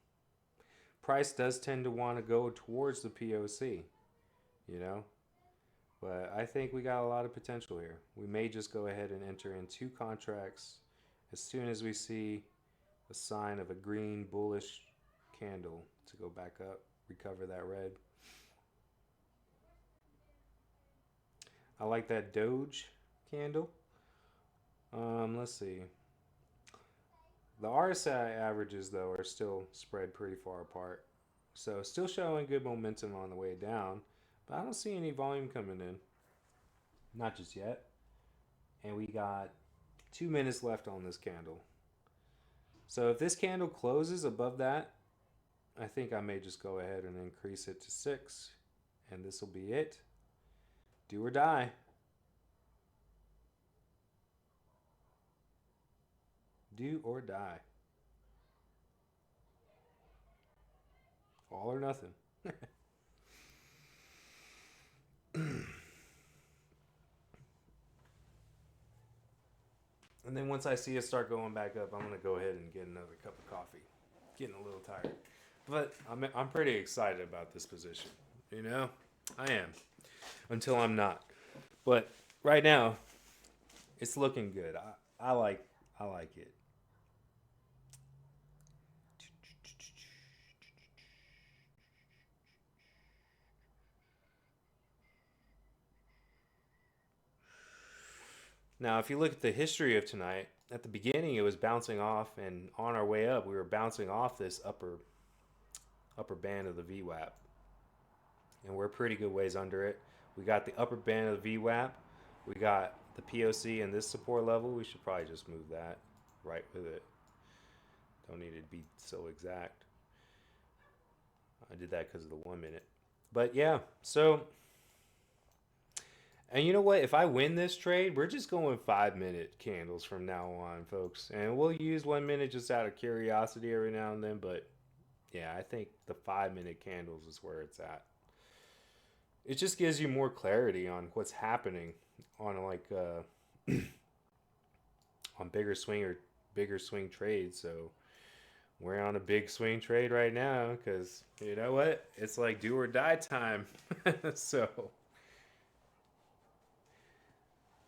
Price does tend to want to go towards the POC, you know, but I think we got a lot of potential here. We may just go ahead and enter in 2 contracts as soon as we see a sign of a green bullish candle to go back up, recover that red. I like that Doge candle. Let's see. The RSI averages though are still spread pretty far apart. So still showing good momentum on the way down, but I don't see any volume coming in. Not just yet. And we got 2 minutes left on this candle. So if this candle closes above that, I think I may just go ahead and increase it to 6. And this will be it. Do or die. Do or die. All or nothing. And then once I see it start going back up, I'm gonna go ahead and get another cup of coffee. Getting a little tired, but I'm pretty excited about this position. You know, I am until I'm not. But right now, it's looking good. I like it. Now, if you look at the history of tonight, at the beginning it was bouncing off, and on our way up we were bouncing off this upper band of the VWAP, and we're a pretty good ways under it. We got the upper band of the VWAP. We got the POC and this support level. We should probably just move that right with it. Don't need it to be so exact. I did that because of the 1 minute. But yeah, so and you know what? If I win this trade, we're just going 5 minute candles from now on, folks. And we'll use 1 minute just out of curiosity every now and then. But yeah, I think the 5 minute candles is where it's at. It just gives you more clarity on what's happening on on bigger swing trades. So we're on a big swing trade right now because you know what? It's like do or die time. So,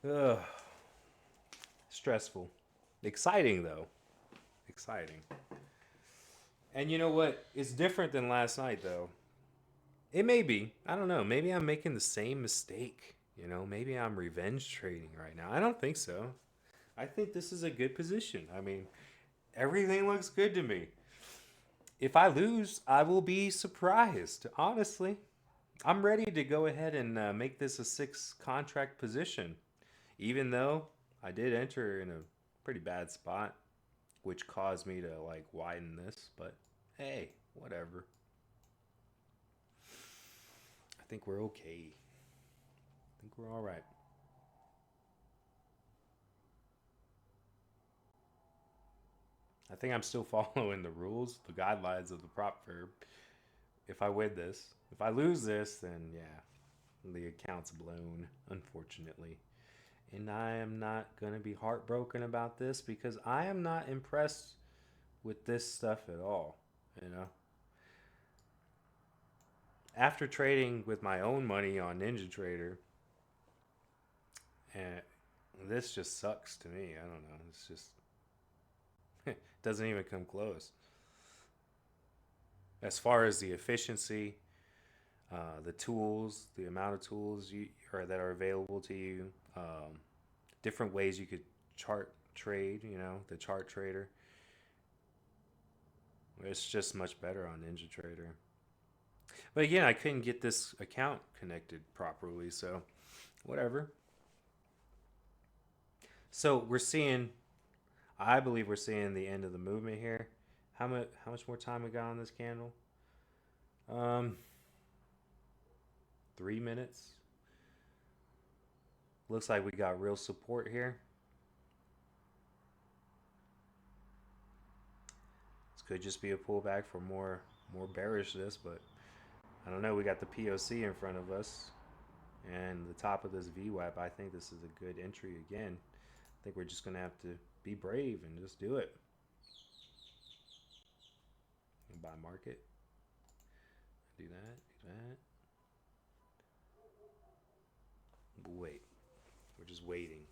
ugh, stressful, exciting though, exciting. And you know what? It's different than last night though. It may be. I don't know. Maybe I'm making the same mistake. You know, maybe I'm revenge trading right now. I don't think so. I think this is a good position. I mean, everything looks good to me. If I lose, I will be surprised. Honestly, I'm ready to go ahead and make this a six contract position, even though I did enter in a pretty bad spot, which caused me to like widen this. But hey, whatever. I think we're okay. I think we're all right. I think I'm still following the rules, the guidelines of the prop verb. If I win this, if I lose this, then yeah, the account's blown, unfortunately. And I am not going to be heartbroken about this because I am not impressed with this stuff at all. You know, after trading with my own money on Ninja Trader, and this just sucks to me. I don't know. It's just doesn't even come close as far as the efficiency, the tools, the amount of tools you or that are available to you, different ways you could chart trade. You know, the chart trader. It's just much better on Ninja Trader. But again, I couldn't get this account connected properly, so whatever. So we're seeing, I believe we're seeing the end of the movement here. How much more time we got on this candle? Um, 3 minutes. Looks like we got real support here. This could just be a pullback for more bearishness, but I don't know. We got the POC in front of us and the top of this VWAP. I think this is a good entry again. I think we're just gonna have to be brave and just do it and buy market. Do that. Do that. Wait. We're just waiting.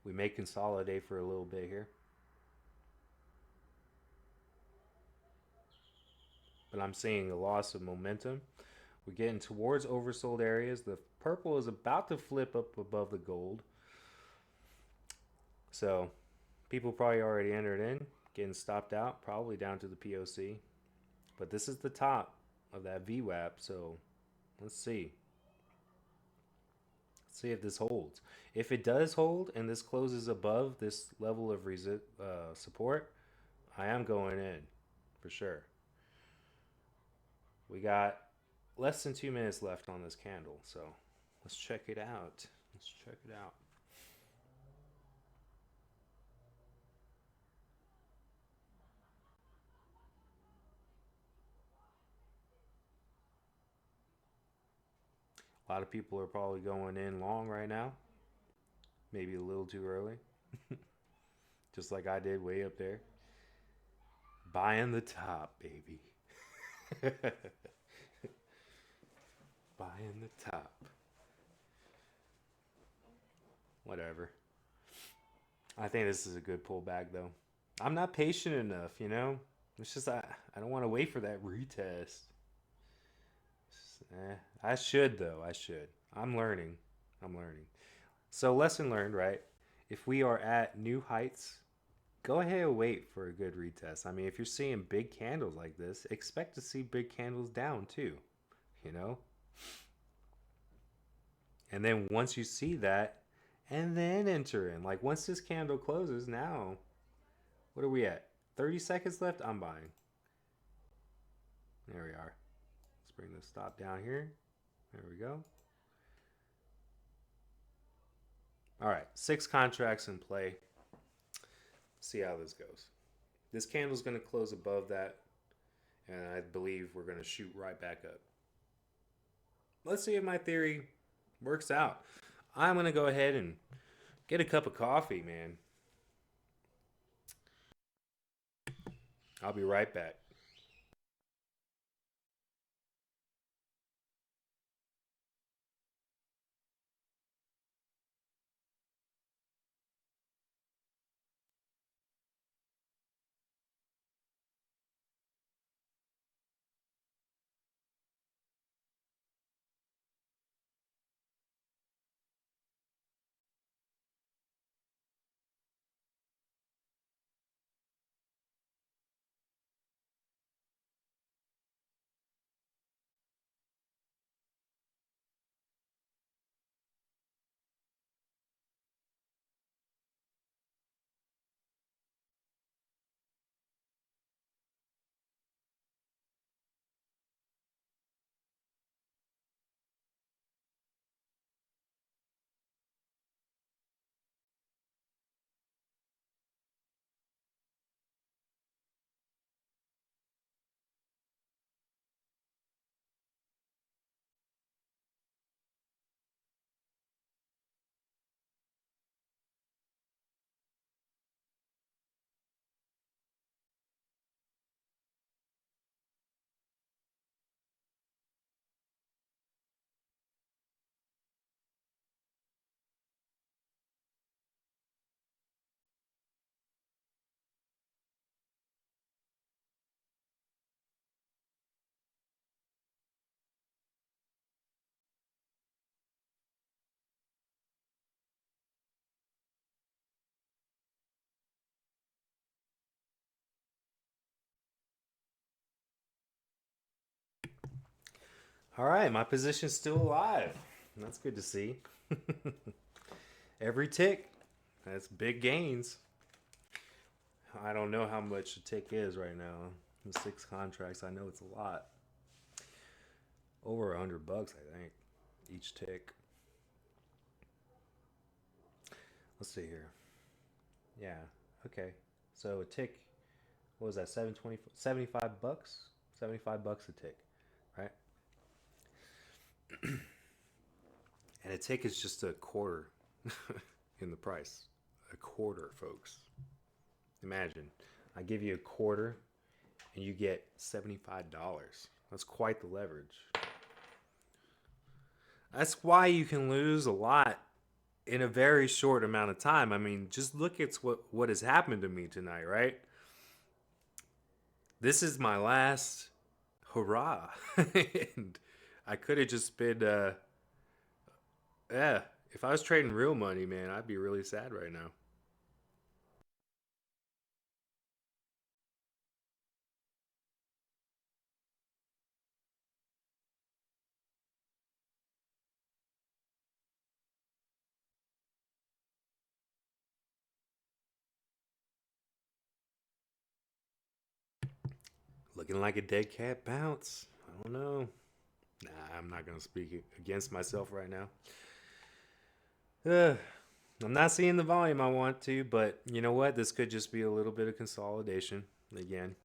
We may consolidate for a little bit here, but I'm seeing a loss of momentum. We're getting towards oversold areas. The purple is about to flip up above the gold. So people probably already entered in, getting stopped out, probably down to the POC. But this is the top of that VWAP. So let's see. Let's see if this holds. If it does hold and this closes above this level of support, I am going in for sure. We got less than 2 minutes left on this candle, so let's check it out. Let's check it out. A lot of people are probably going in long right now. Maybe a little too early. Just like I did way up there. Buying the top, baby. Buying the top. Whatever. I think this is a good pullback, though. I'm not patient enough, you know? It's just I don't want to wait for that retest. I should, though. I should. I'm learning. I'm learning. So, lesson learned, right? If we are at new heights, go ahead and wait for a good retest. I mean, if you're seeing big candles like this, expect to see big candles down too, you know? And then once you see that, and then enter in. Like once this candle closes, now, what are we at? 30 seconds left? I'm buying. There we are. Let's bring the stop down here. There we go. All right, 6 contracts in play. See how this goes. This candle's going to close above that, and I believe we're going to shoot right back up. Let's see if my theory works out. I'm going to go ahead and get a cup of coffee, man. I'll be right back. All right, my position's still alive. That's good to see. Every tick, that's big gains. I don't know how much a tick is right now. The 6 contracts, I know it's a lot. Over $100, I think, each tick. Let's see here. Yeah, okay. So a tick, what was that? 720, $75? $75 a tick, right? And a tick is just a quarter in the price. A quarter, folks. Imagine, I give you a quarter and you get $75. That's quite the leverage. That's why you can lose a lot in a very short amount of time. I mean, just look at what has happened to me tonight, right? This is my last hurrah. And I could have just been, yeah, if I was trading real money, man, I'd be really sad right now. Looking like a dead cat bounce. I don't know. Nah, I'm not gonna speak against myself right now. I'm not seeing the volume I want to, but you know what? This could just be a little bit of consolidation again.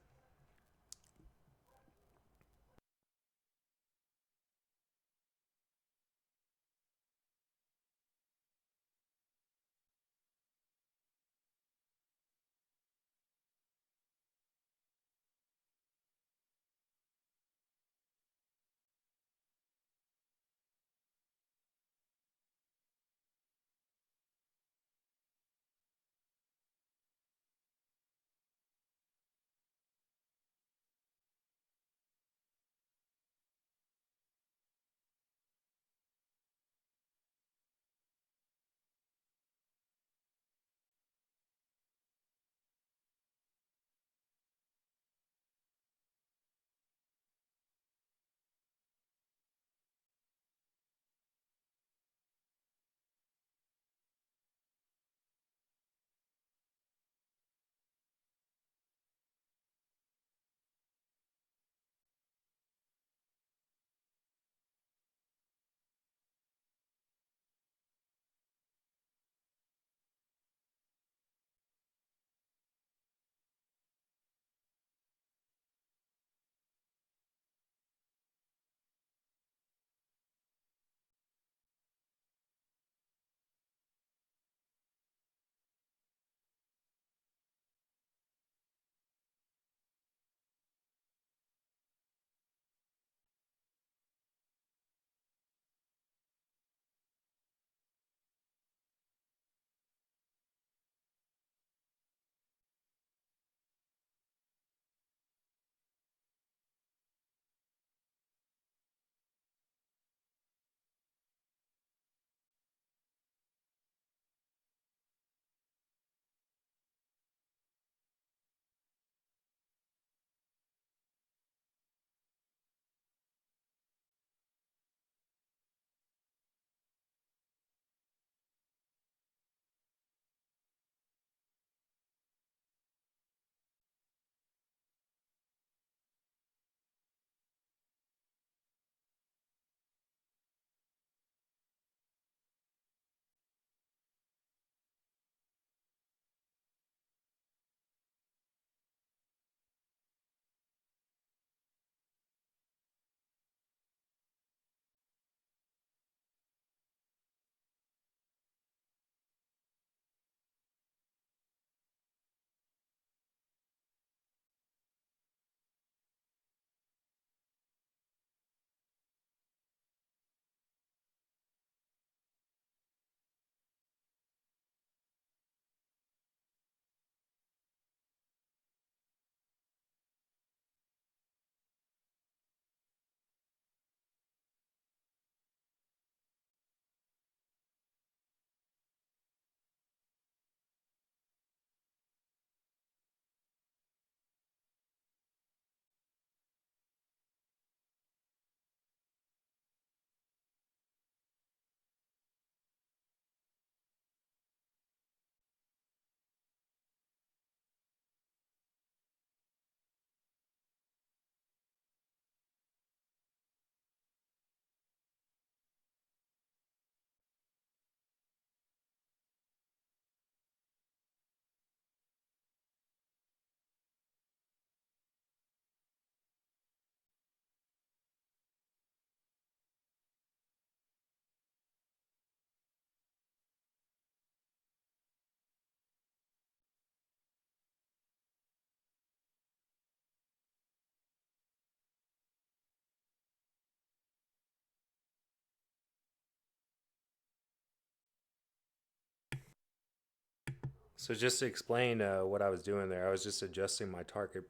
So just to explain what I was doing there, I was just adjusting my target,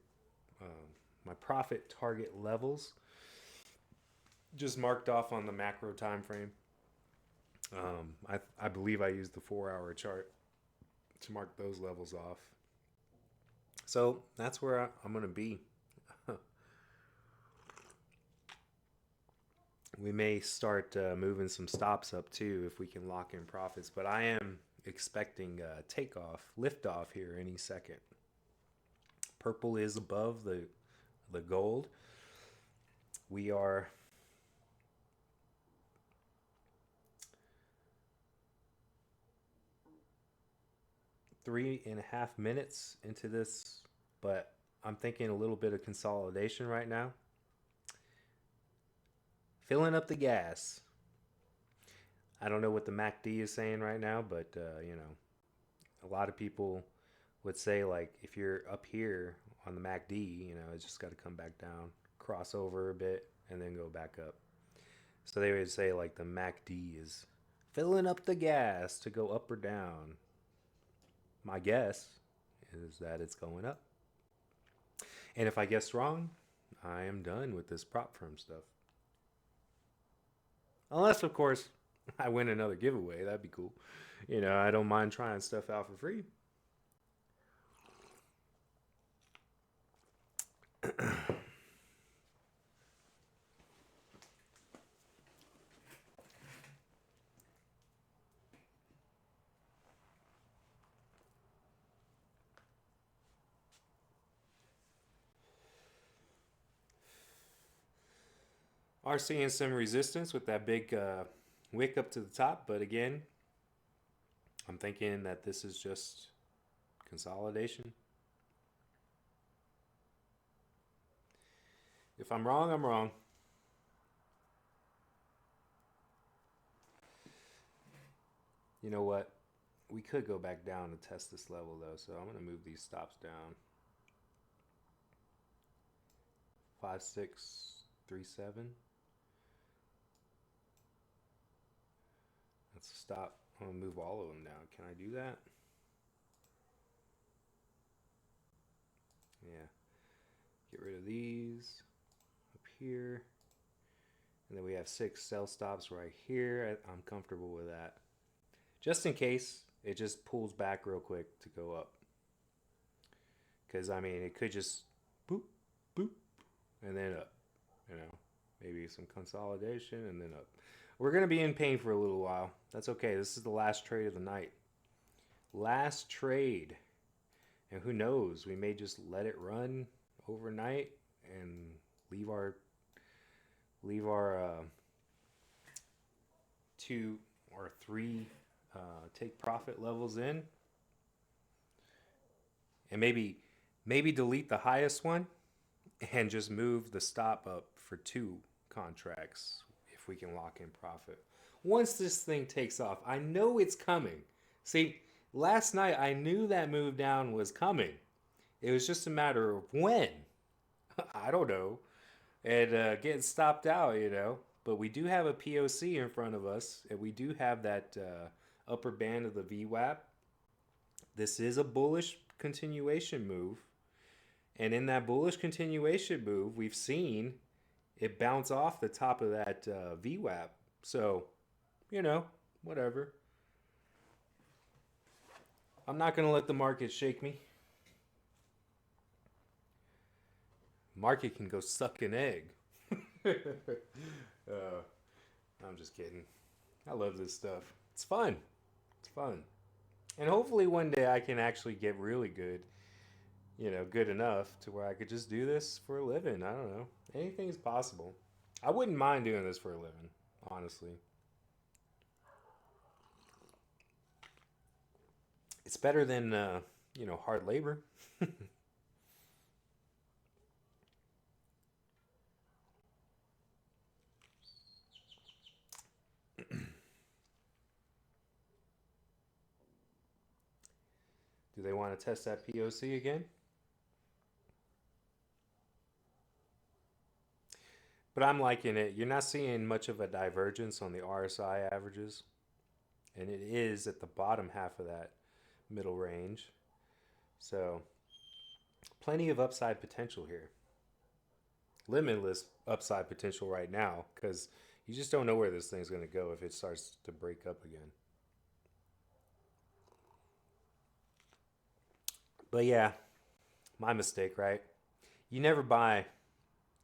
my profit target levels, just marked off on the macro time frame. I believe I used the 4 hour chart to mark those levels off. So that's where I'm going to be. We may start moving some stops up too if we can lock in profits, but I am expecting takeoff, liftoff here any second. Purple is above the the gold. We are 3.5 minutes into this, but I'm thinking a little bit of consolidation right now. Filling up the gas. I don't know what the MACD is saying right now, but a lot of people would say like if you're up here on the MACD, it's just got to come back down, cross over a bit, and then go back up. So they would say like the MACD is filling up the gas to go up or down. My guess is that it's going up. And if I guess wrong, I am done with this prop firm stuff. Unless, of course, I win another giveaway. That'd be cool. I don't mind trying stuff out for free. Are seeing some resistance with that big wick up to the top, but again, I'm thinking that this is just consolidation. If I'm wrong, I'm wrong. You know what? We could go back down to test this level though, so I'm going to move these stops down. 5637. Let's stop. I'm going to move all of them down. Can I do that? Yeah. Get rid of these up here. And then we have 6 sell stops right here. I'm comfortable with that. Just in case it just pulls back real quick to go up. Because, I mean, it could just boop, boop, and then up. Maybe some consolidation and then up. We're going to be in pain for a little while. That's okay. This is the last trade of the night. Last trade. And who knows? We may just let it run overnight and leave our 2 or 3 take profit levels in, and maybe delete the highest one and just move the stop up for 2 contracts if we can lock in profit. Once this thing takes off, I know it's coming. See, last night I knew that move down was coming. It was just a matter of when. I don't know. And getting stopped out. But we do have a POC in front of us, and we do have that upper band of the VWAP. This is a bullish continuation move. And in that bullish continuation move, we've seen it bounce off the top of that VWAP. So, whatever. I'm not going to let the market shake me. Market can go suck an egg. I'm just kidding. I love this stuff. It's fun. It's fun. And hopefully one day I can actually get really good, good enough to where I could just do this for a living. I don't know. Anything is possible. I wouldn't mind doing this for a living, honestly. It's better than, hard labor. Do they want to test that POC again? But I'm liking it. You're not seeing much of a divergence on the RSI averages. And it is at the bottom half of that middle range. So, plenty of upside potential here. Limitless upside potential right now because you just don't know where this thing's going to go if it starts to break up again. But yeah, my mistake, right? You never buy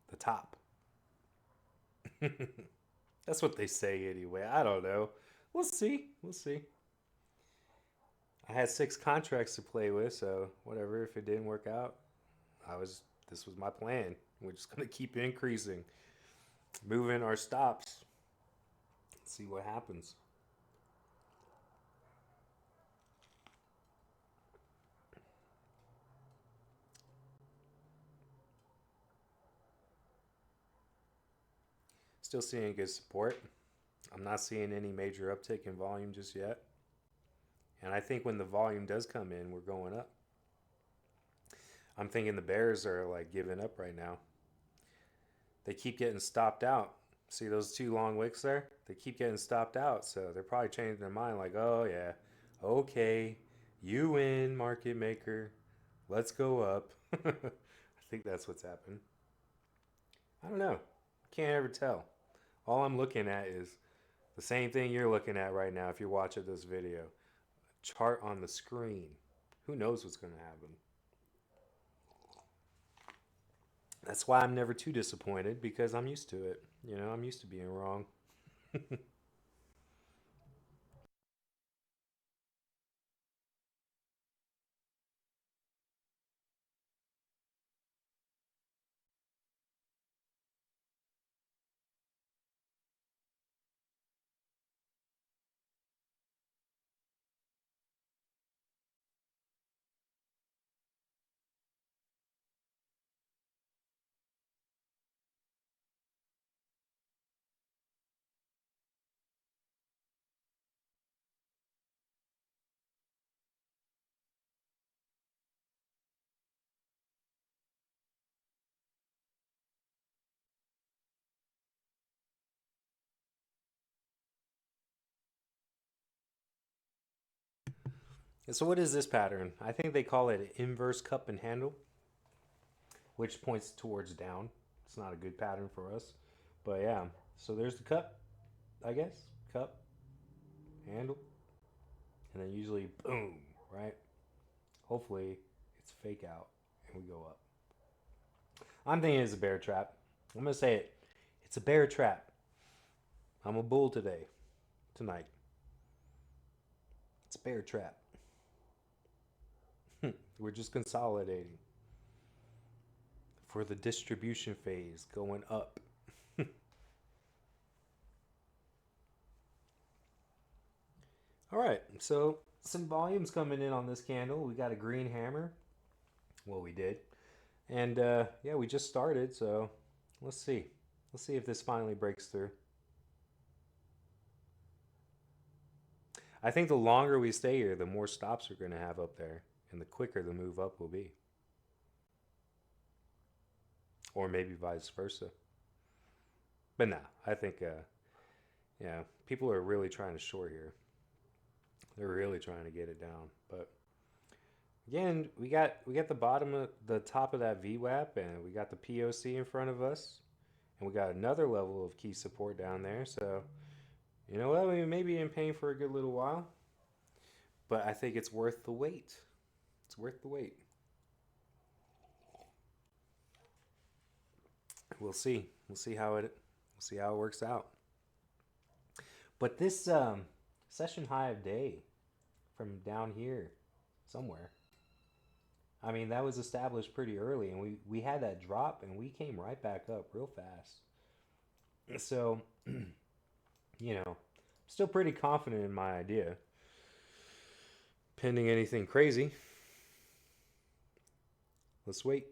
the top. That's what they say anyway. I don't know. We'll see. We'll see. I had 6 contracts to play with, so whatever. If it didn't work out, this was my plan. We're just gonna keep increasing, moving our stops. See what happens. Still seeing good support. I'm not seeing any major uptick in volume just yet. And I think when the volume does come in, we're going up. I'm thinking the bears are like giving up right now. They keep getting stopped out. See those two long wicks there? They keep getting stopped out. So they're probably changing their mind like, oh, yeah, okay, you win, market maker. Let's go up. I think that's what's happened. I don't know. Can't ever tell. All I'm looking at is the same thing you're looking at right now if you're watching this video. Chart on the screen. Who knows what's going to happen? That's why I'm never too disappointed because I'm used to it. You know, I'm used to being wrong. And so, what is this pattern? I think they call it an inverse cup and handle, which points towards down. It's not a good pattern for us. But yeah, so there's the cup, I guess. Cup, handle, and then usually boom, right? Hopefully it's fake out and we go up. I'm thinking it's a bear trap. I'm gonna say it. It's a bear trap. I'm a bull today, tonight. It's a bear trap. We're just consolidating for the distribution phase going up. All right, so some volumes coming in on this candle. We got a green hammer. Well, we did. And yeah, we just started, so let's see. Let's see if this finally breaks through. I think the longer we stay here, the more stops we're going to have up there, and the quicker the move up will be. Or maybe vice versa. But nah, I think, yeah, people are really trying to short here. They're really trying to get it down. But again, we got the bottom of the top of that VWAP, and we got the POC in front of us, and we got another level of key support down there. So you know what? We may be in pain for a good little while, but I think it's worth the wait. It's worth the wait. We'll see. We'll see how it works out. But this session high of day from down here somewhere. I mean, that was established pretty early, and we had that drop, and we came right back up real fast. So, you know, still pretty confident in my idea. Pending anything crazy, let's wait.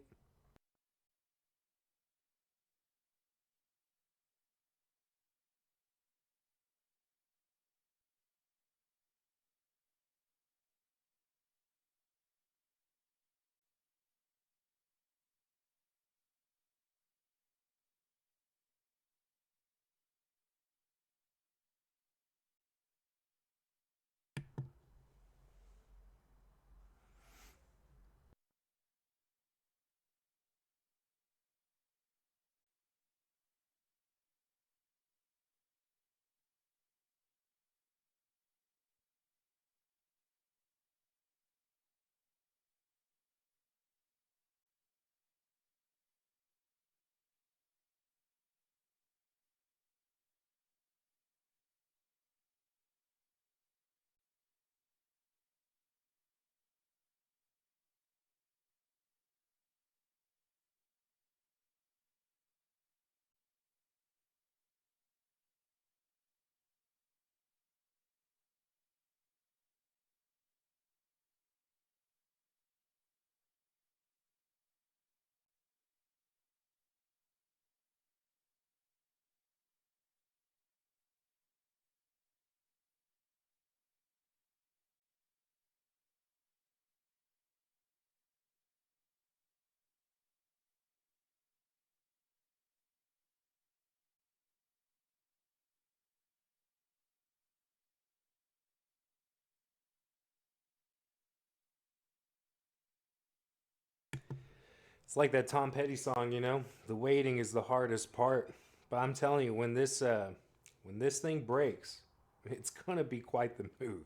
It's like that Tom Petty song, you know. The waiting is the hardest part. But I'm telling you, when this thing breaks, it's gonna be quite the move,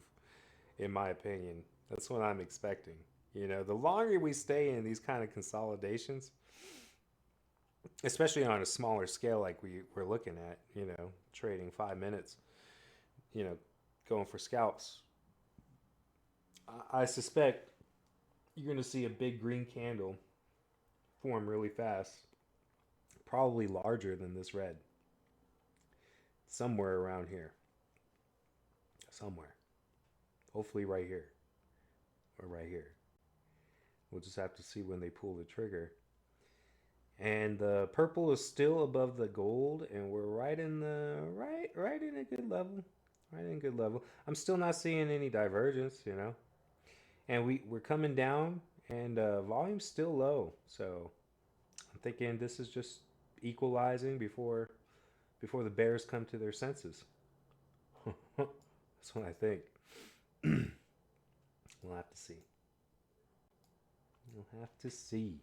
in my opinion. That's what I'm expecting. You know, the longer we stay in these kind of consolidations, especially on a smaller scale like we're looking at, you know, trading 5 minutes, you know, going for scalps, I suspect you're going to see a big green candle form really fast, probably larger than this red, somewhere around here, somewhere. Hopefully, right here or right here. We'll just have to see when they pull the trigger. And the purple is still above the gold, and we're right in the right in a good level, right in a good level. I'm still not seeing any divergence, you know, and we're coming down, and volume's still low. So I'm thinking this is just equalizing before the bears come to their senses. That's what I think. We'll have to see. We'll have to see.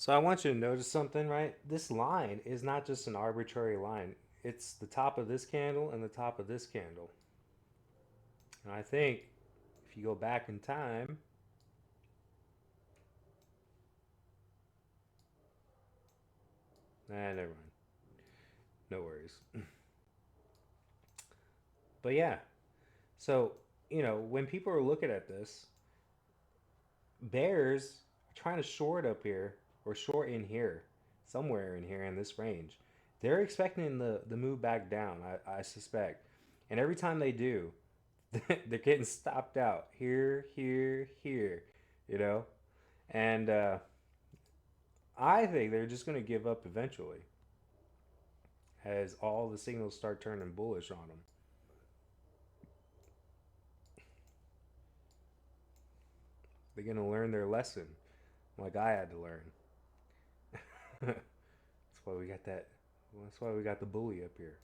So I want you to notice something, right? This line is not just an arbitrary line. It's the top of this candle and the top of this candle. And I think if you go back in time, never mind. No worries. But yeah, so, when people are looking at this, bears are trying to short up here or short in here, somewhere in here in this range. They're expecting the move back down, I suspect. And every time they do, they're getting stopped out here, here, here, you know? And I think they're just going to give up eventually as all the signals start turning bullish on them. They're going to learn their lesson like I had to learn. That's why we got that. That's why we got the bully up here.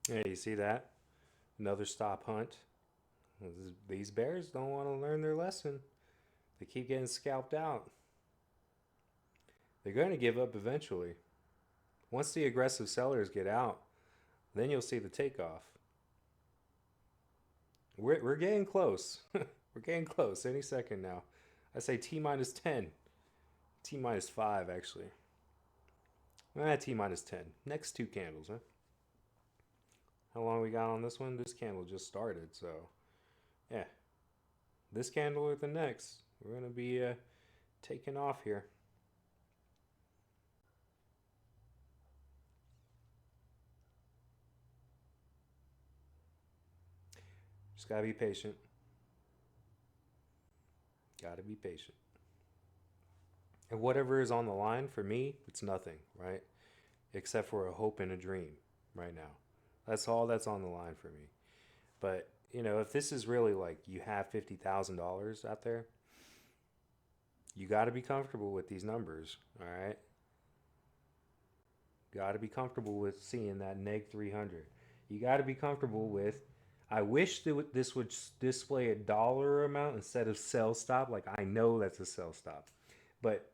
Yeah, you see that? Another stop hunt. These bears don't want to learn their lesson. They keep getting scalped out. They're going to give up eventually. Once the aggressive sellers get out, then you'll see the takeoff. We're getting close. We're getting close any second now. I say T minus 10. T minus 5, actually. T minus 10. Next two candles, huh? How long we got on this one? This candle just started, so yeah. This candle or the next. We're going to be taking off here. Just got to be patient. Got to be patient. And whatever is on the line for me, it's nothing, right? Except for a hope and a dream right now. That's all that's on the line for me. But, if this is really like you have $50,000 out there, you got to be comfortable with these numbers, all right? Got to be comfortable with seeing that neg 300. You got to be comfortable with. I wish that this would display a dollar amount instead of sell stop. Like I know that's a sell stop, but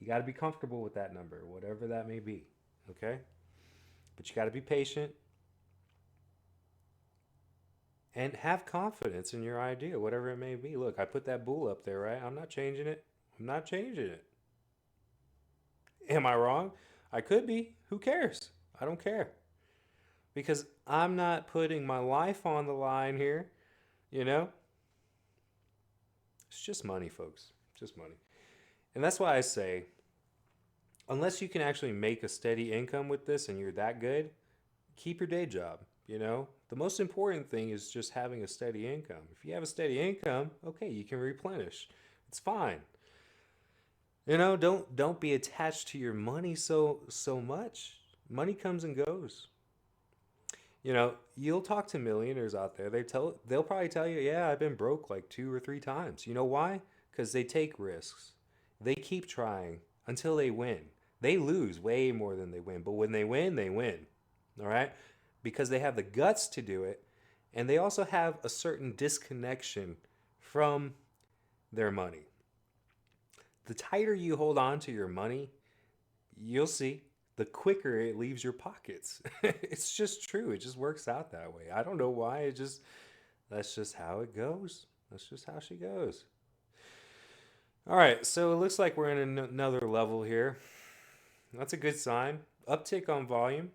you got to be comfortable with that number, whatever that may be. Okay, but you got to be patient and have confidence in your idea, whatever it may be. Look, I put that bull up there, right? I'm not changing it. I'm not changing it. Am I wrong? I could be. Who cares? I don't care. Because I'm not putting my life on the line here, you know? It's just money, folks. Just money. And that's why I say, unless you can actually make a steady income with this and you're that good, keep your day job, you know? The most important thing is just having a steady income. If you have a steady income, okay, you can replenish. It's fine. Don't be attached to your money so much. Money comes and goes. You'll talk to millionaires out there. They'll probably tell you, "Yeah, I've been broke like 2 or 3 times." You know why? Cuz they take risks. They keep trying until they win. They lose way more than they win, but when they win, they win. All right? Because they have the guts to do it, and they also have a certain disconnection from their money. The tighter you hold on to your money, you'll see the quicker it leaves your pockets. It's just true. It just works out that way. I don't know why. That's just how it goes. That's just how she goes. All right, so it looks like we're in another level here. That's a good sign. Uptick on volume.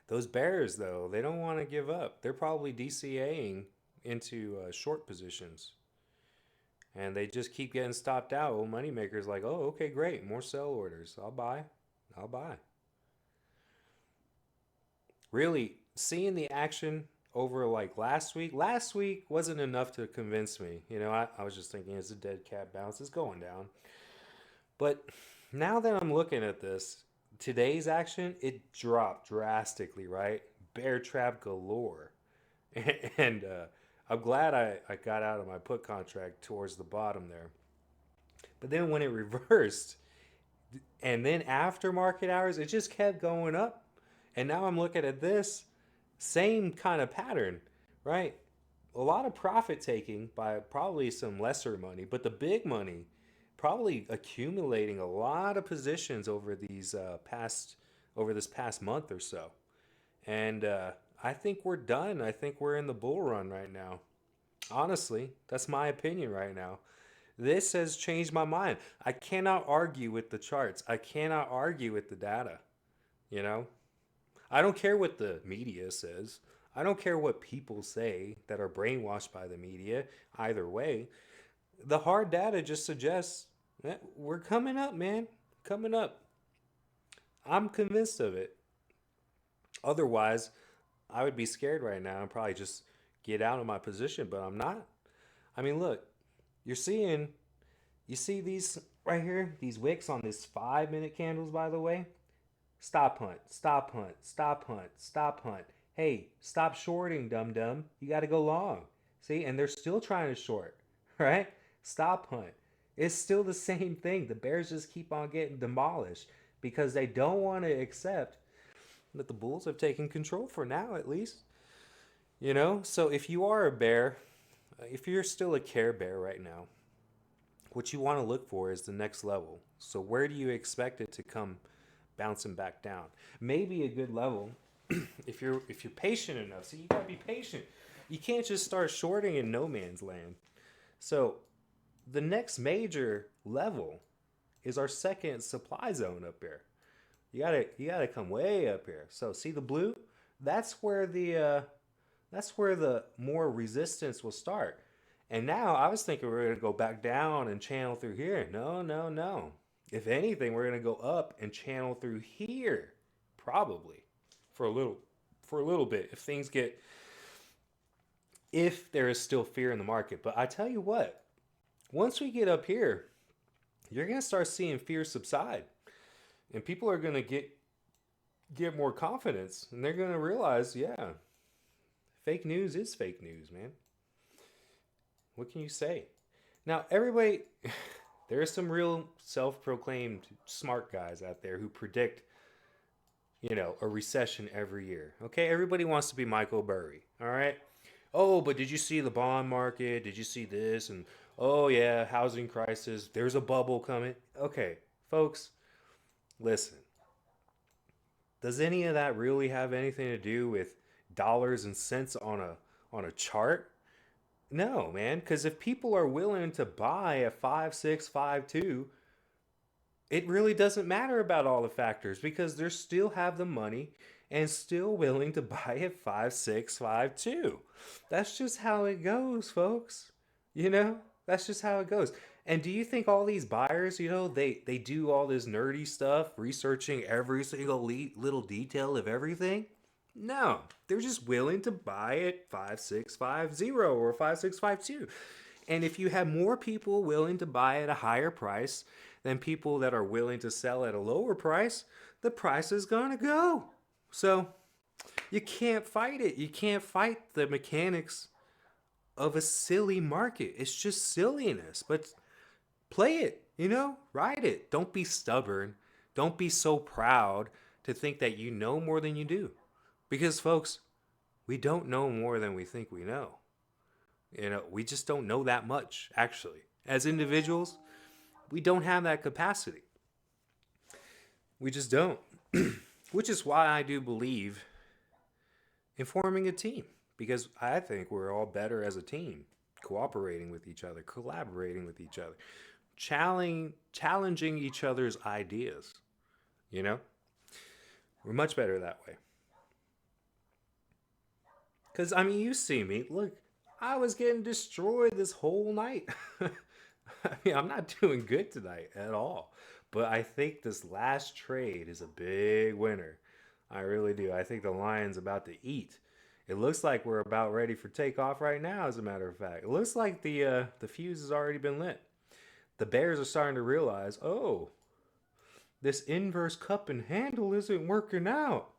Those bears, though, they don't want to give up. They're probably DCAing into short positions, and they just keep getting stopped out. Well, moneymakers like, oh, okay, great, more sell orders. I'll buy. I'll buy. Really, seeing the action over like last week wasn't enough to convince me. I was just thinking it's a dead cat bounce. It's going down. But now that I'm looking at this, today's action, it dropped drastically, right? Bear trap galore. And I'm glad I got out of my put contract towards the bottom there. But then when it reversed, and then after market hours, it just kept going up. And now I'm looking at this same kind of pattern, right? A lot of profit taking by probably some lesser money, but the big money probably accumulating a lot of positions over these over this past month or so. And I think we're done. I think we're in the bull run right now. Honestly, that's my opinion right now. This has changed my mind. I cannot argue with the charts. I cannot argue with the data. You know, I don't care what the media says. I don't care what people say that are brainwashed by the media. Either way, the hard data just suggests that we're coming up, man. Coming up. I'm convinced of it. Otherwise, I would be scared right now and probably just get out of my position, but I'm not. I mean, look, you're seeing, you see these right here, these wicks on this 5 minute candles, by the way. Stop hunt, stop hunt, stop hunt, stop hunt. Hey, stop shorting, dum dum. You got to go long. See, and they're still trying to short, right? Stop hunt. It's still the same thing. The bears just keep on getting demolished because they don't want to accept that the bulls have taken control for now, at least. So if you are a bear, if you're still a care bear right now, what you want to look for is the next level. So where do you expect it to come bouncing back down? Maybe a good level if you're patient enough. So you gotta be patient. You can't just start shorting in no man's land. So the next major level is our second supply zone up here. You gotta come way up here. So see the blue? That's where the more resistance will start. And now I was thinking we are gonna go back down and channel through here. No, no, no. If anything, we're gonna go up and channel through here, probably for a little bit. If there is still fear in the market. But I tell you what, once we get up here, you're gonna start seeing fear subside, and people are gonna get more confidence, and they're gonna realize, yeah, fake news is fake news, man. What can you say? Now, everybody, there are some real self-proclaimed smart guys out there who predict, a recession every year. Okay, everybody wants to be Michael Burry. All right. Oh, but did you see the bond market? Did you see this? And oh yeah, housing crisis. There's a bubble coming. Okay, folks, listen. Does any of that really have anything to do with dollars and cents on a chart? No, man, because if people are willing to buy at 5652, it really doesn't matter about all the factors because they still have the money and still willing to buy at 5652. That's just how it goes, folks. That's just how it goes. And do you think all these buyers, they do all this nerdy stuff, researching every single little detail of everything? No, they're just willing to buy at 5650 or 5652. And if you have more people willing to buy at a higher price than people that are willing to sell at a lower price, the price is going to go. So you can't fight it. You can't fight the mechanics of a silly market. It's just silliness. But play it, ride it. Don't be stubborn. Don't be so proud to think that you know more than you do. Because, folks, we don't know more than we think we know. We just don't know that much, actually. As individuals, we don't have that capacity. We just don't. which is why I do believe in forming a team because I think we're all better as a team, cooperating with each other, collaborating with each other, challenging each other's ideas. You know, we're much better that way. Because, I mean, you see me. Look, I was getting destroyed this whole night. I mean, I'm not doing good tonight at all. But I think this last trade is a big winner. I really do. I think the lion's about to eat. It looks like we're about ready for takeoff right now, as a matter of fact. It looks like the fuse has already been lit. The bears are starting to realize, oh, this inverse cup and handle isn't working out.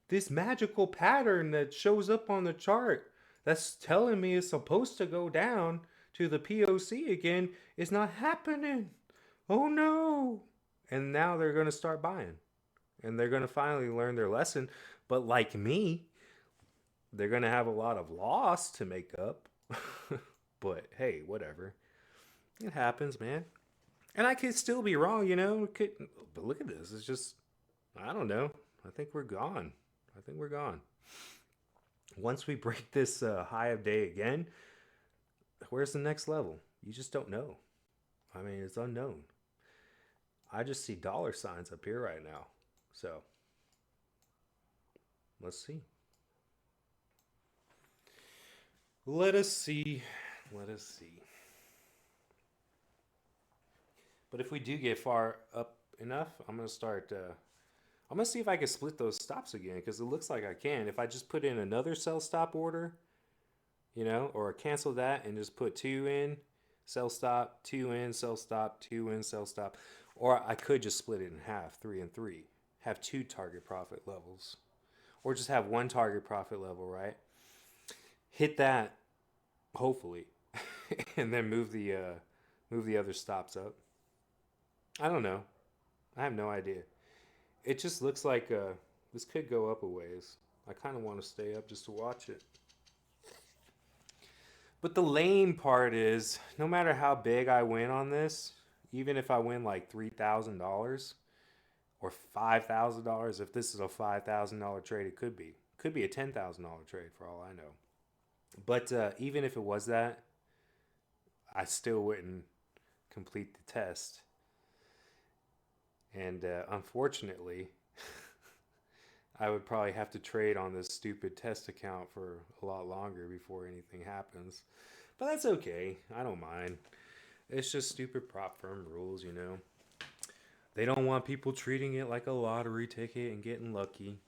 This magical pattern that shows up on the chart that's telling me it's supposed to go down to the POC again is not happening. Oh no. And now they're going to start buying and they're going to finally learn their lesson. But like me, they're going to have a lot of loss to make up. But hey, whatever. It happens, man. And I could still be wrong, you know. But look at this. It's just, I don't know. I think we're gone. I think we're gone. Once we break this high of day again, where's the next level? You just don't know. I mean, it's unknown. I just see dollar signs up here right now. So let's see. Let us see. Let us see. But if we do get far up enough, I'm gonna start. I'm gonna see if I can split those stops again because it looks like I can. If I just put in another sell stop order, you know, or cancel that and just put two in, sell stop, two in, sell stop, two in, sell stop. Or I could just split it in half, three and three, have two target profit levels, or just have one target profit level, right? Hit that, hopefully, and then move the other stops up. I don't know. I have no idea. It just looks like this could go up a ways. I kind of want to stay up just to watch it. But the lame part is, no matter how big I win on this, even if I win like $3,000 or $5,000, if this is a $5,000 trade, it could be a $10,000 trade for all I know. But even if it was that, I still wouldn't complete the test. And unfortunately, I would probably have to trade on this stupid test account for a lot longer before anything happens. But that's okay. I don't mind. It's just stupid prop firm rules, you know. They don't want people treating it like a lottery ticket and getting lucky.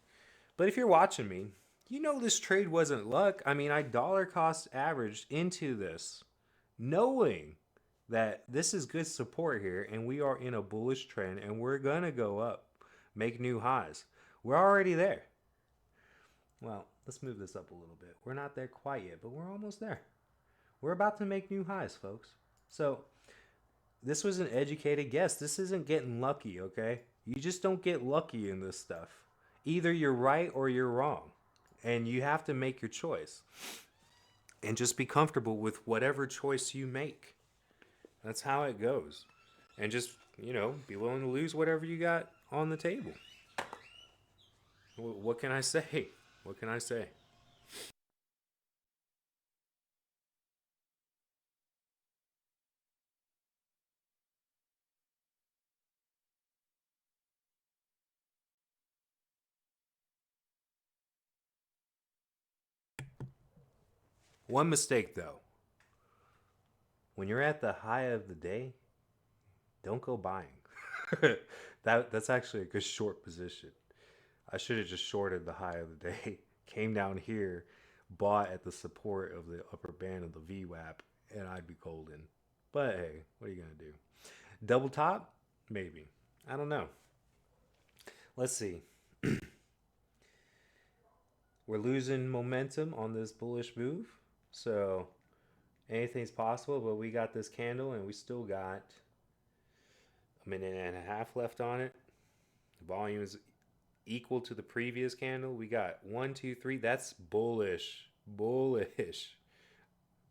But if you're watching me, you know this trade wasn't luck. I mean, I dollar cost averaged into this, knowing that this is good support here and we are in a bullish trend and we're going to go up, make new highs. We're already there. Well, let's move this up a little bit. We're not there quite yet, but we're almost there. We're about to make new highs, folks. So, this was an educated guess. This isn't getting lucky, okay? You just don't get lucky in this stuff. Either you're right or you're wrong. And you have to make your choice. And just be comfortable with whatever choice you make. That's how it goes. And just, you know, be willing to lose whatever you got on the table. What can I say? What can I say? One mistake though. When you're at the high of the day, don't go buying. That's actually a good short position. I should have just shorted the high of the day. Came down here, bought at the support of the upper band of the VWAP, and I'd be golden. But hey, what are you gonna do? Double top? Maybe. I don't know. Let's see. We're losing momentum on this bullish move. So anything's possible, but we got this candle and we still got a minute and a half left on it. The volume is equal to the previous candle. We got one, two, three. That's bullish. Bullish.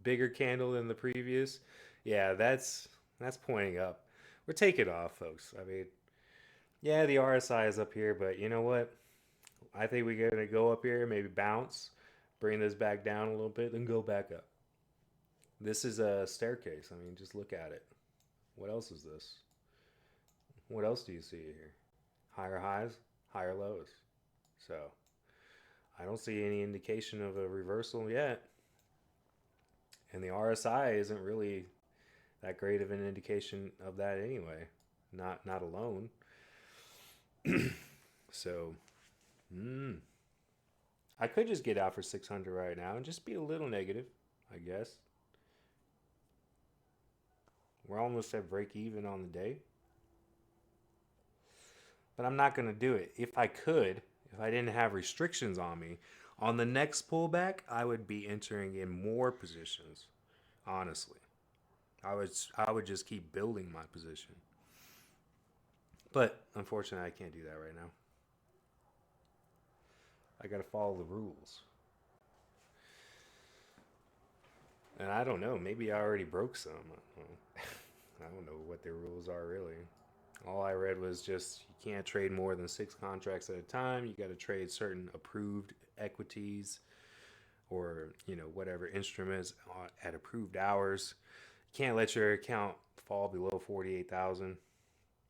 Bigger candle than the previous. Yeah, that's pointing up. We're taking off, folks. I mean, Yeah, the RSI is up here, but you know what? I think we're gonna go up here, maybe bounce, bring this back down a little bit, then go back up. This is a staircase. I mean, just look at it. What else is this? What else do you see here? Higher highs, higher lows. So I don't see any indication of a reversal yet. And the RSI isn't really that great of an indication of that anyway. Not alone. So, mm, I could just get out for 600 right now and just be a little negative, I guess. We're almost at break even on the day, but I'm not going to do it. If I could, if I didn't have restrictions on me, on the next pullback, I would be entering in more positions. Honestly, I would just keep building my position. But unfortunately, I can't do that right now. I got to follow the rules. And I don't know, maybe I already broke some. I don't know what their rules are really. All I read was just you can't trade more than 6 contracts at a time. You got to trade certain approved equities or whatever instruments at approved hours. You can't let your account fall below 48,000.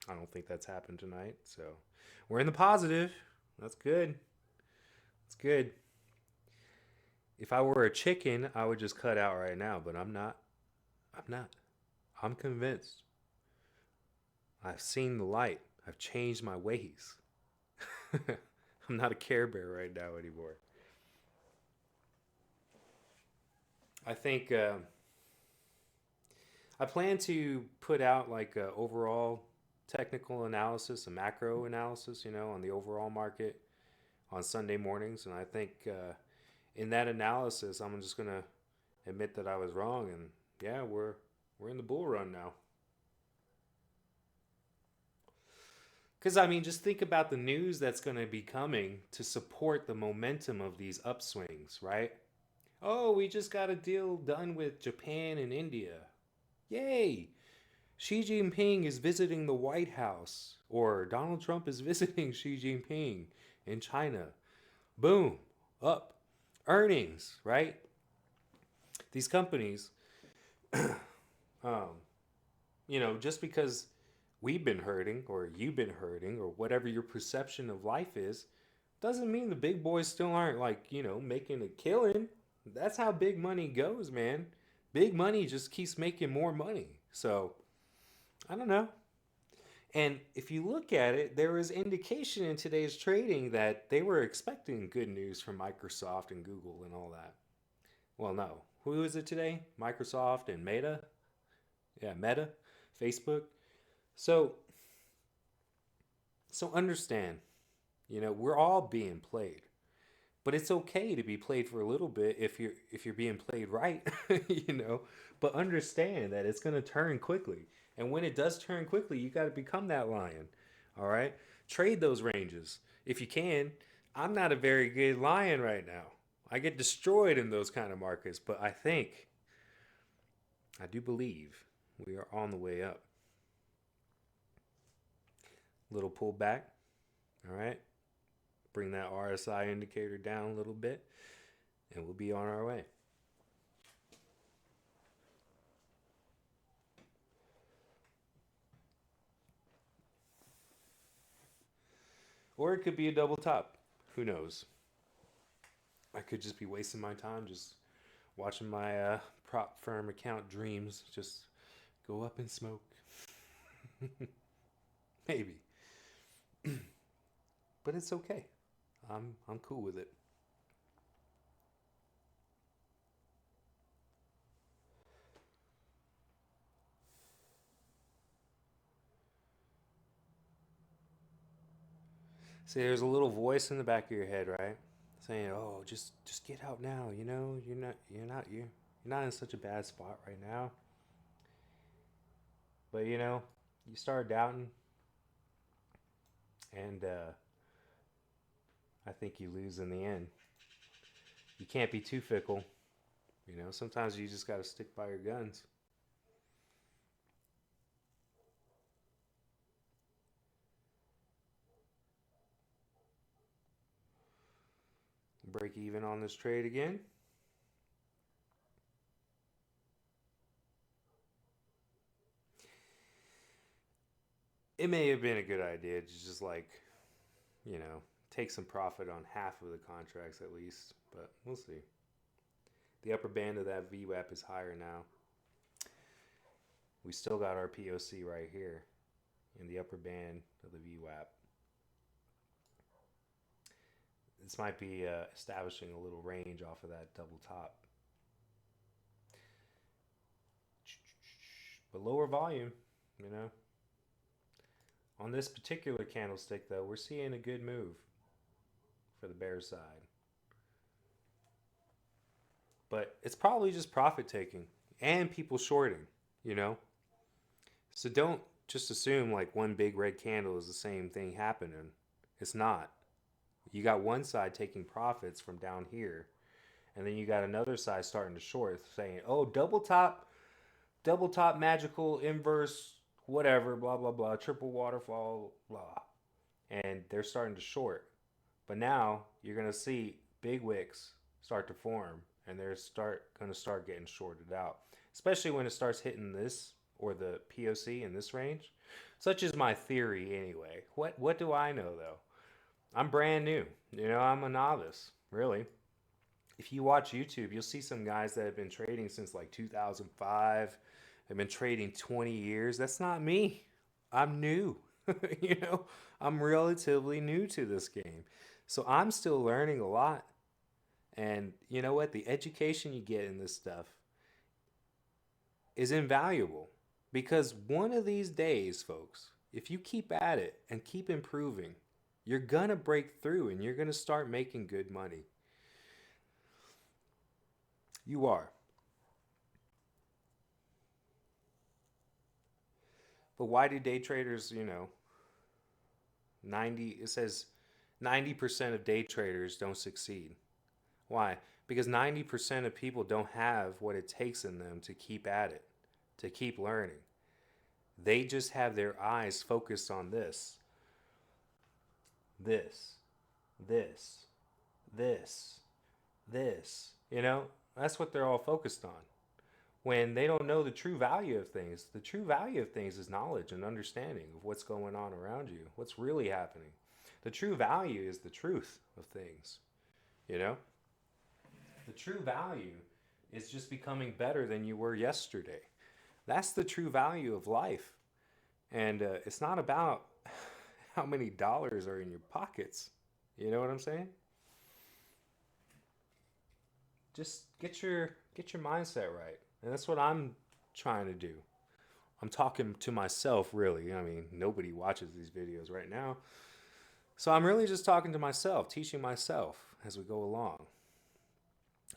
I don't think that's happened tonight. So we're in the positive. That's good. That's good. If I were a chicken, I would just cut out right now, but I'm not. I'm not. I'm convinced. I've seen the light. I've changed my ways. I'm not a Care Bear right now anymore. I think I plan to put out like a overall technical analysis, a macro analysis, on the overall market on Sunday mornings, and I think in that analysis, I'm just gonna admit that I was wrong, and yeah, we're in the bull run now. Because I mean, just think about the news that's going to be coming to support the momentum of these upswings, right? Oh, we just got a deal done with Japan and India. Yay! Xi Jinping is visiting the White House, or Donald Trump is visiting Xi Jinping in China. Boom, up. Earnings, right? These companies, um, just because we've been hurting, or you've been hurting, or whatever your perception of life is, doesn't mean the big boys still aren't like, making a killing. That's how big money goes, man. Big money just keeps making more money. So, I don't know. And if you look at it, there was indication in today's trading that they were expecting good news from Microsoft and Google and all that. Well, no. Who is it today? Microsoft and Meta? Yeah, Meta, Facebook. So, so understand, we're all being played. But it's okay to be played for a little bit if you're being played right, you know. But understand that it's going to turn quickly. And when it does turn quickly, you got to become that lion. All right? Trade those ranges if you can. I'm not a very good lion right now. I get destroyed in those kind of markets, but I do believe we are on the way up. Little pullback. All right? Bring that RSI indicator down a little bit, and we'll be on our way. Or it could be a double top. Who knows? I could just be wasting my time just watching my prop firm account dreams just go up in smoke. Maybe. But it's okay. I'm cool with it. See, there's a little voice in the back of your head, right? Saying, "Oh, just get out now. You're not in such a bad spot right now." But you start doubting, and I think you lose in the end. You can't be too fickle. Sometimes you just got to stick by your guns. break even on this trade again. It may have been a good idea to just like, take some profit on half of the contracts at least, but we'll see. The upper band of that VWAP is higher now. We still got our POC right here in the upper band of the VWAP. This might be establishing a little range off of that double top. But lower volume, you know. On this particular candlestick, though, we're seeing a good move for the bear side. But it's probably just profit taking and people shorting, you know. So don't just assume like one big red candle is the same thing happening. It's not. You got one side taking profits from down here, and then you got another side starting to short, saying, "Oh, double top, magical inverse, whatever, blah blah blah, triple waterfall, blah," and they're starting to short. But now you're gonna see big wicks start to form, and they're gonna start getting shorted out, especially when it starts hitting this or the POC in this range. Such is my theory, anyway. What do I know though? I'm brand new. I'm a novice, really. If you watch YouTube, you'll see some guys that have been trading since like 2005. They've been trading 20 years. That's not me. I'm new. you know, I'm relatively new to this game. So I'm still learning a lot. And you know what? The education you get in this stuff is invaluable because one of these days, folks, if you keep at it and keep improving, you're going to break through and you're going to start making good money. You are. But why do day traders, it says 90% of day traders don't succeed. Why? Because 90% of people don't have what it takes in them to keep at it, to keep learning. They just have their eyes focused on this, this, this, this. That's what they're all focused on. When they don't know the true value of things, the true value of things is knowledge and understanding of what's going on around you, what's really happening. The true value is the truth of things, you know? The true value is just becoming better than you were yesterday. That's the true value of life. And it's not about how many dollars are in your pockets. You know what I'm saying? Just get your mindset right. And that's what I'm trying to do. I'm talking to myself, really. I mean, nobody watches these videos right now. So I'm really just talking to myself, teaching myself as we go along.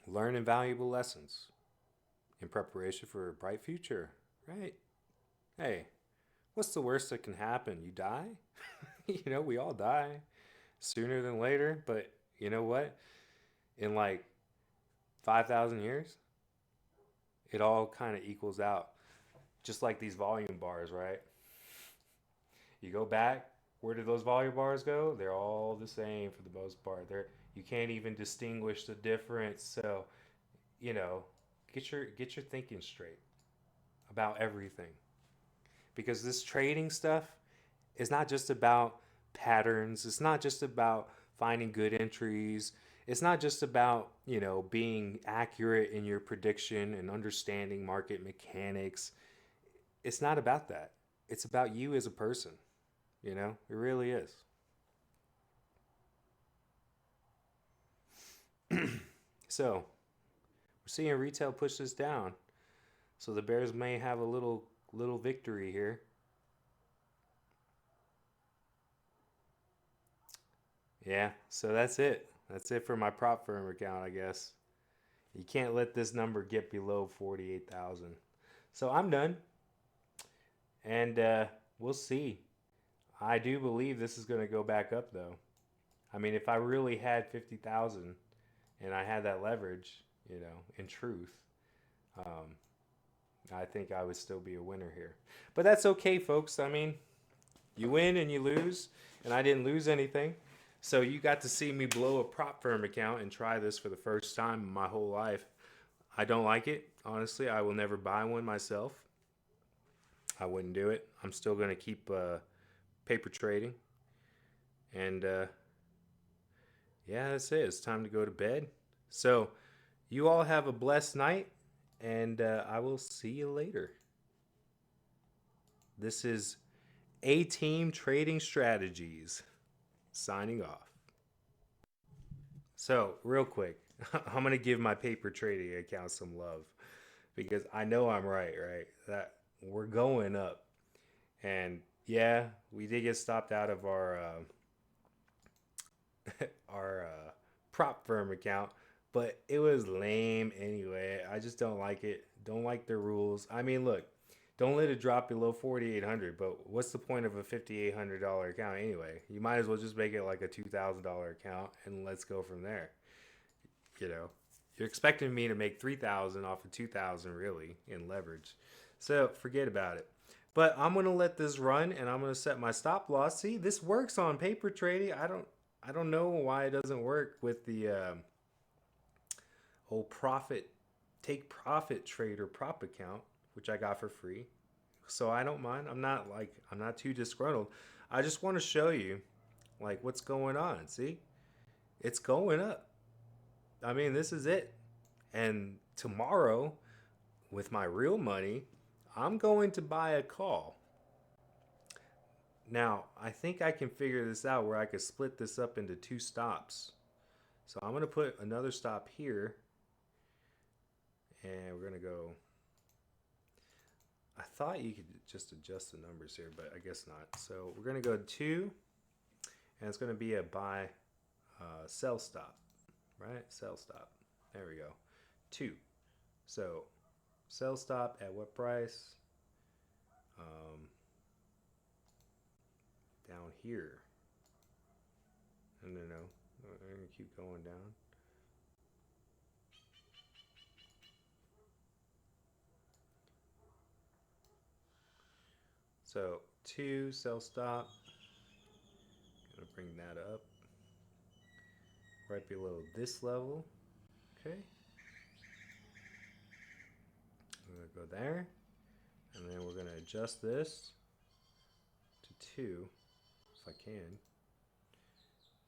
Learning valuable lessons in preparation for a bright future, right? Hey, what's the worst that can happen? You die? We all die sooner than later. But you know what? In like 5,000 years, it all kind of equals out. Just like these volume bars, right? You go back, where did those volume bars go? They're all the same for the most part. You can't even distinguish the difference. So, you know, get your thinking straight about everything. Because this trading stuff is not just about patterns. It's not just about finding good entries. It's not just about, being accurate in your prediction and understanding market mechanics. It's not about that. It's about you as a person. It really is. So, we're seeing retail push this down. So the Bears may have a little victory here. Yeah, so that's it. That's it for my prop firm account, I guess. You can't let this number get below 48,000. So I'm done. And we'll see. I do believe this is going to go back up, though. I mean, if I really had 50,000 and I had that leverage, in truth, um, I think I would still be a winner here. But that's okay, folks. I mean, you win and you lose, and I didn't lose anything. So you got to see me blow a prop firm account and try this for the first time in my whole life. I don't like it. Honestly, I will never buy one myself. I wouldn't do it. I'm still going to keep paper trading. And yeah, that's it. It's time to go to bed. So you all have a blessed night, and I will see you later. This is A Team Trading Strategies signing off. So, real quick, I'm going to give my paper trading account some love because I know I'm right, right? That we're going up. And yeah, we did get stopped out of our prop firm account, but it was lame anyway. I just don't like it. Don't like the rules. I mean, look, don't let it drop below 4,800. But what's the point of a $5,800 account anyway? You might as well just make it like a $2,000 account and let's go from there. You know, you're expecting me to make 3,000 off of 2,000 really in leverage, so forget about it. But I'm gonna let this run and I'm gonna set my stop loss. See, this works on paper trading. I don't know why it doesn't work with the whole profit take profit trader prop account, which I got for free. So I don't mind. I'm not too disgruntled. I just want to show you like what's going on. See, it's going up. I mean, this is it. And tomorrow, with my real money, I'm going to buy a call. Now, I think I can figure this out where I could split this up into two stops. So I'm going to put another stop here. And we're going to go. I thought you could just adjust the numbers here, but I guess not. So we're going to go 2. And it's going to be a buy sell stop. Right? Sell stop. There we go. 2. So sell stop at what price? Down here. No, no, no. I'm going to keep going down. So 2, sell stop. Going to bring that up. Right below this level. Okay. I'm going to go there. And then we're going to adjust this to 2, if I can.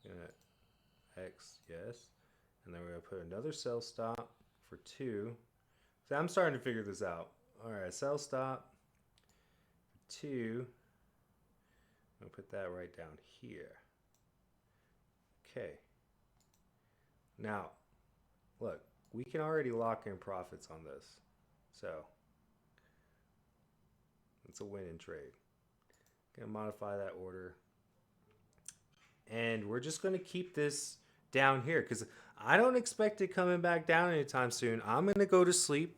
Gonna X, yes. And then we're going to put another sell stop for 2. So I'm starting to figure this out. All right, sell stop for 2. I'm going to put that right down here. Okay. Now, look, we can already lock in profits on this. So, it's a winning trade. Gonna modify that order. And we're just gonna keep this down here because I don't expect it coming back down anytime soon. I'm gonna go to sleep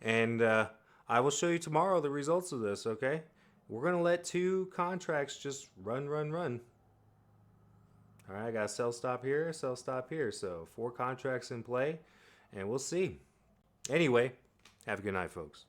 and I will show you tomorrow the results of this, okay? We're gonna let 2 contracts just run, run, run. All right, I got a sell stop here, sell stop here. So 4 contracts in play, and we'll see. Anyway, have a good night, folks.